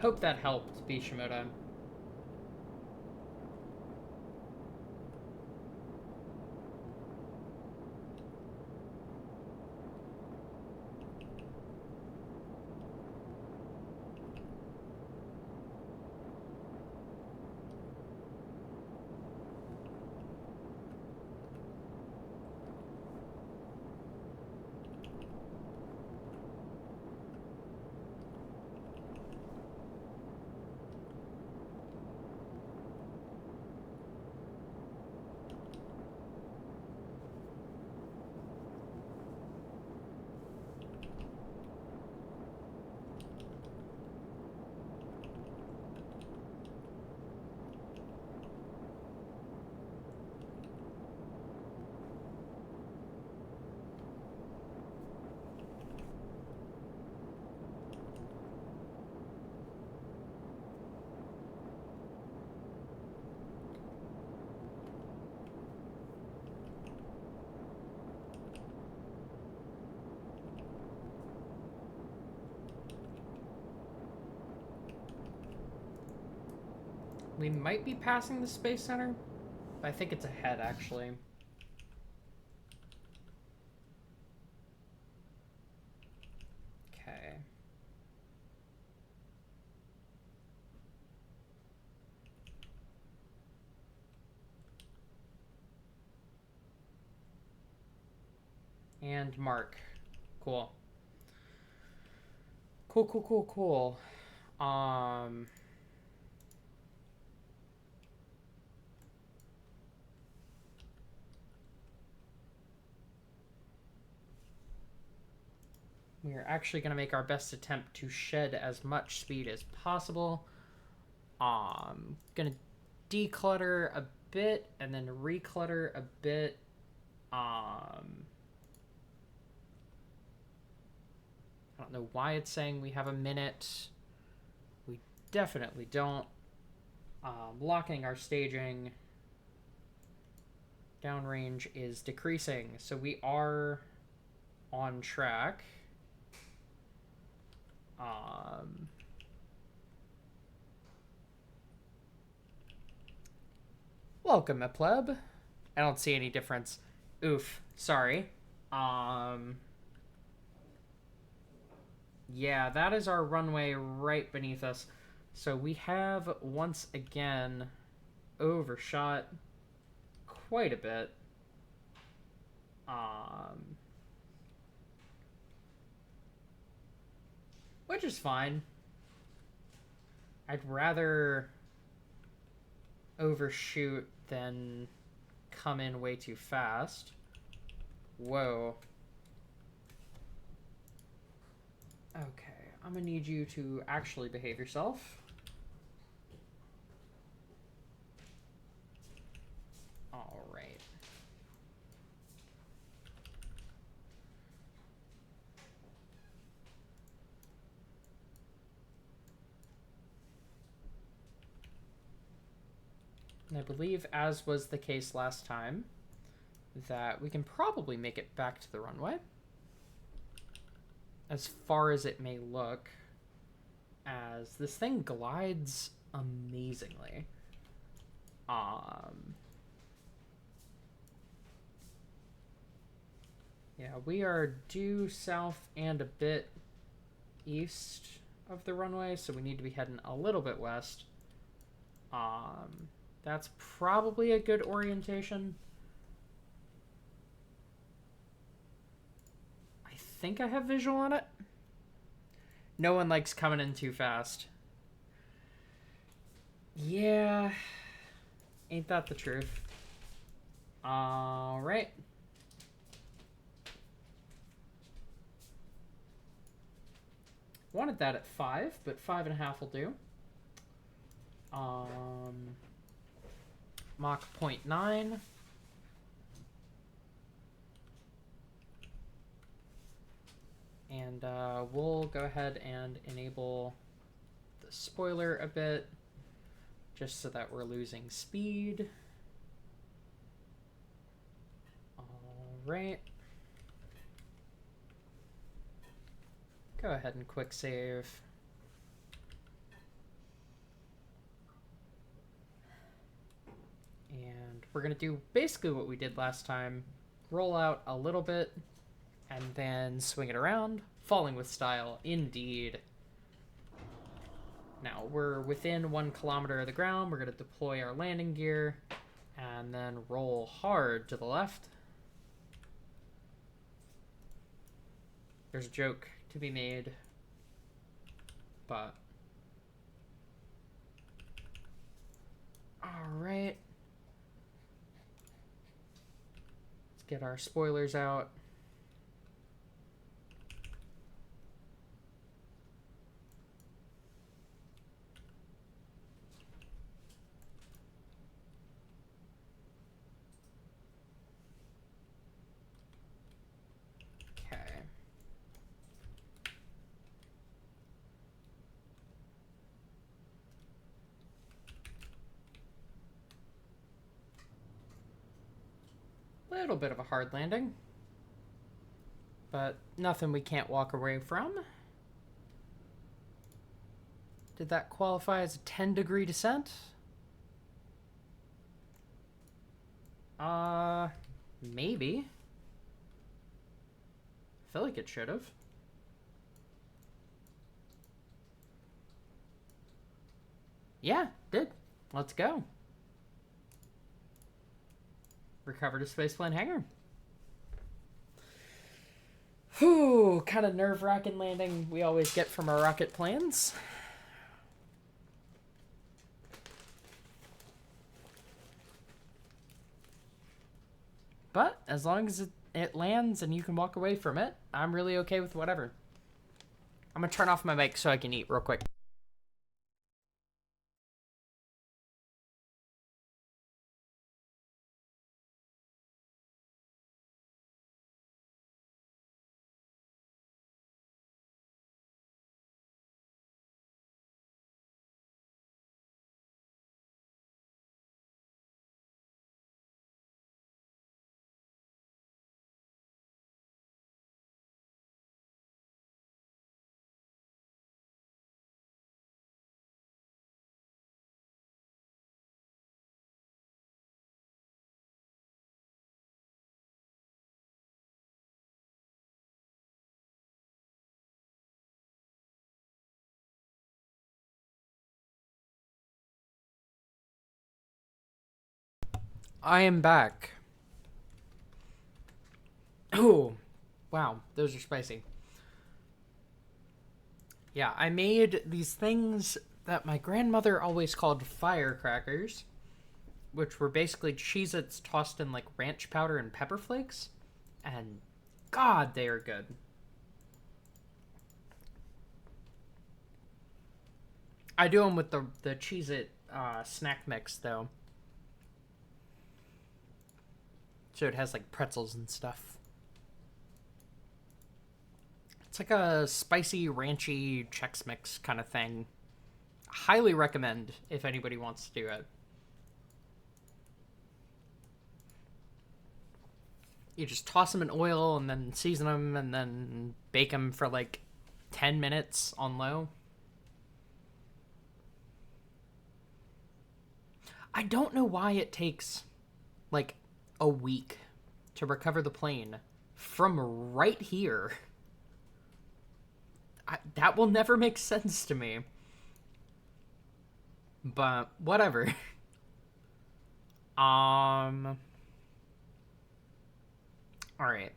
Hope that helped, Bishimoto. We might be passing the Space Center. I think it's ahead, actually. Okay. And Mark. Cool. Cool. We are actually going to make our best attempt to shed as much speed as possible. Going to declutter a bit and then reclutter a bit. I don't know why it's saying we have a minute. We definitely don't. Locking our staging. Downrange is decreasing, so we are on track. Welcome, a pleb. I don't see any difference. Oof, sorry. Yeah, that is our runway right beneath us. So we have once again overshot quite a bit. Which is fine. I'd rather overshoot than come in way too fast. Whoa. Okay, I'm gonna need you to actually behave yourself. All right. And I believe, as was the case last time, that we can probably make it back to the runway. As far as it may look, as this thing glides amazingly. Yeah, we are due south and a bit east of the runway, so we need to be heading a little bit west. That's probably a good orientation. I think I have visual on it. No one likes coming in too fast. Yeah, ain't that the truth? All right. Wanted that at 5, but 5.5 will do. Mach 0.9. And we'll go ahead and enable the spoiler a bit, just so that we're losing speed. All right. Go ahead and quick save. And we're going to do basically what we did last time. Roll out a little bit and then swing it around. Falling with style, indeed. Now we're within 1 kilometer of the ground. We're going to deploy our landing gear and then roll hard to the left. There's a joke to be made, but all right. Let's get our spoilers out. Little bit of a hard landing, but nothing we can't walk away from. Did that qualify as a 10-degree descent? Maybe. I feel like it should have. Yeah, did. Let's go. Recover to spaceplane hangar. Whew, kind of nerve-wracking landing we always get from our rocket planes. But as long as it lands and you can walk away from it, I'm really okay with whatever. I'm going to turn off my mic so I can eat real quick. I am back. Oh, wow, those are spicy. Yeah, I made these things that my grandmother always called firecrackers, which were basically Cheez-Its tossed in like ranch powder and pepper flakes. And God, they are good. I do them with the Cheez-It snack mix, though. So it has like pretzels and stuff. It's like a spicy, ranchy Chex Mix kind of thing. Highly recommend if anybody wants to do it. You just toss them in oil and then season them and then bake them for like 10 minutes on low. I don't know why it takes like a week to recover the plane from right here. That will never make sense to me. But whatever. All right.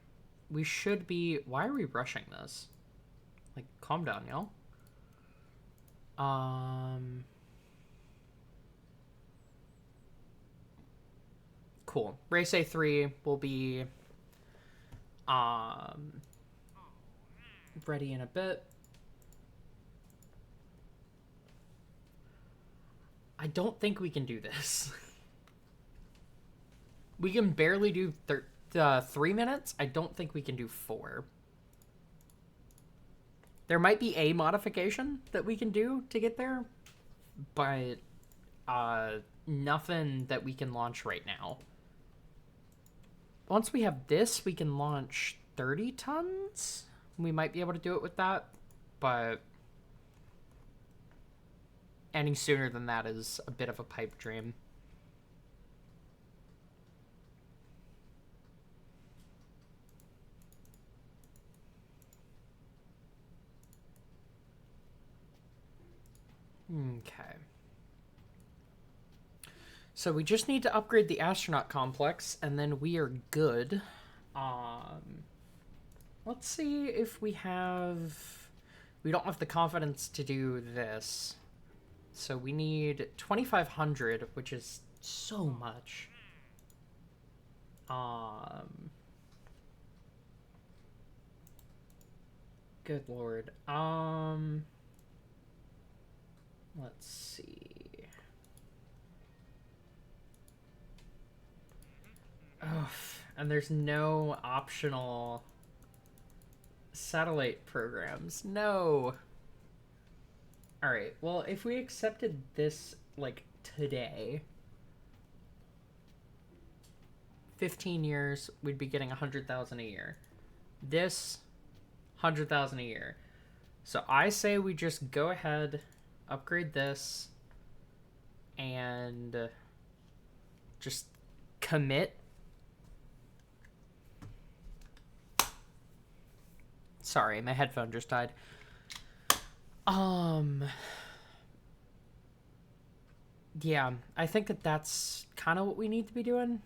We should be... Why are we rushing this? Like, calm down, y'all. Cool. Race A3 will be ready in a bit. I don't think we can do this. We can barely do 3 minutes. I don't think we can do 4. There might be a modification that we can do to get there, but nothing that we can launch right now. Once we have this, we can launch 30 tons. We might be able to do it with that, but any sooner than that is a bit of a pipe dream. Okay. So we just need to upgrade the astronaut complex, and then we are good. Let's see if we have... We don't have the confidence to do this. So we need 2,500, which is so much. Good lord. Let's see. Oh, and there's no optional satellite programs. No. All right. Well, if we accepted this like today, 15 years, we'd be getting 100,000 a year. This 100,000 a year. So I say we just go ahead, upgrade this, and just commit. Sorry, my headphone just died. Yeah, I think that that's kind of what we need to be doing.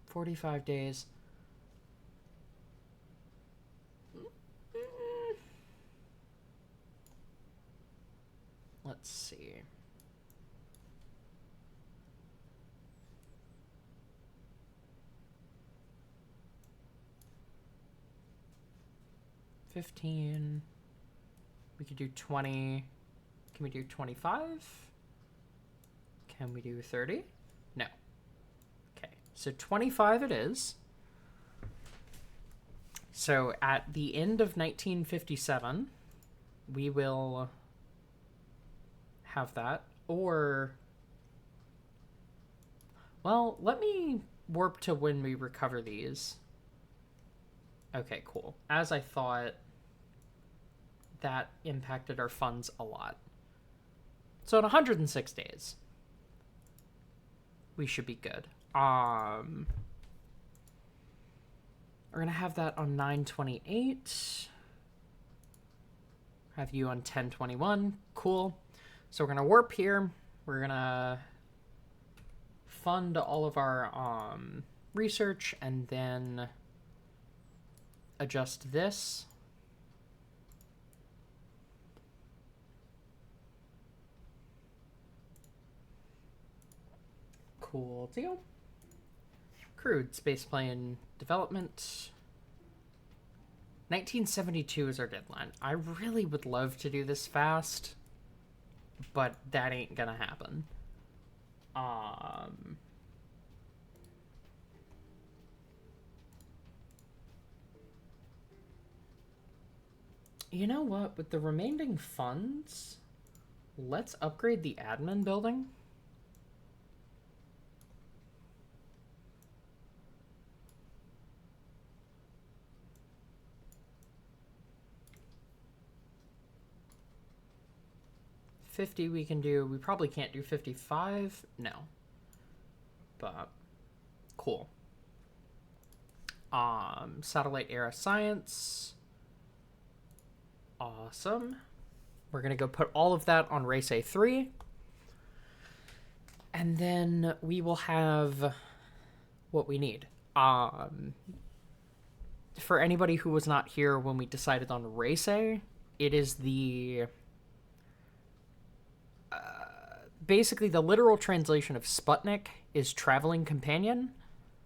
45 days. Let's see. $15. We could do 20. Can we do 25? Can we do 30? No. Okay, so 25 it is. So at the end of 1957, we will have that. Or, well, let me warp to when we recover these. Okay, cool. As I thought, that impacted our funds a lot. So in 106 days, we should be good. We're gonna have that on 9/28. Have you on 10/21. Cool. So we're gonna warp here. We're gonna fund all of our research and then adjust this. Cool deal. Crewed spaceplane development. 1972 is our deadline. I really would love to do this fast, but that ain't gonna happen. You know what? With the remaining funds, let's upgrade the admin building. $50 we can do. We probably can't do 55. No. but cool. Satellite era science. Awesome. We're going to go put all of that on race A3. And then we will have what we need. For anybody who was not here when we decided on race A, it is the... basically, the literal translation of Sputnik is traveling companion.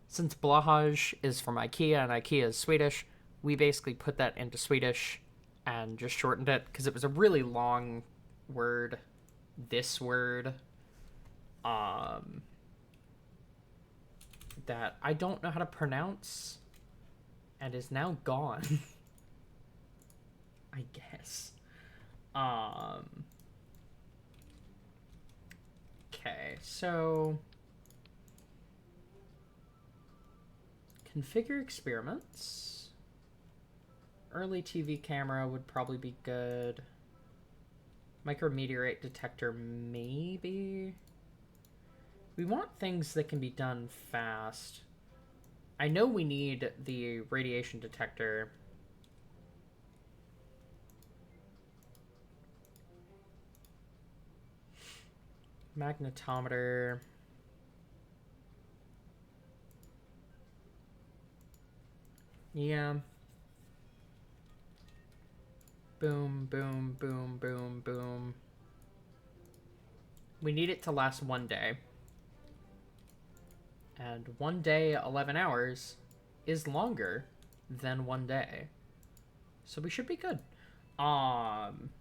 Since Blahaj is from IKEA and IKEA is Swedish, we basically put that into Swedish and just shortened it because it was a really long word. This word. That I don't know how to pronounce and is now gone. I guess. Okay, so configure experiments. Early TV camera would probably be good. Micrometeorite detector, maybe. We want things that can be done fast. I know we need the radiation detector. Magnetometer. Yeah. Boom, boom, boom, boom, boom. We need it to last one day. And one day, 11 hours, is longer than one day. So we should be good. I'm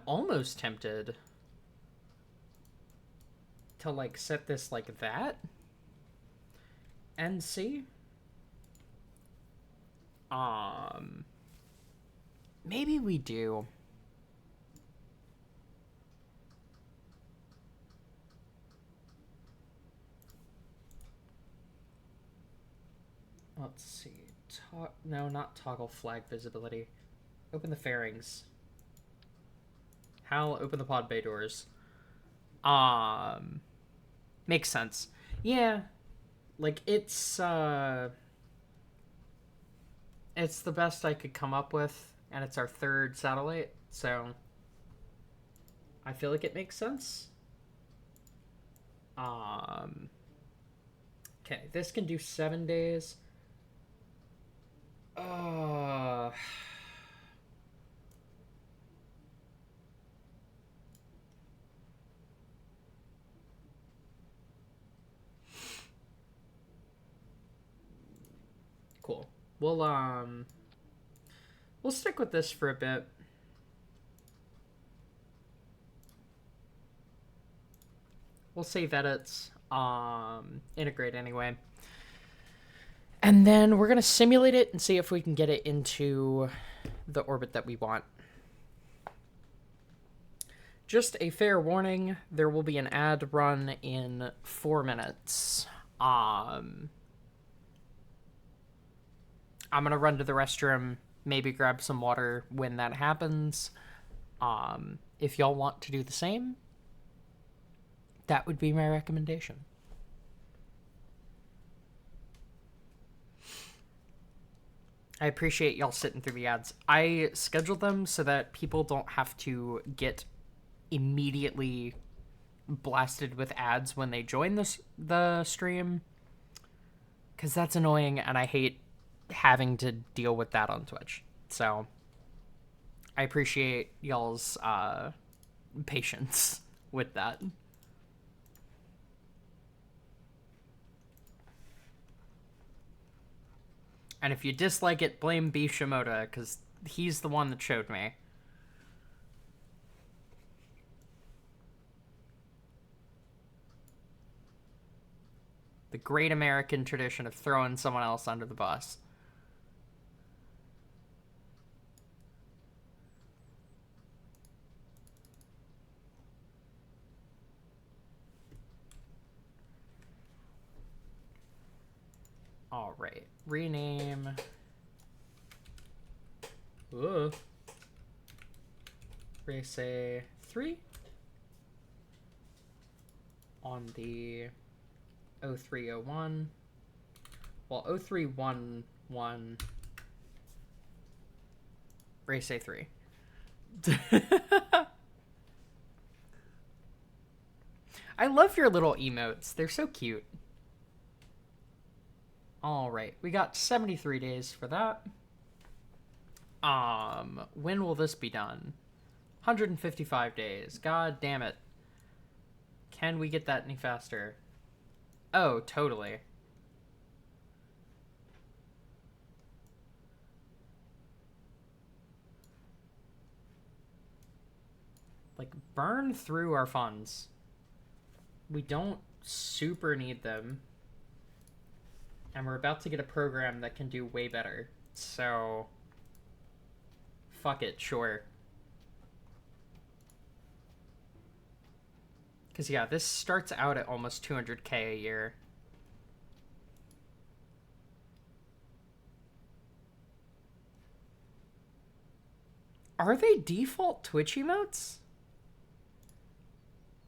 almost tempted to, like, set this like that. And see. Maybe we do. Let's see. No, not toggle flag visibility. Open the fairings. Hal, open the pod bay doors. Makes sense. Yeah. Like, it's the best I could come up with, and it's our third satellite, so I feel like it makes sense. Okay, this can do 7 days. Cool. We'll stick with this for a bit. We'll save edits, integrate anyway. And then we're going to simulate it and see if we can get it into the orbit that we want. Just a fair warning, there will be an ad run in 4 minutes. I'm going to run to the restroom, maybe grab some water when that happens. If y'all want to do the same, that would be my recommendation. I appreciate y'all sitting through the ads. I scheduled them so that people don't have to get immediately blasted with ads when they join the stream, because that's annoying and I hate having to deal with that on Twitch. So I appreciate y'all's patience with that. And if you dislike it, blame B. Shimoda, because he's the one that showed me. The great American tradition of throwing someone else under the bus. All right, rename. Race A3 on the 0301. Well, 0311. Race A3. I love your little emotes. They're so cute. All right, we got 73 days for that. When will this be done? 155 days. God damn it. Can we get that any faster? Oh, totally. Like, burn through our funds. We don't super need them. And we're about to get a program that can do way better. So, fuck it, sure. Because, yeah, this starts out at almost 200k a year. Are they default Twitch emotes?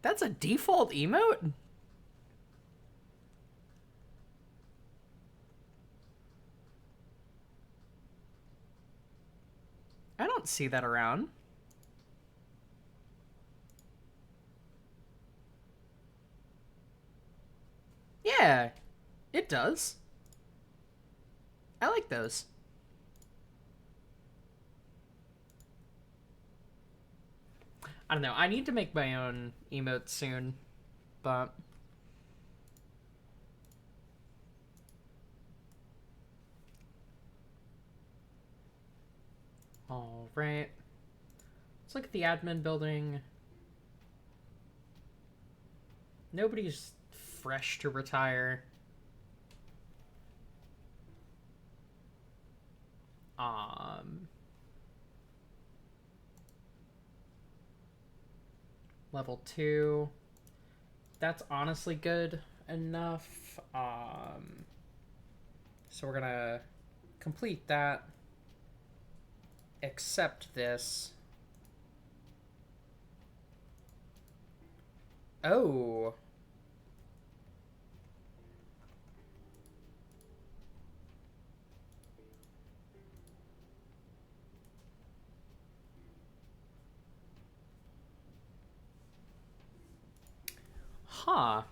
That's a default emote? I don't see that around. Yeah, it does. I like those. I don't know. I need to make my own emotes soon, but... All right. Let's look at the admin building. Nobody's fresh to retire. Level 2. That's honestly good enough. So we're gonna complete that. Accept this. Oh. Huh.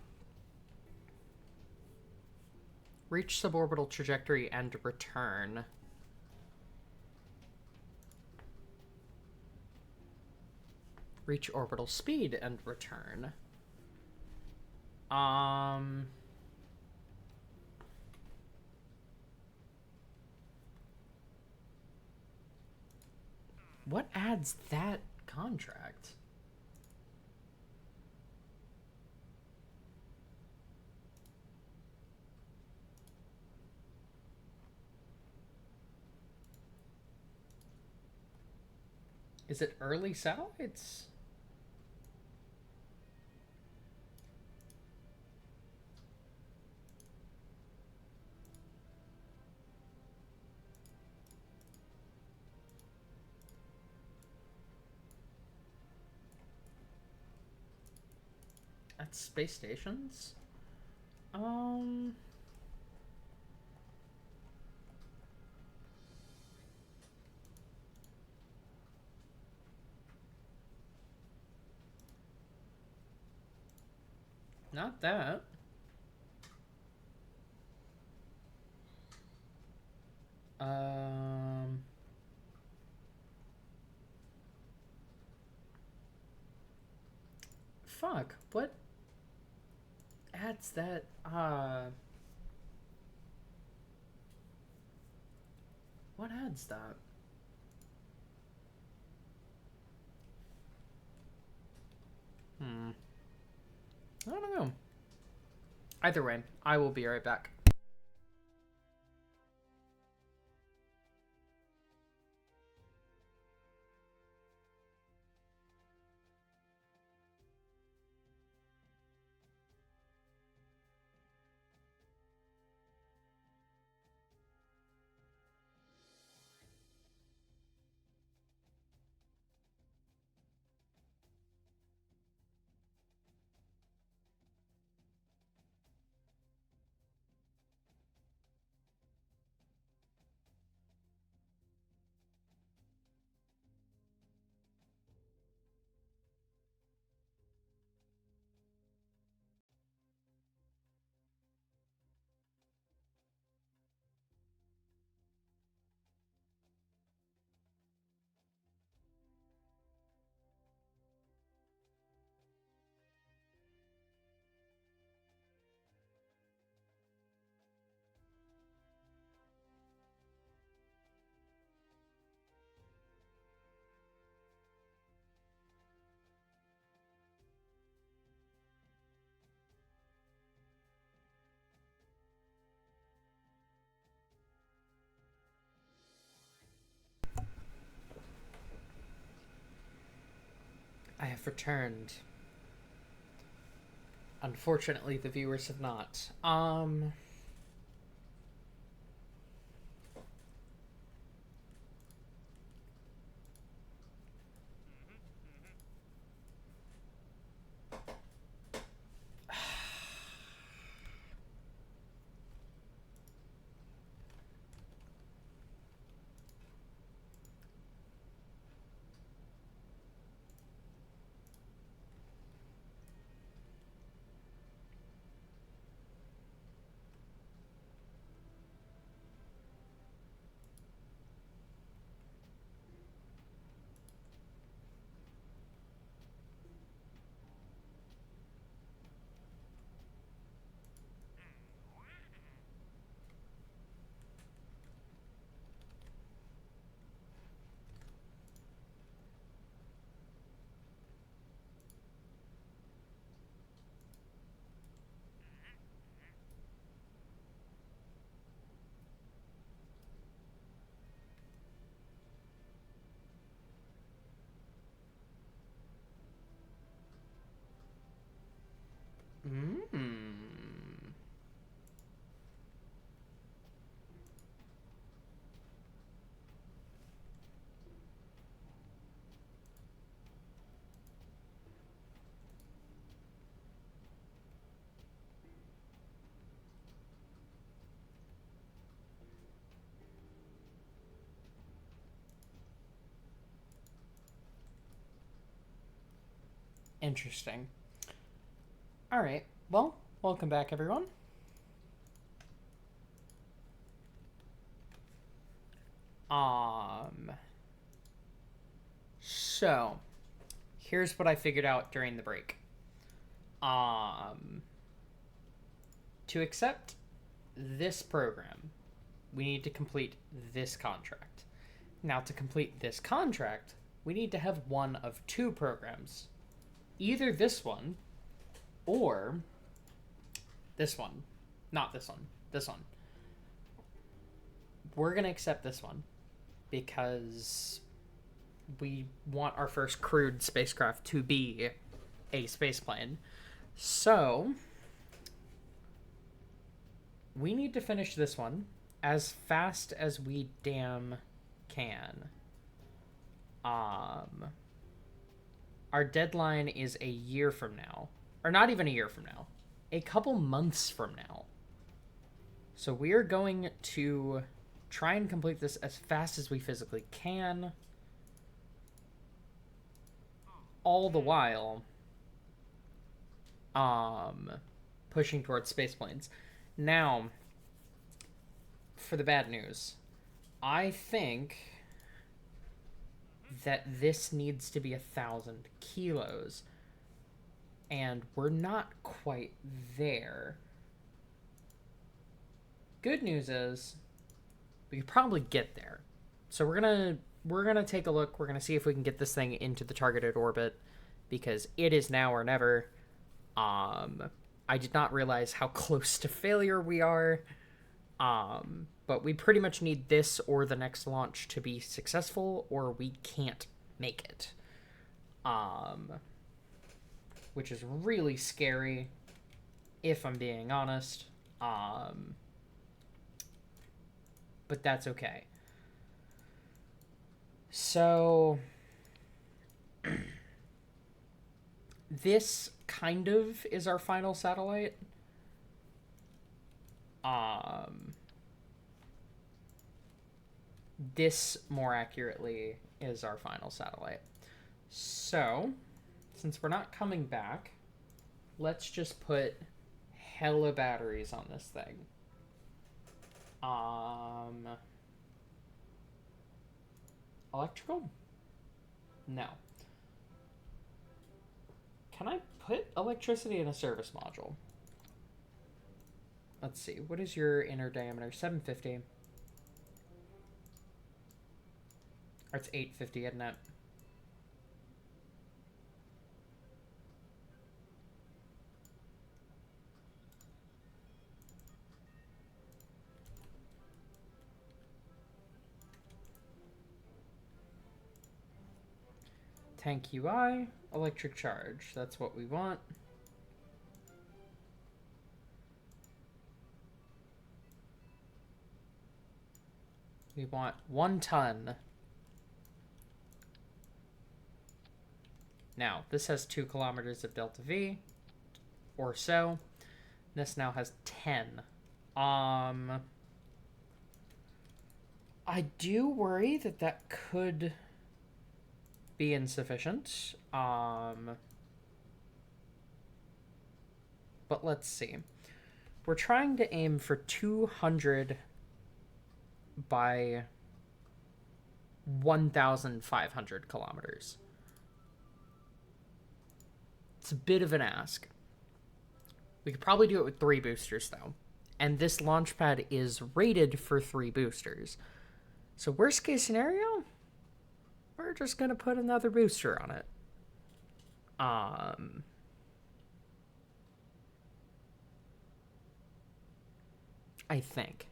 Reach suborbital trajectory and return. Reach orbital speed and return. What adds that contract? Is it early satellites? At space stations? Not that. Fuck. What adds that? What adds that? I don't know. Either way, I will be right back. returned. Unfortunately, the viewers have not. Interesting. All right. Well, welcome back, everyone. So, here's what I figured out during the break. To accept this program, we need to complete this contract. Now, to complete this contract, we need to have one of two programs. Either this one, or this one. Not this one. This one. We're going to accept this one because we want our first crewed spacecraft to be a spaceplane. So, we need to finish this one as fast as we damn can. Our deadline is a year from now. Or not even a year from now. A couple months from now. So we are going to try and complete this as fast as we physically can. All the while pushing towards spaceplanes. Now, for the bad news, I think that this needs to be 1,000 kilos, and we're not quite there. Good news is we could probably get there. So we're gonna take a look. We're gonna see if we can get this thing into the targeted orbit, because it is now or never. I did not realize how close to failure we are. But we pretty much need this or the next launch to be successful, or we can't make it. Which is really scary, if I'm being honest. But that's okay. So, this kind of is our final satellite. This, more accurately, is our final satellite. So, since we're not coming back, let's just put hella batteries on this thing. Electrical? No. Can I put electricity in a service module? Let's see. What is your inner diameter? 750. Or it's 850, isn't it? Tank UI, electric charge. That's what we want. We want 1 ton. Now, this has 2 kilometers of delta V, or so. This now has 10. I do worry that that could be insufficient. But let's see. We're trying to aim for 200 by 1,500 kilometers. It's a bit of an ask. We could probably do it with 3 boosters, though. And this launch pad is rated for 3 boosters. So worst case scenario, we're just going to put another booster on it. I think.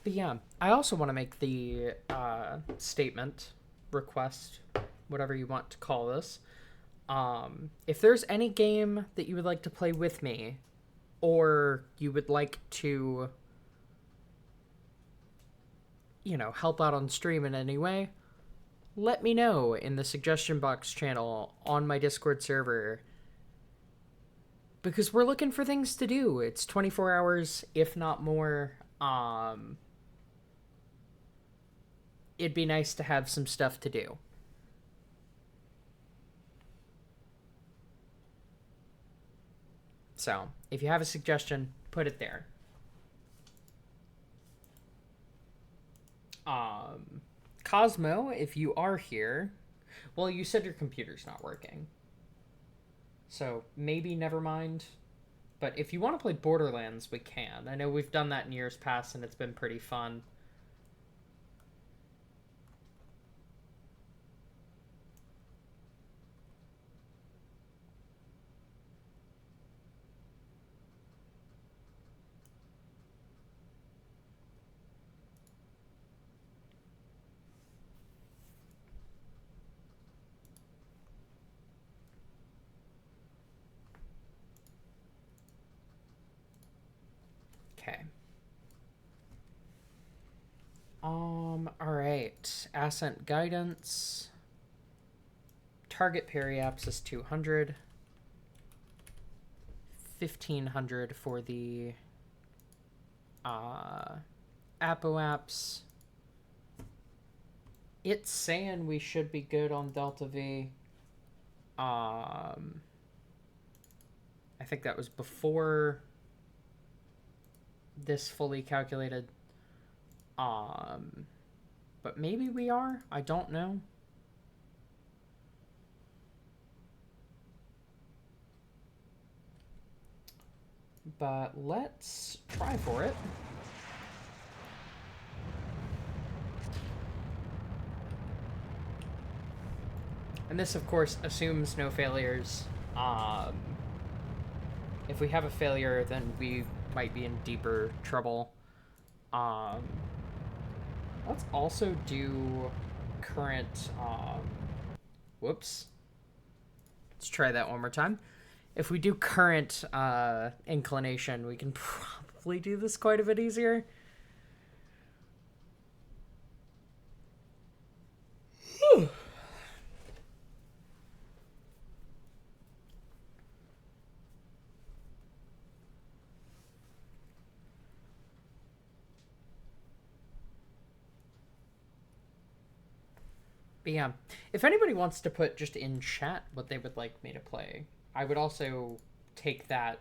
But yeah, I also want to make the statement, request, whatever you want to call this. If there's any game that you would like to play with me, or you would like to, you know, help out on stream in any way, let me know in the suggestion box channel on my Discord server. Because we're looking for things to do. It's 24 hours, if not more. It'd be nice to have some stuff to do. So, if you have a suggestion, put it there. Cosmo, if you are here, well, you said your computer's not working. So, maybe never mind. But if you want to play Borderlands, we can. I know we've done that in years past, and it's been pretty fun. Okay. Alright. Ascent guidance. Target periapse is 200. 1,500 for the apoapse. It's saying we should be good on Delta V. I think that was before this fully calculated. But maybe we are. I don't know. But let's try for it. And this, of course, assumes no failures. If we have a failure, then we might be in deeper trouble. Let's also do current... whoops. Let's try that one more time. If we do current inclination, we can probably do this quite a bit easier. Whew. But yeah, if anybody wants to put just in chat what they would like me to play, I would also take that.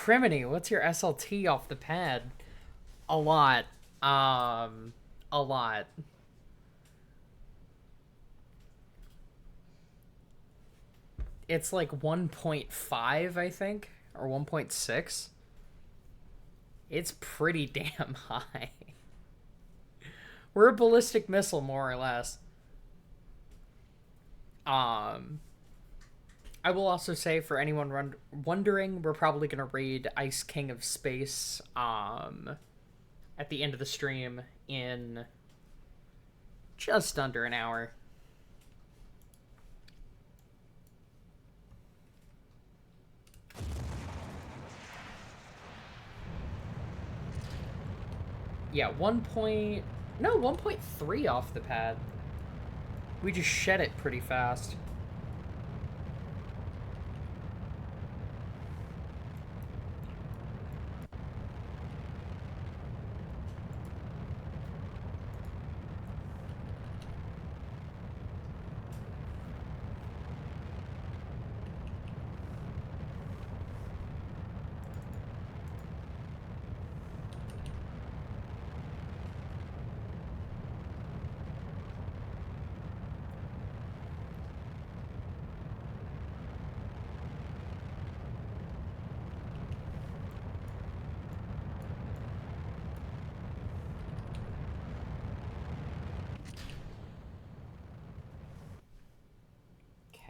Criminy, what's your SLT off the pad? A lot. A lot. It's like 1.5, I think, or 1.6. It's pretty damn high. We're a ballistic missile, more or less. I will also say, for anyone wondering, we're probably going to raid Ice King of Space at the end of the stream in just under an hour. Yeah, 1.3 off the pad. We just shed it pretty fast.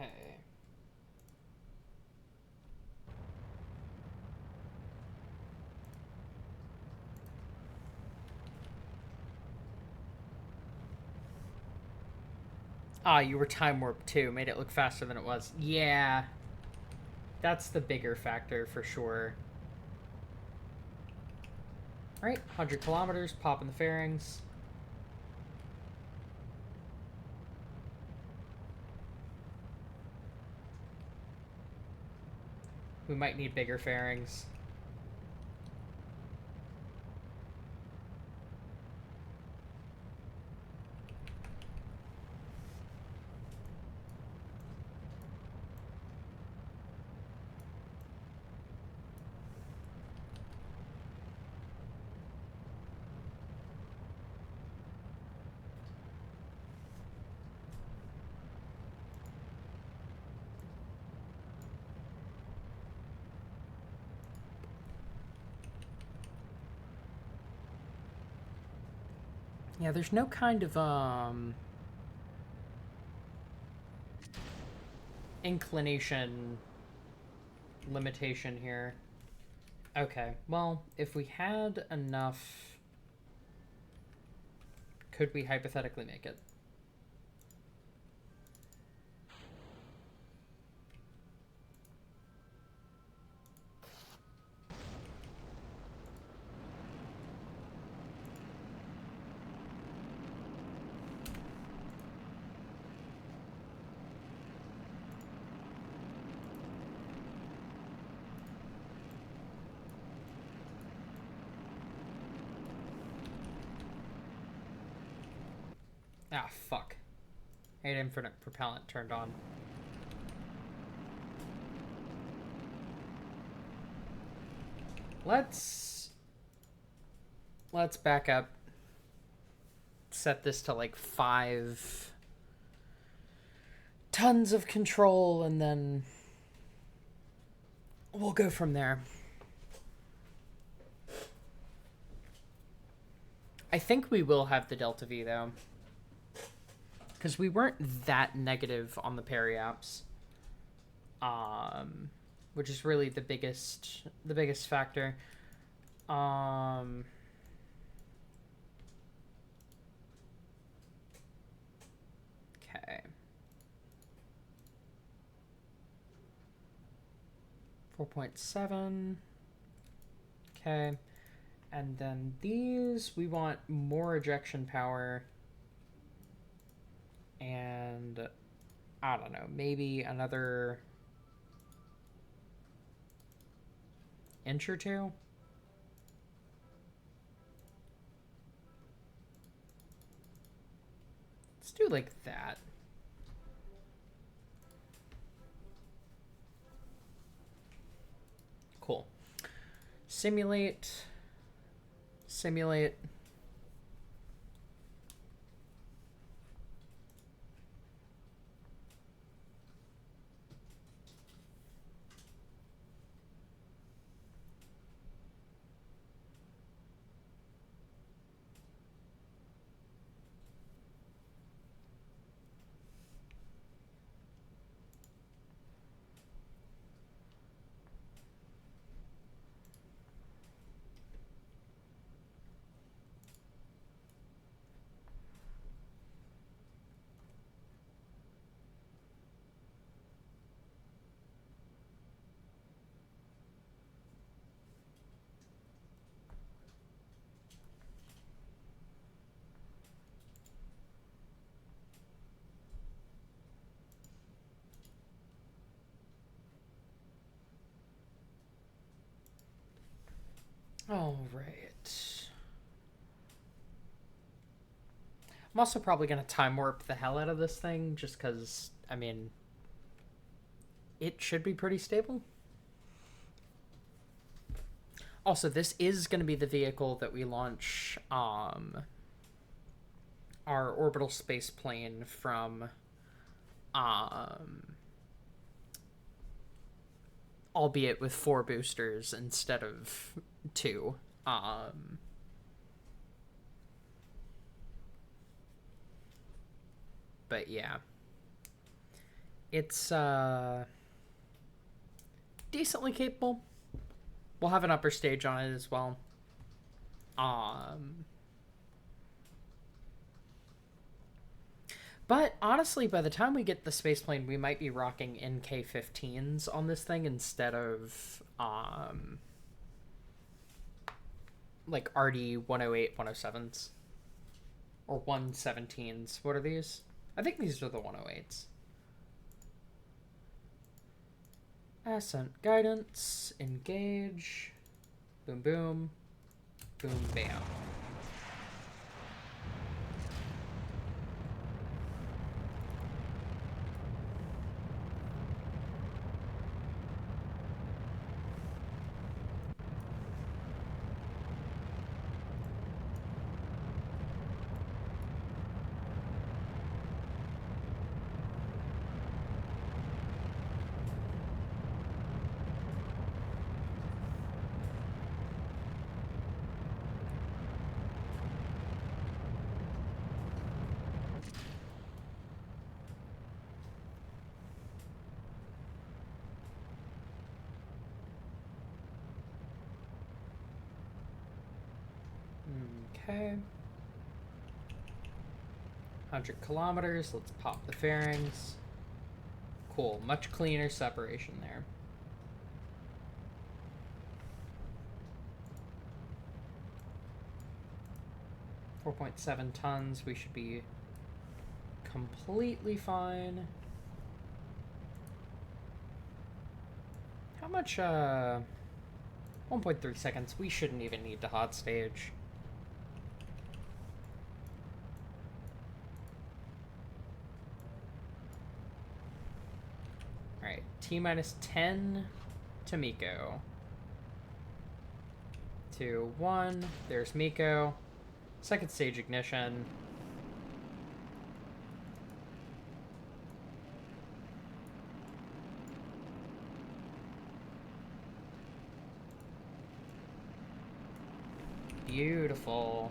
Okay. Ah, you were time warped too. Made it look faster than it was. Yeah. That's the bigger factor for sure. Alright, 100 kilometers, popping the fairings. We might need bigger fairings. Yeah, there's no kind of, inclination limitation here. Okay, well, if we had enough, could we hypothetically make it? Ah, fuck. I had infinite propellant turned on. Let's back up. Set this to like 5 tons of control, and then we'll go from there. I think we will have the Delta V though, because we weren't that negative on the periaps, which is really the biggest factor. Okay. 4.7. Okay. And then these, we want more ejection power. And I don't know, maybe another inch or two. Let's do like that. Cool. Simulate. Simulate. All right. I'm also probably going to time warp the hell out of this thing just because, I mean, it should be pretty stable. Also, this is going to be the vehicle that we launch our orbital space plane from, albeit with 4 boosters instead of 2. But yeah, it's decently capable. We'll have an upper stage on it as well. But honestly, by the time we get the spaceplane, we might be rocking NK-15s on this thing instead of like RD-108, 107s. Or 117s. What are these? I think these are the 108s. Ascent guidance, engage, boom boom, boom bam. Okay. 100 kilometers. Let's pop the fairings. Cool. Much cleaner separation there. .7 tons. We should be completely fine. How much, 1.3 seconds. We shouldn't even need to hot stage. Alright, T-minus 10 to Miko. 2, 1. There's Miko. Second stage ignition. Beautiful.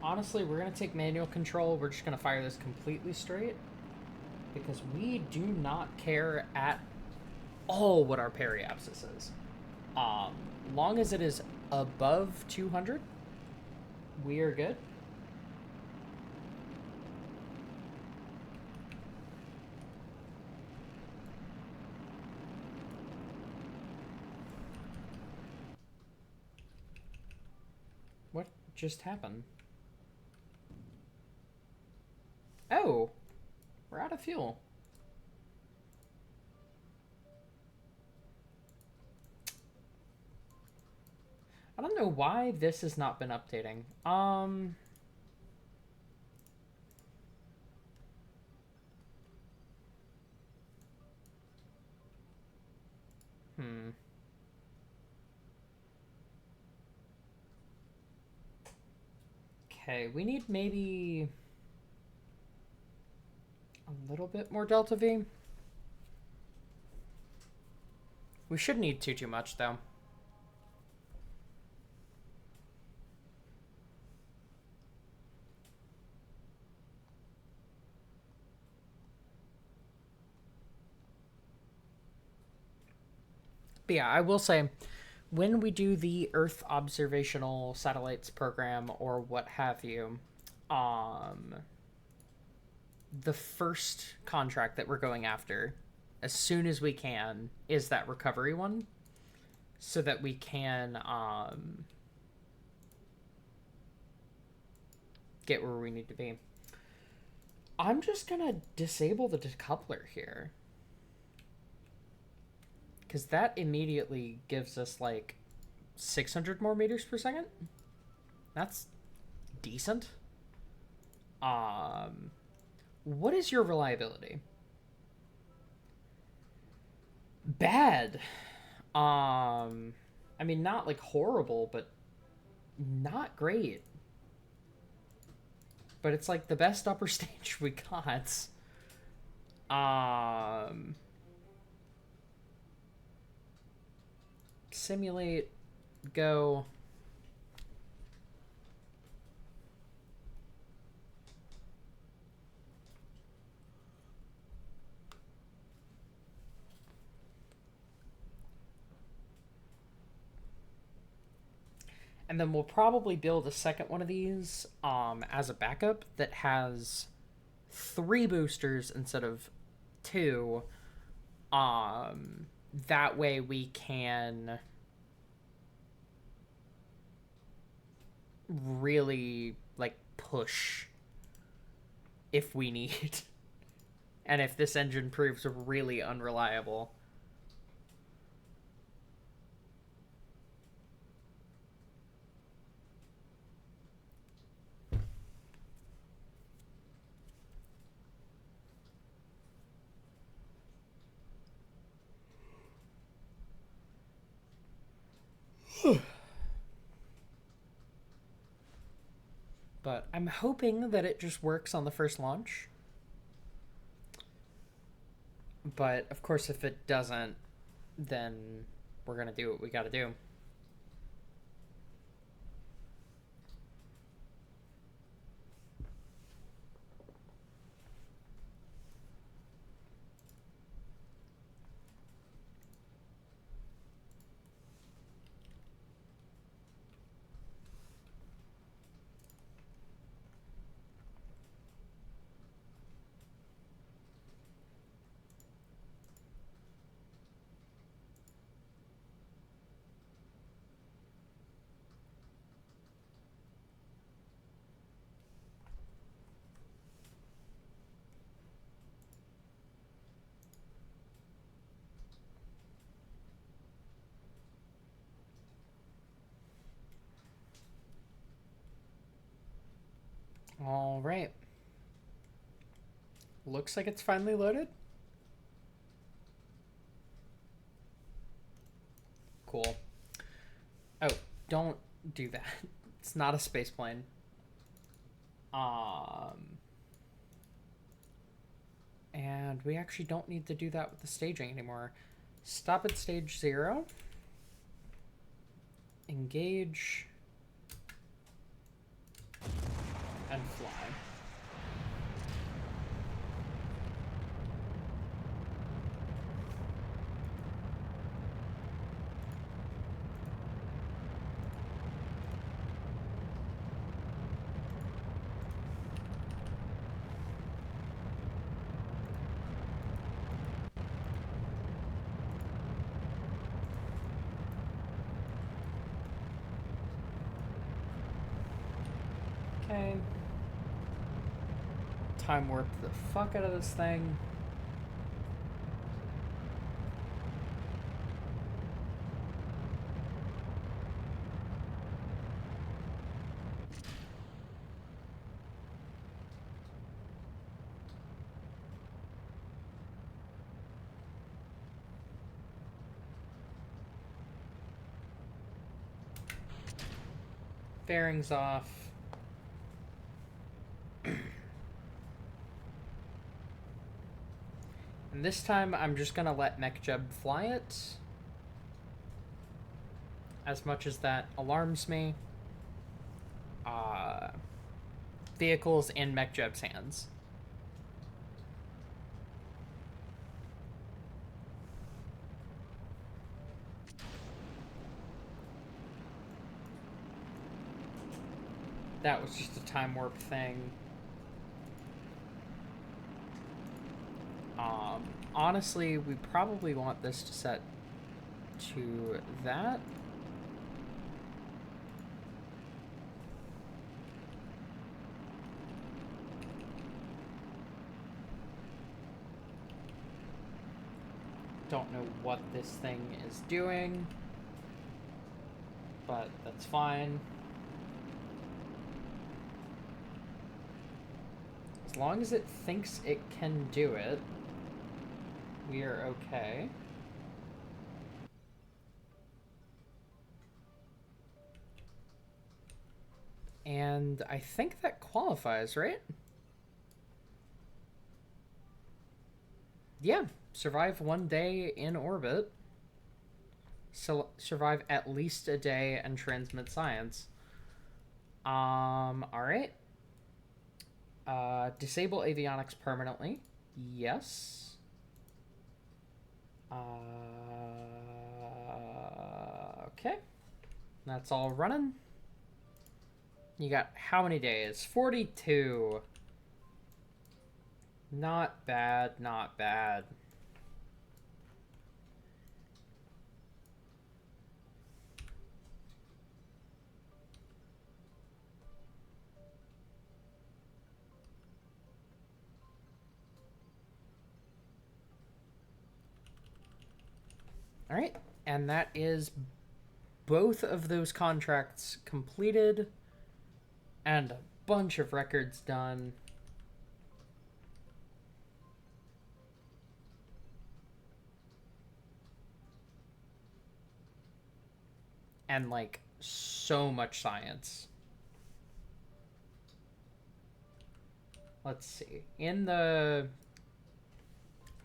Honestly, we're going to take manual control. We're just going to fire this completely straight because we do not care at all what our periapsis is. Long as it is above 200, we are good. What just happened? Oh, we're out of fuel. I don't know why this has not been updating. Hmm. Okay, we need maybe a little bit more delta V. We shouldn't need too much though. But yeah, I will say, when we do the Earth observational satellites program or what have you, the first contract that we're going after, as soon as we can, is that recovery one, so that we can get where we need to be. I'm just gonna disable the decoupler here, because that immediately gives us like 600 more meters per second. That's decent. What is your reliability? Bad. I mean, not like horrible, but not great. But it's like the best upper stage we got. Simulate, go. And then we'll probably build a second one of these as a backup that has 3 boosters instead of 2. That way we can really like push if we need. And if this engine proves really unreliable. But I'm hoping that it just works on the first launch. But of course, if it doesn't, then we're gonna do what we gotta do. All right. Looks like it's finally loaded. Cool. Oh, don't do that. It's not a space plane. And we actually don't need to do that with the staging anymore. Stop at stage 0. Engage. And fly. Okay. Time warp the fuck out of this thing. Bearings off. And this time I'm just gonna let Mechjeb fly it. As much as that alarms me. Vehicles in Mechjeb's hands. That was just a time warp thing. Honestly, we probably want this to set to that. Don't know what this thing is doing, but that's fine. As long as it thinks it can do it, we are okay. And I think that qualifies, right? Yeah, survive 1 day in orbit. So survive at least a day and transmit science. Alright. Disable avionics permanently. Yes. Okay. That's all running. You got how many days? 42. Not bad, not bad. All right, and that is both of those contracts completed and a bunch of records done. And like so much science. Let's see. In the...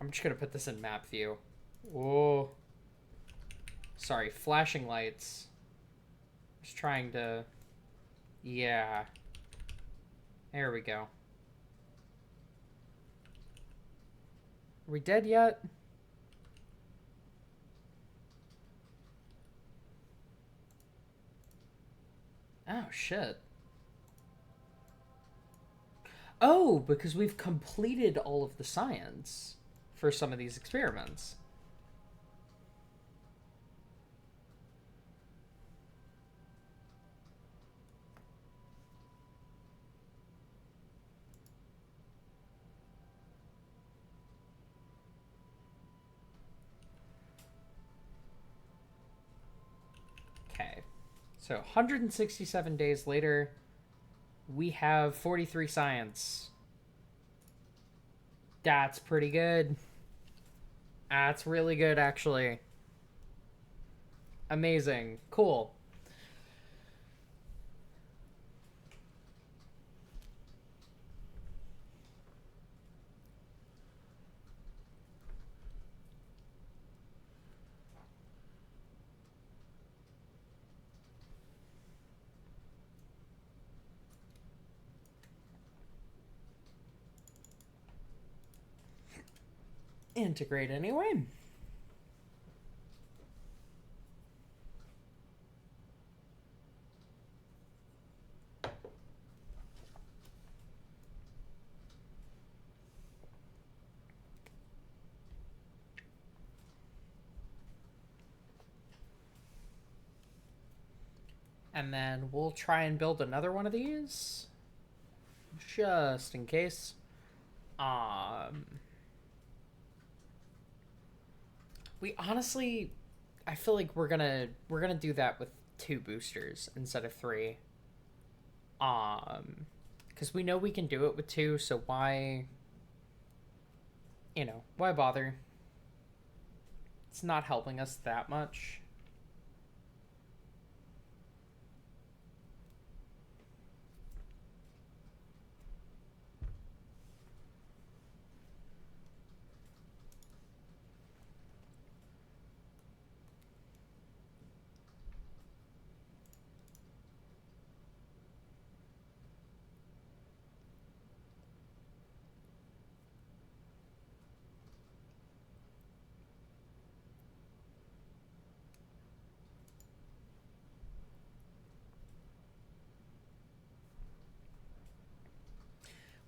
I'm just gonna put this in map view. Whoa. Sorry, flashing lights. Just trying to... Yeah. There we go. Are we dead yet? Oh, shit. Oh, because we've completed all of the science for some of these experiments. Okay. So 167 days later, we have 43 science. That's pretty good. That's really good, actually. Amazing. Cool. Integrate anyway. And then we'll try and build another one of these. Just in case. We honestly... I feel like we're gonna do that with 2 boosters instead of 3. Because we know we can do it with 2, so why... You know, why bother? It's not helping us that much.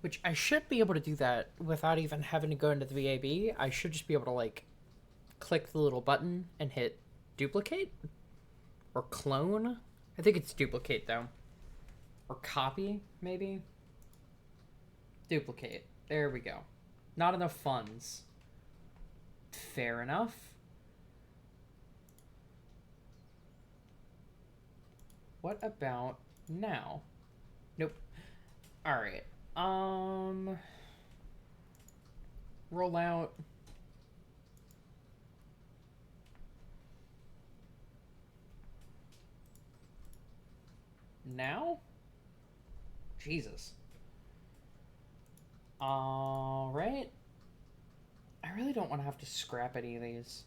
Which I should be able to do that without even having to go into the VAB. I should just be able to, like, click the little button and hit duplicate? Or clone? I think it's duplicate, though. Or copy, maybe? Duplicate. There we go. Not enough funds. Fair enough. What about now? Nope. Alright. Roll out. Now? Jesus. Alright. I really don't want to have to scrap any of these.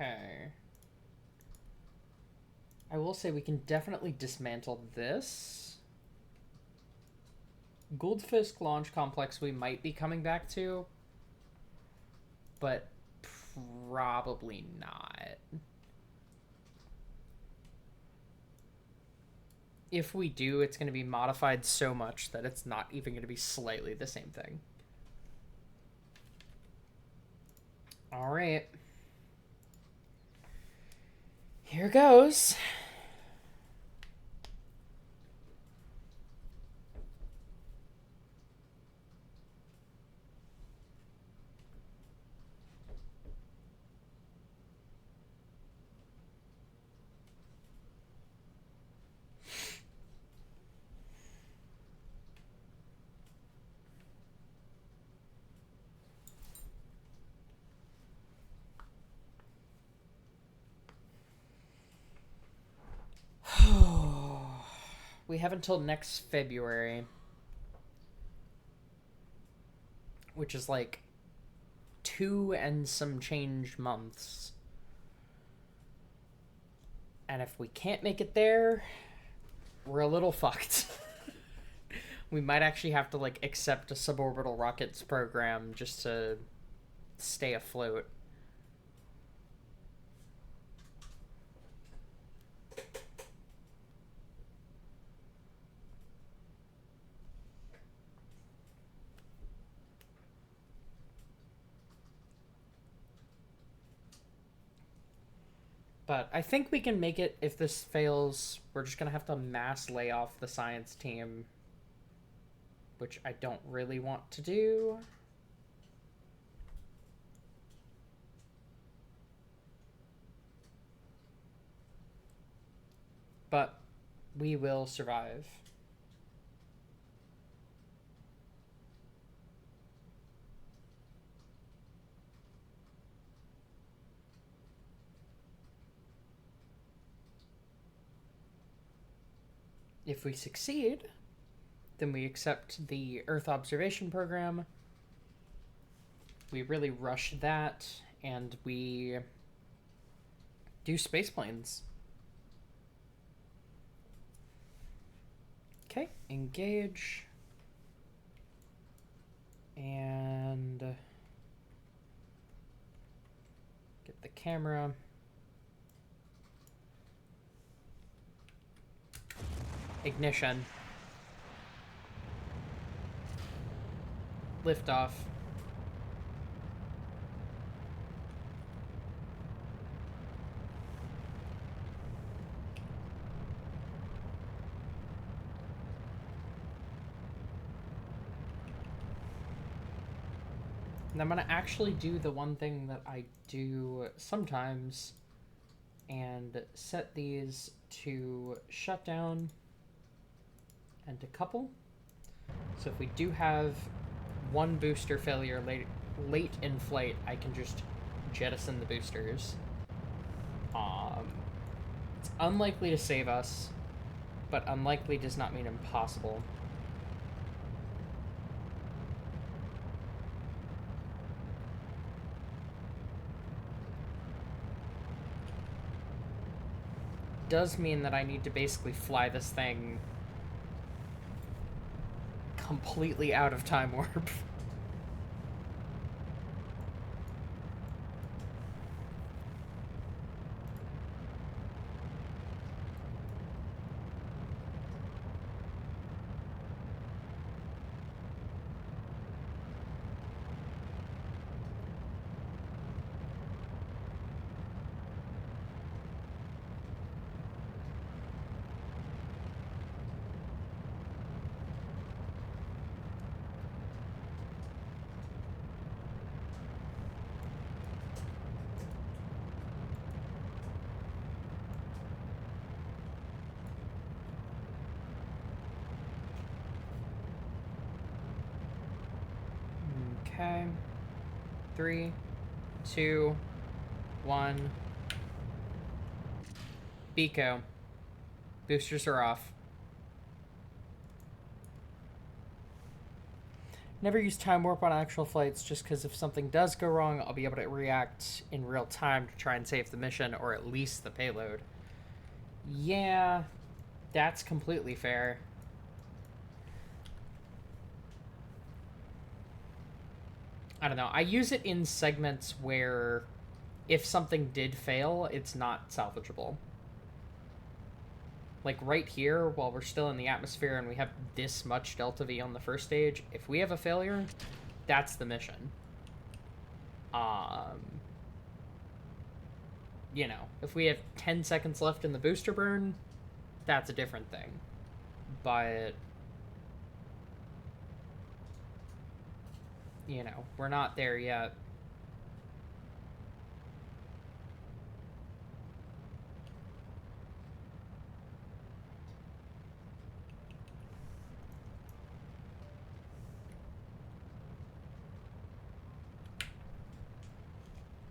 Okay. I will say we can definitely dismantle this. Goldfisk Launch Complex we might be coming back to, but probably not. If we do, it's going to be modified so much that it's not even going to be slightly the same thing. All right. Here goes. We have until next February, which is like 2 and some change months. And if we can't make it there, we're a little fucked. We might actually have to, like, accept a suborbital rockets program just to stay afloat. But I think we can make it. If this fails, we're just going to have to mass lay off the science team, which I don't really want to do. But we will survive. If we succeed, then we accept the Earth observation program. We really rush that, and we do space planes. Okay, engage. And get the camera. Ignition. Liftoff. And I'm gonna actually do the one thing that I do sometimes and set these to shut down and to couple. So if we do have one booster failure late in flight, I can just jettison the boosters. It's unlikely to save us, but unlikely does not mean impossible. Does mean that I need to basically fly this thing completely out of time warp. Okay. 3, 2, 1. Biko. Boosters are off. Never use time warp on actual flights just because if something does go wrong, I'll be able to react in real time to try and save the mission or at least the payload. Yeah, that's completely fair. I don't know. I use it in segments where if something did fail, it's not salvageable. Like right here, while we're still in the atmosphere and we have this much delta V on the first stage, if we have a failure, that's the mission. You know, if we have 10 seconds left in the booster burn, that's a different thing. But, you know, we're not there yet.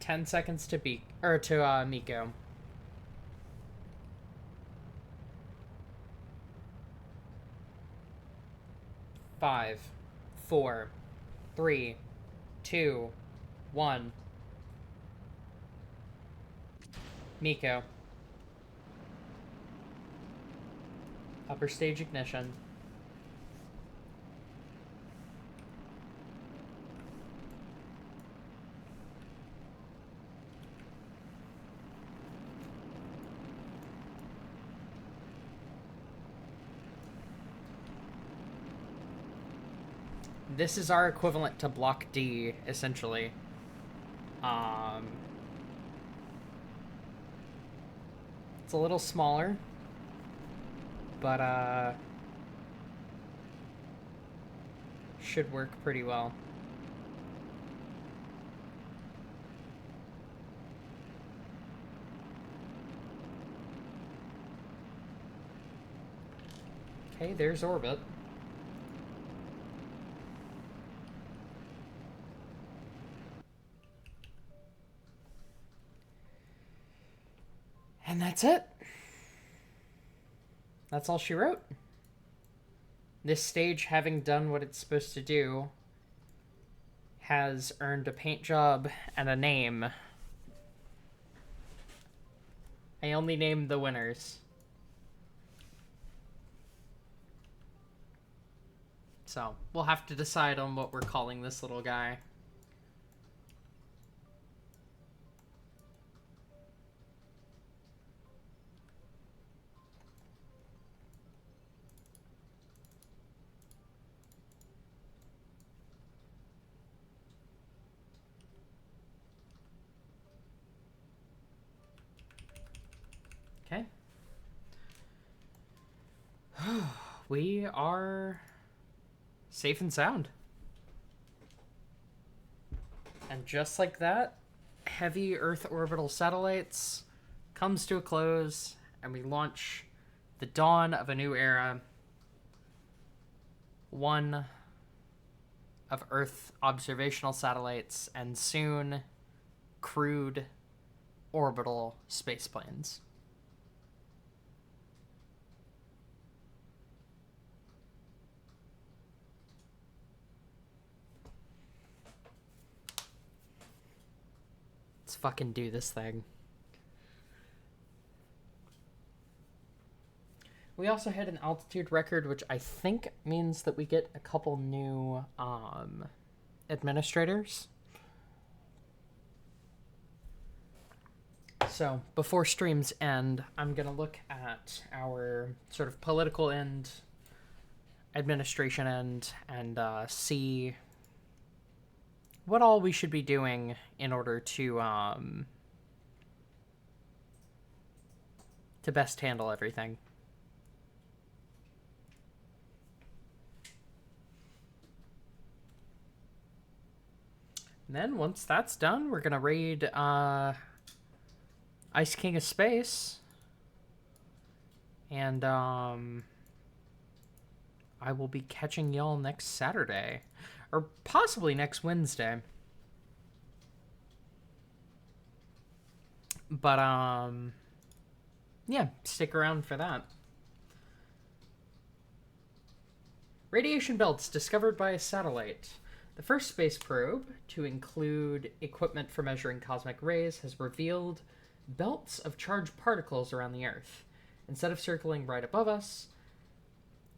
Ten seconds to Miko. 5, 4, 3, 2, 1. Miko. Upper stage ignition. This is our equivalent to Block D, essentially. It's a little smaller, but should work pretty well. Okay, there's orbit. And that's it. That's all she wrote. This stage, having done what it's supposed to do, has earned a paint job and a name. I only named the winners. So, we'll have to decide on what we're calling this little guy. Okay. We are safe and sound. And just like that, heavy Earth orbital satellites comes to a close, and we launch the dawn of a new era. One of Earth observational satellites, and soon crewed orbital spaceplanes. Let's fucking do this thing. We also had an altitude record, which I think means that we get a couple new administrators. So, before streams end, I'm going to look at our sort of political end, administration end, and see what all we should be doing in order to best handle everything. And then, once that's done, we're going to raid Ice King of Space. And I will be catching y'all next Saturday. Or possibly next Wednesday. But, yeah, stick around for that. Radiation belts discovered by a satellite. The first space probe, to include equipment for measuring cosmic rays, has revealed belts of charged particles around the Earth. Instead of circling right above us,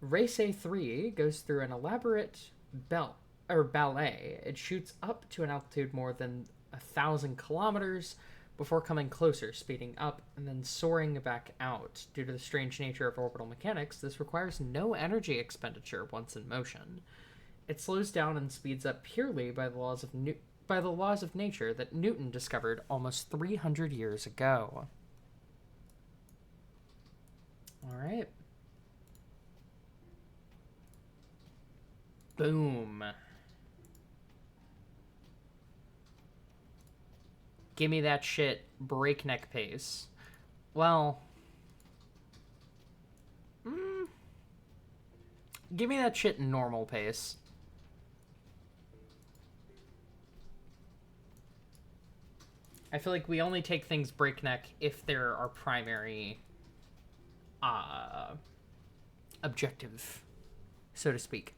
Race A3 goes through an elaborate ballet. It shoots up to an altitude more than 1,000 kilometers before coming closer, speeding up, and then soaring back out. Due to the strange nature of orbital mechanics, this requires no energy expenditure once in motion. It slows down and speeds up purely by the laws of nature that Newton discovered almost 300 years ago. All right. Boom. Give me that shit breakneck pace. Well, give me that shit normal pace. I feel like we only take things breakneck if they're our primary objective, so to speak.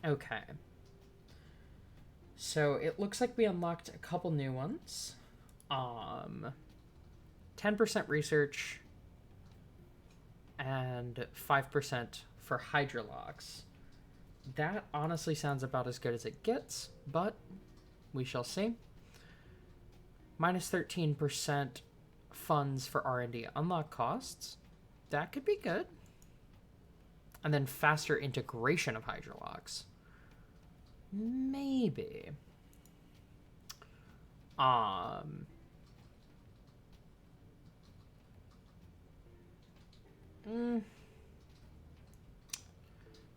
Okay. So it looks like we unlocked a couple new ones. 10% research and 5% for hydrolox. That honestly sounds about as good as it gets, but we shall see. Minus 13% funds for R&D unlock costs. That could be good. And then faster integration of hydrolox. Maybe.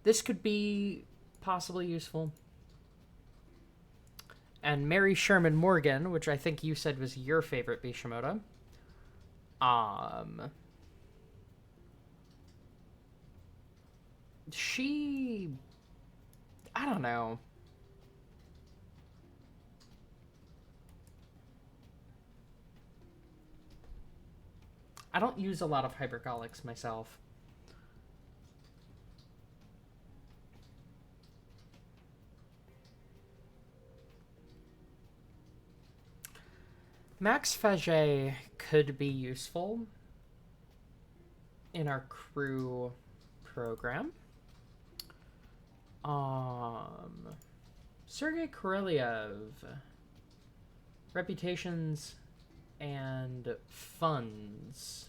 This could be possibly useful. And Mary Sherman Morgan, which I think you said was your favorite Bishamoto. She... I don't know. I don't use a lot of hypergolics myself. Max Faget could be useful in our crew program. Sergei Korolev. Reputations and funds.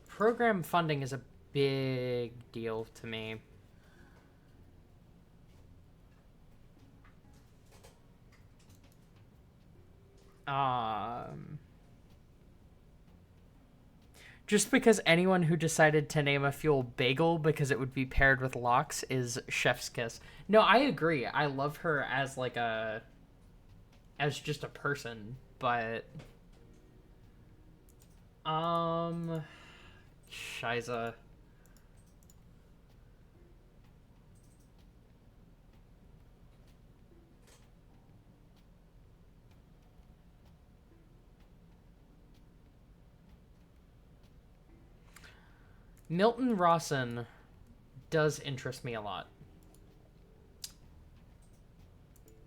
Program funding is a big deal to me. Just because anyone who decided to name a fuel bagel because it would be paired with lox is chef's kiss. No, I agree. I love her as as just a person, but Shiza. Milton Rawson does interest me a lot.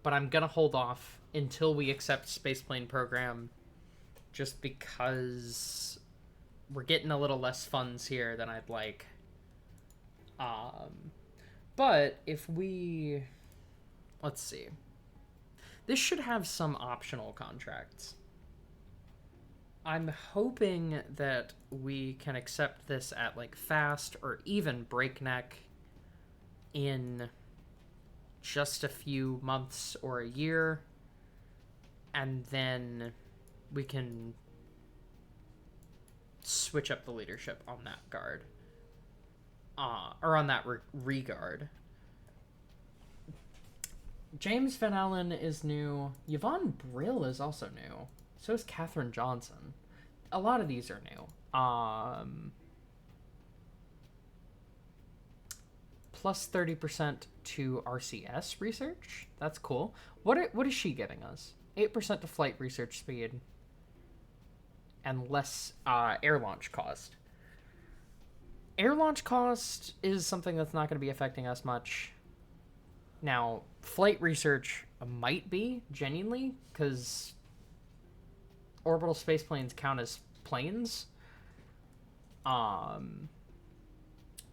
But I'm gonna hold off until we accept Spaceplane program just because we're getting a little less funds here than I'd like. But if we... Let's see. This should have some optional contracts. I'm hoping that we can accept this at fast or even breakneck in just a few months or a year, and then we can switch up the leadership on that guard. or on that regard. James Van Allen is new. Yvonne Brill is also new. So is Katherine Johnson. A lot of these are new. Plus 30% to RCS research. That's cool. What is she giving us? 8% to flight research speed. And less air launch cost. Air launch cost is something that's not going to be affecting us much. Now, flight research might be, genuinely, because orbital spaceplanes count as planes.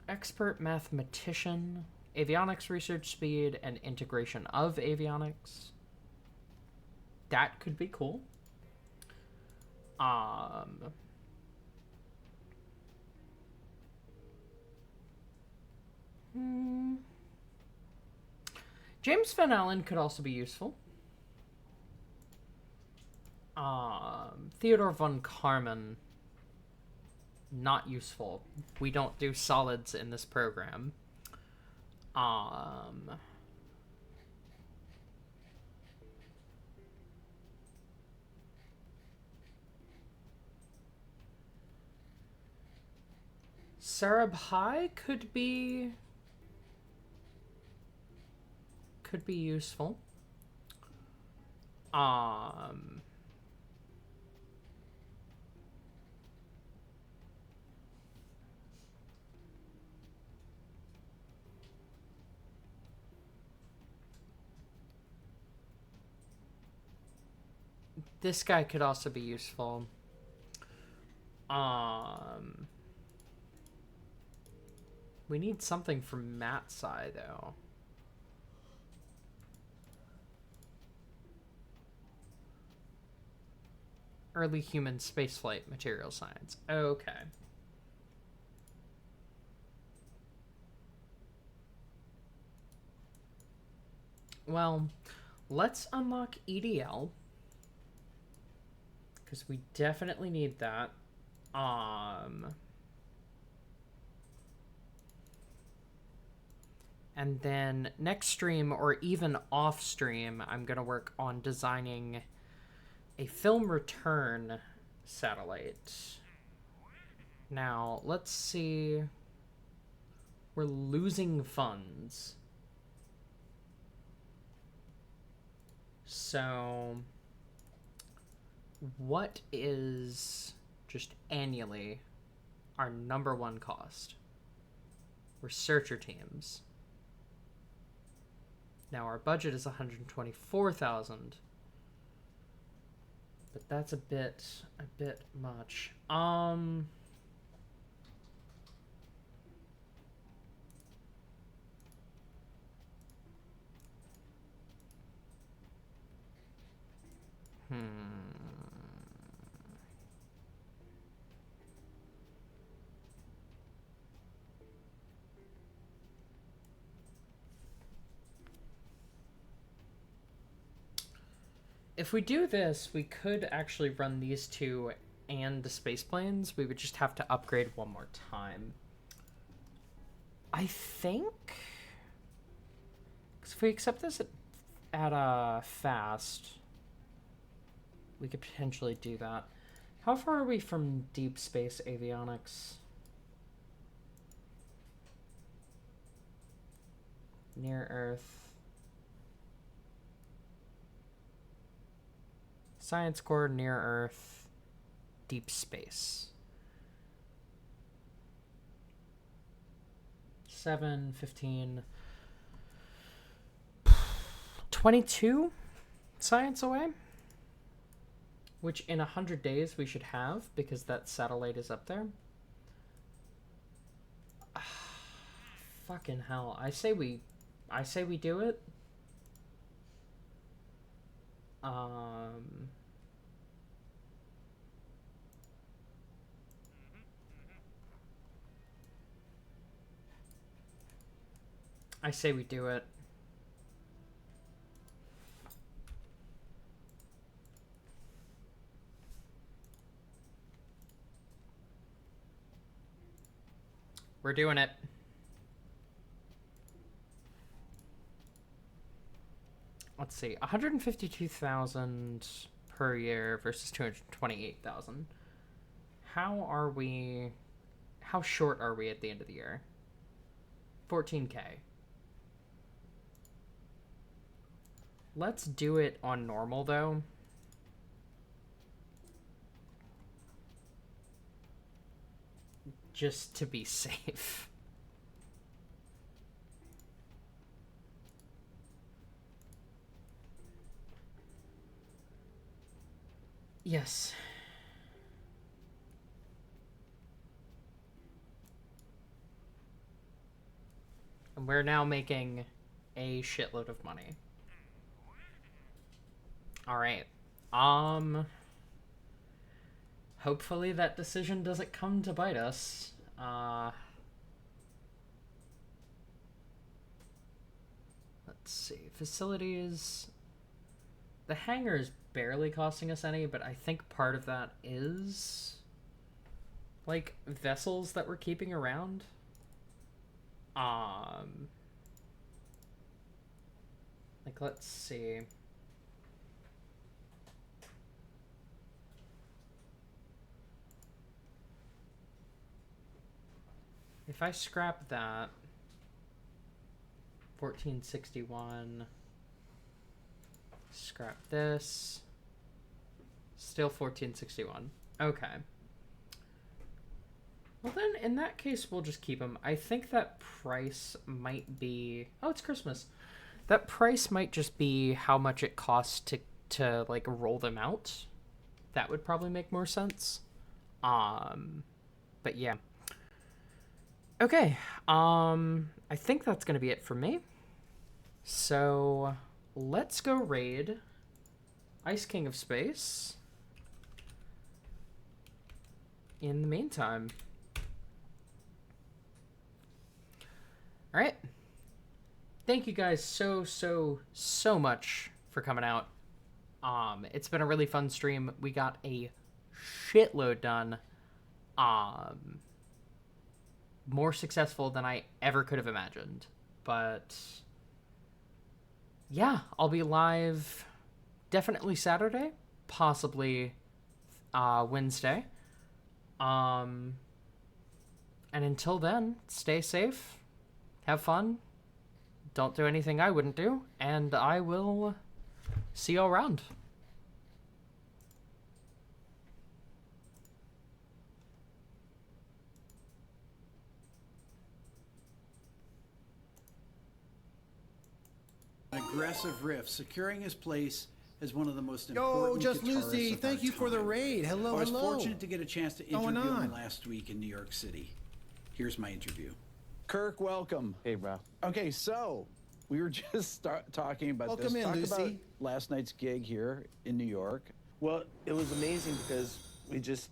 Expert mathematician, avionics research speed, and integration of avionics. That could be cool. James Van Allen could also be useful. Theodore von Karman, not useful. We don't do solids in this program. Sarab High could be useful. This guy could also be useful. We need something from Matt's side, though. Early human spaceflight material science. Okay. Well, let's unlock EDL. Because we definitely need that. And then next stream, or even off stream, I'm going to work on designing a film return satellite. Now, let's see. We're losing funds. So, what is just annually our #1 cost? Researcher teams. Now our budget is 124,000. But that's a bit much. If we do this, we could actually run these two and the space planes. We would just have to upgrade one more time. I think, because if we accept this at fast, we could potentially do that. How far are we from deep space avionics? Near Earth. Science core, near Earth, deep space. 7, 15, 22 science away, which in 100 days we should have, because that satellite is up there. Fucking hell. I say we do it. I say we do it. We're doing it. let's see, 152,000 per year versus 228,000. How short are we at the end of the year? 14K. Let's do it on normal though. Just to be safe. Yes. And we're now making a shitload of money. Alright. Hopefully that decision doesn't come to bite us. Let's see. Facilities. The hangar is barely costing us any, but I think part of that is like vessels that we're keeping around. Like, let's see. If I scrap that, 1461, scrap this, still 1461. Okay. Well then, in that case, we'll just keep them. I think that price might be... Oh, it's Christmas. That price might just be how much it costs to like, roll them out. That would probably make more sense. But yeah. Okay, I think that's gonna be it for me. So, let's go raid Ice King of Space. In the meantime. Alright. Thank you guys so much for coming out. It's been a really fun stream. We got a shitload done. More successful than I ever could have imagined. But yeah, I'll be live definitely Saturday, possibly Wednesday. And until then, stay safe, have fun, don't do anything I wouldn't do, and I will see you all around. An aggressive riff, securing his place as one of the most important Just guitarists Lucy, of thank our you for the time. raid. Hello, I was hello. fortunate to get a chance to Going interview him on? last week in New York City. Here's my interview. Kirk, welcome. Hey, bro. Okay, so we were just talking about Welcome this. in, Talk Lucy. about last night's gig here in New York. Well, it was amazing because we just